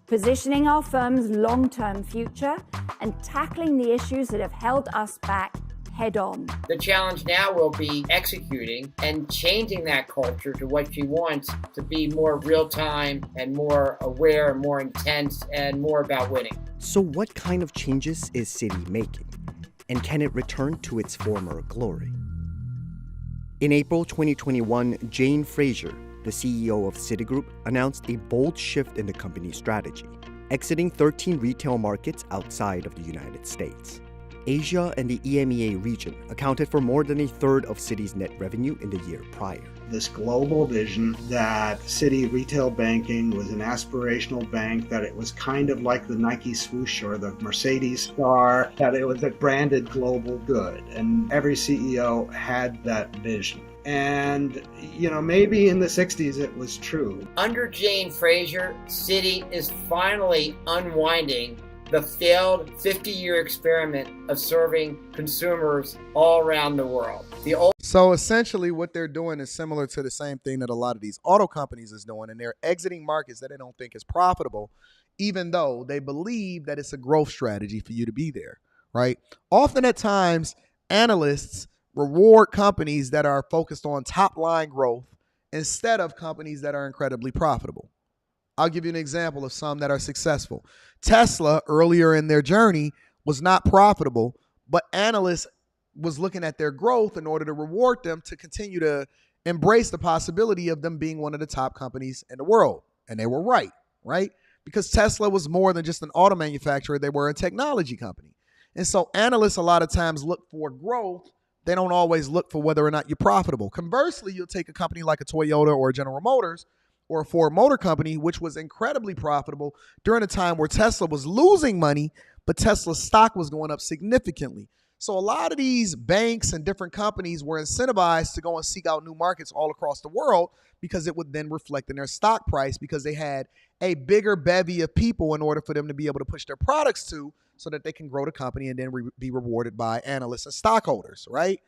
N: positioning our firm's long-term future and tackling the issues that have held us back head on.
L: The challenge now will be executing and changing that culture to what she wants to be more real-time and more aware and more intense and more about winning.
J: So what kind of changes is Citi making? And can it return to its former glory? In April 2021, Jane Fraser, the CEO of Citigroup, announced a bold shift in the company's strategy, exiting 13 retail markets outside of the United States. Asia and the EMEA region accounted for more than a third of Citi's net revenue in the year prior.
M: This global vision that Citi Retail Banking was an aspirational bank, that it was kind of like the Nike swoosh or the Mercedes star, that it was a branded global good. And every CEO had that vision. And, maybe in the 60s it was true.
L: Under Jane Fraser, Citi is finally unwinding the failed 50-year experiment of serving consumers all around the world.
A: So essentially what they're doing is similar to the same thing that a lot of these auto companies is doing, and they're exiting markets that they don't think is profitable, even though they believe that it's a growth strategy for you to be there, right? Often at times, analysts reward companies that are focused on top-line growth instead of companies that are incredibly profitable. I'll give you an example of some that are successful. Tesla, earlier in their journey, was not profitable, but analysts was looking at their growth in order to reward them to continue to embrace the possibility of them being one of the top companies in the world. And they were right? Because Tesla was more than just an auto manufacturer. They were a technology company. And so analysts a lot of times look for growth. They don't always look for whether or not you're profitable. Conversely, you'll take a company like a Toyota or a General Motors or a Ford Motor Company, which was incredibly profitable during a time where Tesla was losing money, but Tesla's stock was going up significantly. So a lot of these banks and different companies were incentivized to go and seek out new markets all across the world because it would then reflect in their stock price because they had a bigger bevy of people in order for them to be able to push their products to so that they can grow the company and then be rewarded by analysts and stockholders, right?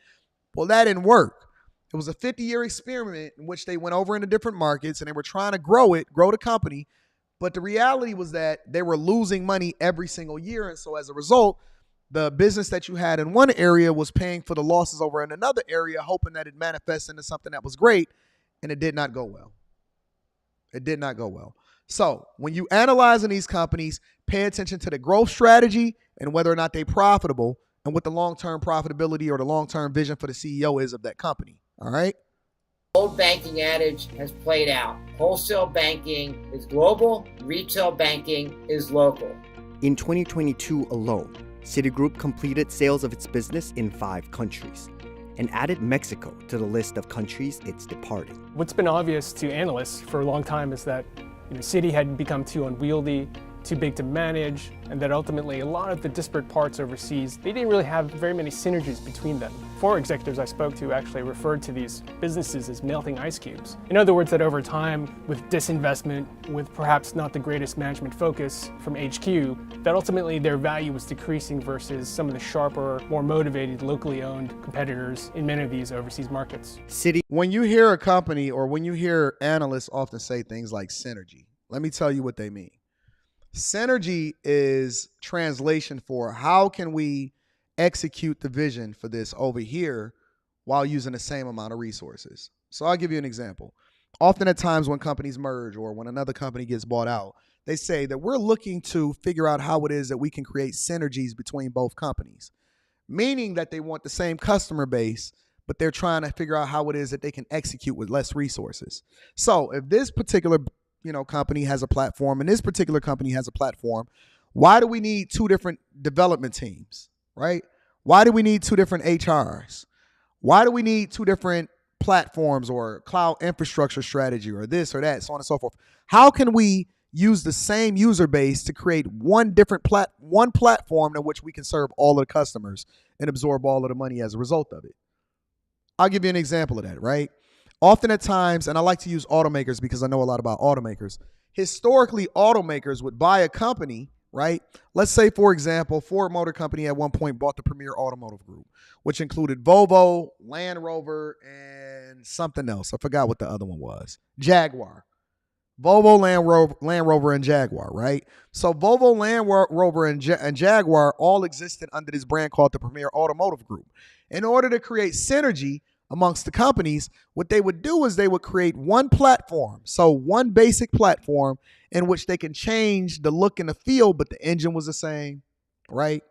A: Well, that didn't work. It was a 50-year experiment in which they went over into different markets and they were trying to grow the company. But the reality was that they were losing money every single year. And so as a result, the business that you had in one area was paying for the losses over in another area, hoping that it manifests into something that was great. And it did not go well. It did not go well. So when you analyzing these companies, pay attention to the growth strategy and whether or not they're profitable and what the long-term profitability or the long-term vision for the CEO is of that company. All right.
L: Old banking adage has played out. Wholesale banking is global, retail banking is local.
J: In 2022 alone, Citigroup completed sales of its business in 5 countries and added Mexico to the list of countries it's departing.
O: What's been obvious to analysts for a long time is that Citi had become too unwieldy, too big to manage, and that ultimately a lot of the disparate parts overseas, they didn't really have very many synergies between them. 4 executives I spoke to actually referred to these businesses as melting ice cubes. In other words, that over time, with disinvestment, with perhaps not the greatest management focus from HQ, that ultimately their value was decreasing versus some of the sharper, more motivated, locally owned competitors in many of these overseas markets.
A: When you hear a company or when you hear analysts often say things like synergy, let me tell you what they mean. Synergy is translation for how can we execute the vision for this over here while using the same amount of resources. So I'll give you an example. Often at times when companies merge or when another company gets bought out, they say that we're looking to figure out how it is that we can create synergies between both companies, meaning that they want the same customer base, but they're trying to figure out how it is that they can execute with less resources. So if this particular company has a platform and this particular company has a platform, why do we need 2 different development teams, right? Why do we need 2 different HRs? Why do we need 2 different platforms or cloud infrastructure strategy or this or that, so on and so forth? How can we use the same user base to create one platform in which we can serve all of the customers and absorb all of the money as a result of it? I'll give you an example of that, right? Often at times, and I like to use automakers because I know a lot about automakers. Historically, automakers would buy a company, right? Let's say, for example, Ford Motor Company at one point bought the Premier Automotive Group, which included Volvo, Land Rover, and something else. I forgot what the other one was. Jaguar. Volvo, Land Rover, and Jaguar, right? So Volvo, Land Rover, and Jaguar all existed under this brand called the Premier Automotive Group. In order to create synergy amongst the companies, what they would do is they would create one platform. So one basic platform in which they can change the look and the feel, but the engine was the same, right?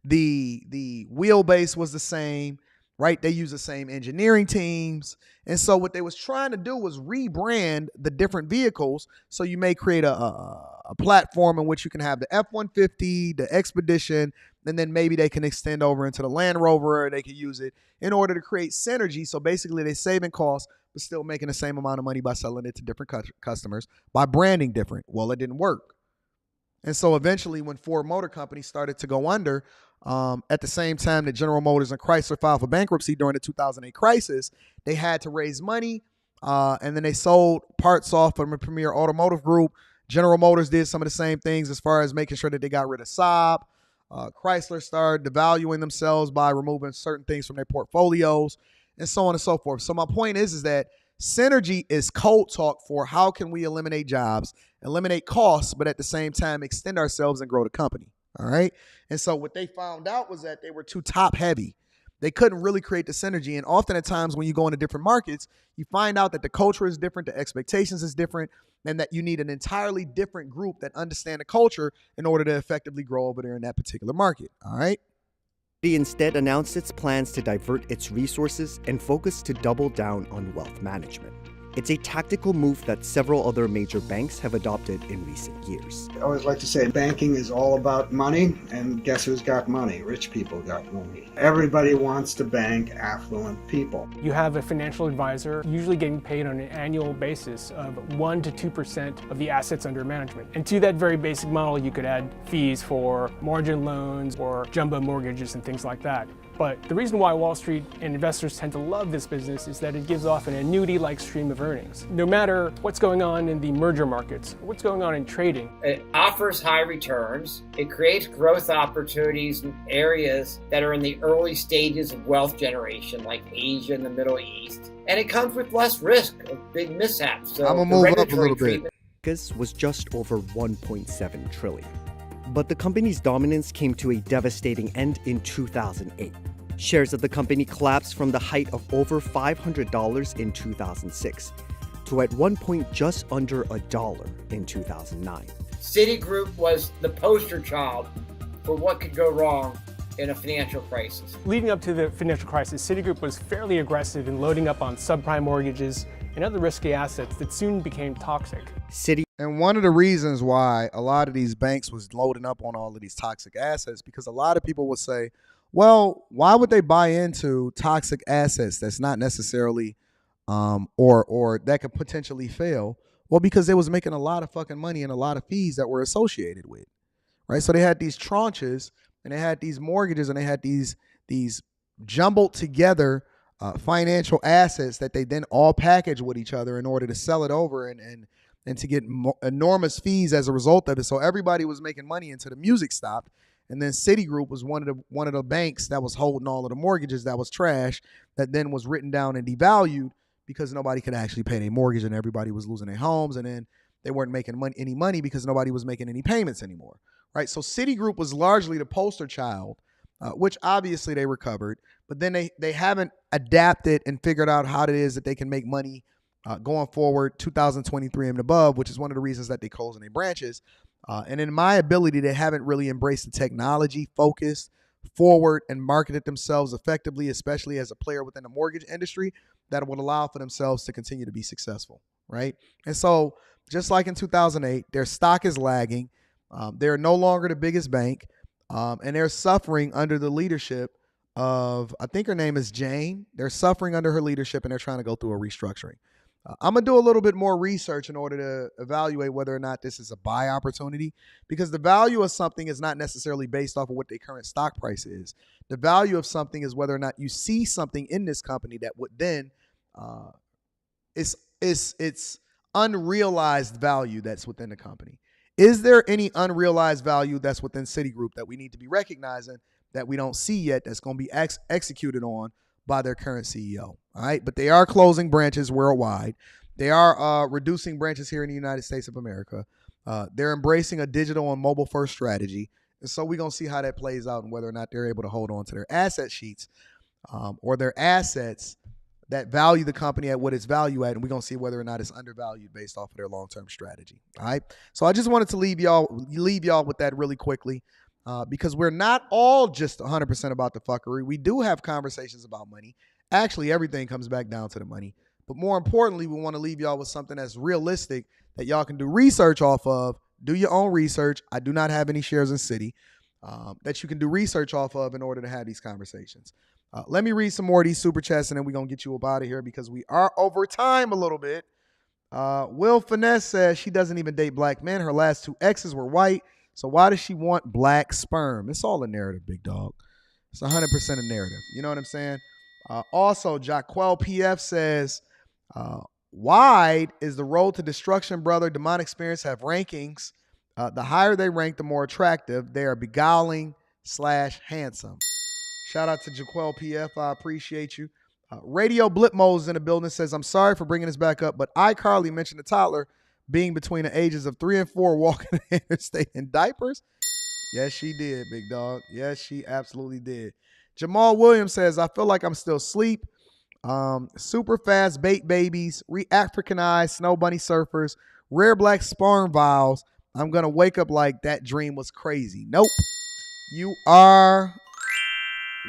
A: The wheelbase was the same, right? They use the same engineering teams. And so what they was trying to do was rebrand the different vehicles. So you may create a platform in which you can have the F-150, the Expedition, and then maybe they can extend over into the Land Rover, or they can use it in order to create synergy. So basically they're saving costs, but still making the same amount of money by selling it to different customers by branding different. Well, it didn't work. And so eventually when Ford Motor Company started to go under, at the same time that General Motors and Chrysler filed for bankruptcy during the 2008 crisis, they had to raise money, and then they sold parts off from the Premier Automotive Group. General Motors did some of the same things as far as making sure that they got rid of Saab. Chrysler started devaluing themselves by removing certain things from their portfolios, and so on and so forth. So my point is that synergy is code talk for how can we eliminate jobs, eliminate costs, but at the same time extend ourselves and grow the company. All right. And so what they found out was that they were too top heavy. They couldn't really create the synergy. And often at times when you go into different markets, you find out that the culture is different, the expectations is different, and that you need an entirely different group that understand the culture in order to effectively grow over there in that particular market. All right.
J: Citi instead announced its plans to divert its resources and focus to double down on wealth management. It's a tactical move that several other major banks have adopted in recent years.
M: I always like to say banking is all about money, and guess who's got money? Rich people got money. Everybody wants to bank affluent people.
O: You have a financial advisor usually getting paid on an annual basis of 1 to 2% of the assets under management. And to that very basic model, you could add fees for margin loans or jumbo mortgages and things like that. But the reason why Wall Street and investors tend to love this business is that it gives off an annuity-like stream of earnings. No matter what's going on in the merger markets, or what's going on in trading.
L: It offers high returns. It creates growth opportunities in areas that are in the early stages of wealth generation, like Asia and the Middle East. And it comes with less risk of big mishaps. So
A: I'm gonna move up a little bit.
J: Was just over $1.7 trillion. But the company's dominance came to a devastating end in 2008. Shares of the company collapsed from the height of over $500 in 2006 to at one point just under $1 in 2009.
L: Citigroup was the poster child for what could go wrong in a financial crisis.
O: Leading up to the financial crisis, Citigroup was fairly aggressive in loading up on subprime mortgages and other risky assets that soon became toxic.
J: Citi
A: And one of the reasons why a lot of these banks was loading up on all of these toxic assets, because a lot of people would say, well, why would they buy into toxic assets that's not necessarily or that could potentially fail? Well, because they was making a lot of fucking money and a lot of fees that were associated with, right? So they had these tranches and they had these mortgages and they had these jumbled together financial assets that they then all package with each other in order to sell it over and to get enormous fees as a result of it. So everybody was making money until the music stopped. And then Citigroup was one of the banks that was holding all of the mortgages that was trash, that then was written down and devalued because nobody could actually pay their mortgage and everybody was losing their homes. And then they weren't making any money because nobody was making any payments anymore, right? So Citigroup was largely the poster child, which obviously they recovered, but then they haven't adapted and figured out how it is that they can make money going forward 2023 and above, which is one of the reasons that they closing their branches. And in my ability, they haven't really embraced the technology focused forward and marketed themselves effectively, especially as a player within the mortgage industry, that would allow for themselves to continue to be successful, right? And so just like in 2008, their stock is lagging. They're no longer the biggest bank, and they're suffering under the leadership of, I think her name is Jane. They're suffering under her leadership and they're trying to go through a restructuring. I'm going to do a little bit more research in order to evaluate whether or not this is a buy opportunity, because the value of something is not necessarily based off of what their current stock price is. The value of something is whether or not you see something in this company that would then it's unrealized value that's within the company. Is there any unrealized value that's within Citigroup that we need to be recognizing that we don't see yet that's going to be executed on by their current CEO? All right. But they are closing branches worldwide. They are reducing branches here in the United States of America. They're embracing a digital and mobile first strategy. And so we're going to see how that plays out and whether or not they're able to hold on to their asset sheets or their assets that value the company at what it's value at. And we're going to see whether or not it's undervalued based off of their long-term strategy. All right. So I just wanted to leave y'all with that really quickly. Because we're not all just 100% about the fuckery. We do have conversations about money. Actually, everything comes back down to the money. But more importantly, we want to leave y'all with something that's realistic that y'all can do research off of. Do your own research. I do not have any shares in Citi that you can do research off of in order to have these conversations. Let me read some more of these super chats and then we're going to get you up out of here because we are over time a little bit. Will Finesse says she doesn't even date black men. Her last two exes were white. So why does she want black sperm? It's all a narrative, big dog. It's 100% a narrative. You know what I'm saying? Also, Jaquel PF says, wide is the road to destruction, brother. Demonic spirits have rankings. The higher they rank, the more attractive. They are beguiling / handsome. Shout out to Jaquel PF. I appreciate you. Radio Blipmo's in the building says, I'm sorry for bringing this back up, but Carlee mentioned a toddler being between the ages of 3 and 4 walking the interstate in diapers. Yes, she did, big dog. Yes, she absolutely did. Jamal Williams says, I feel like I'm still asleep. Super fast bait babies, re-Africanized snow bunny surfers, rare black sperm vials. I'm going to wake up like that dream was crazy. Nope. You are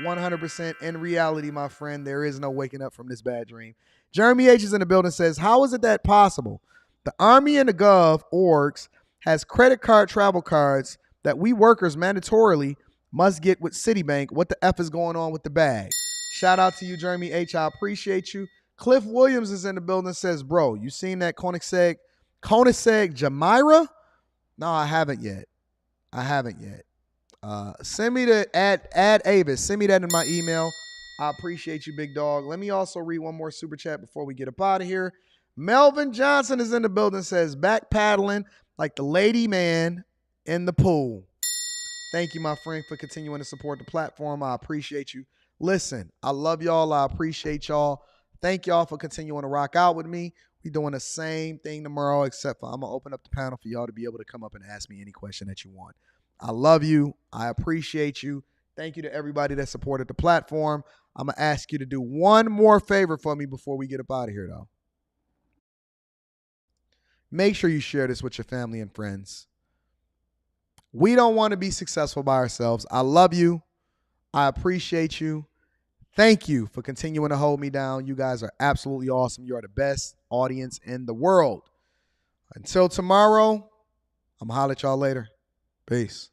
A: 100% in reality, my friend. There is no waking up from this bad dream. Jeremy H is in the building says, how is it that possible? The Army and the Gov orgs has credit card travel cards that we workers mandatorily must get with Citibank. What the F is going on with the bag? Shout out to you, Jeremy H. I appreciate you. Cliff Williams is in the building and says, bro, you seen that Koenigsegg Jamira? No, I haven't yet. Send me the add Avis. Send me that in my email. I appreciate you, big dog. Let me also read one more super chat before we get up out of here. Melvin Johnson is in the building, says, back paddling like the lady man in the pool. Thank you, my friend, for continuing to support the platform. I appreciate you. Listen, I love y'all. I appreciate y'all. Thank y'all for continuing to rock out with me. We're doing the same thing tomorrow, except for I'm going to open up the panel for y'all to be able to come up and ask me any question that you want. I love you. I appreciate you. Thank you to everybody that supported the platform. I'm going to ask you to do one more favor for me before we get up out of here, though. Make sure you share this with your family and friends. We don't want to be successful by ourselves. I love you. I appreciate you. Thank you for continuing to hold me down. You guys are absolutely awesome. You are the best audience in the world. Until tomorrow, I'm going to holler at y'all later. Peace.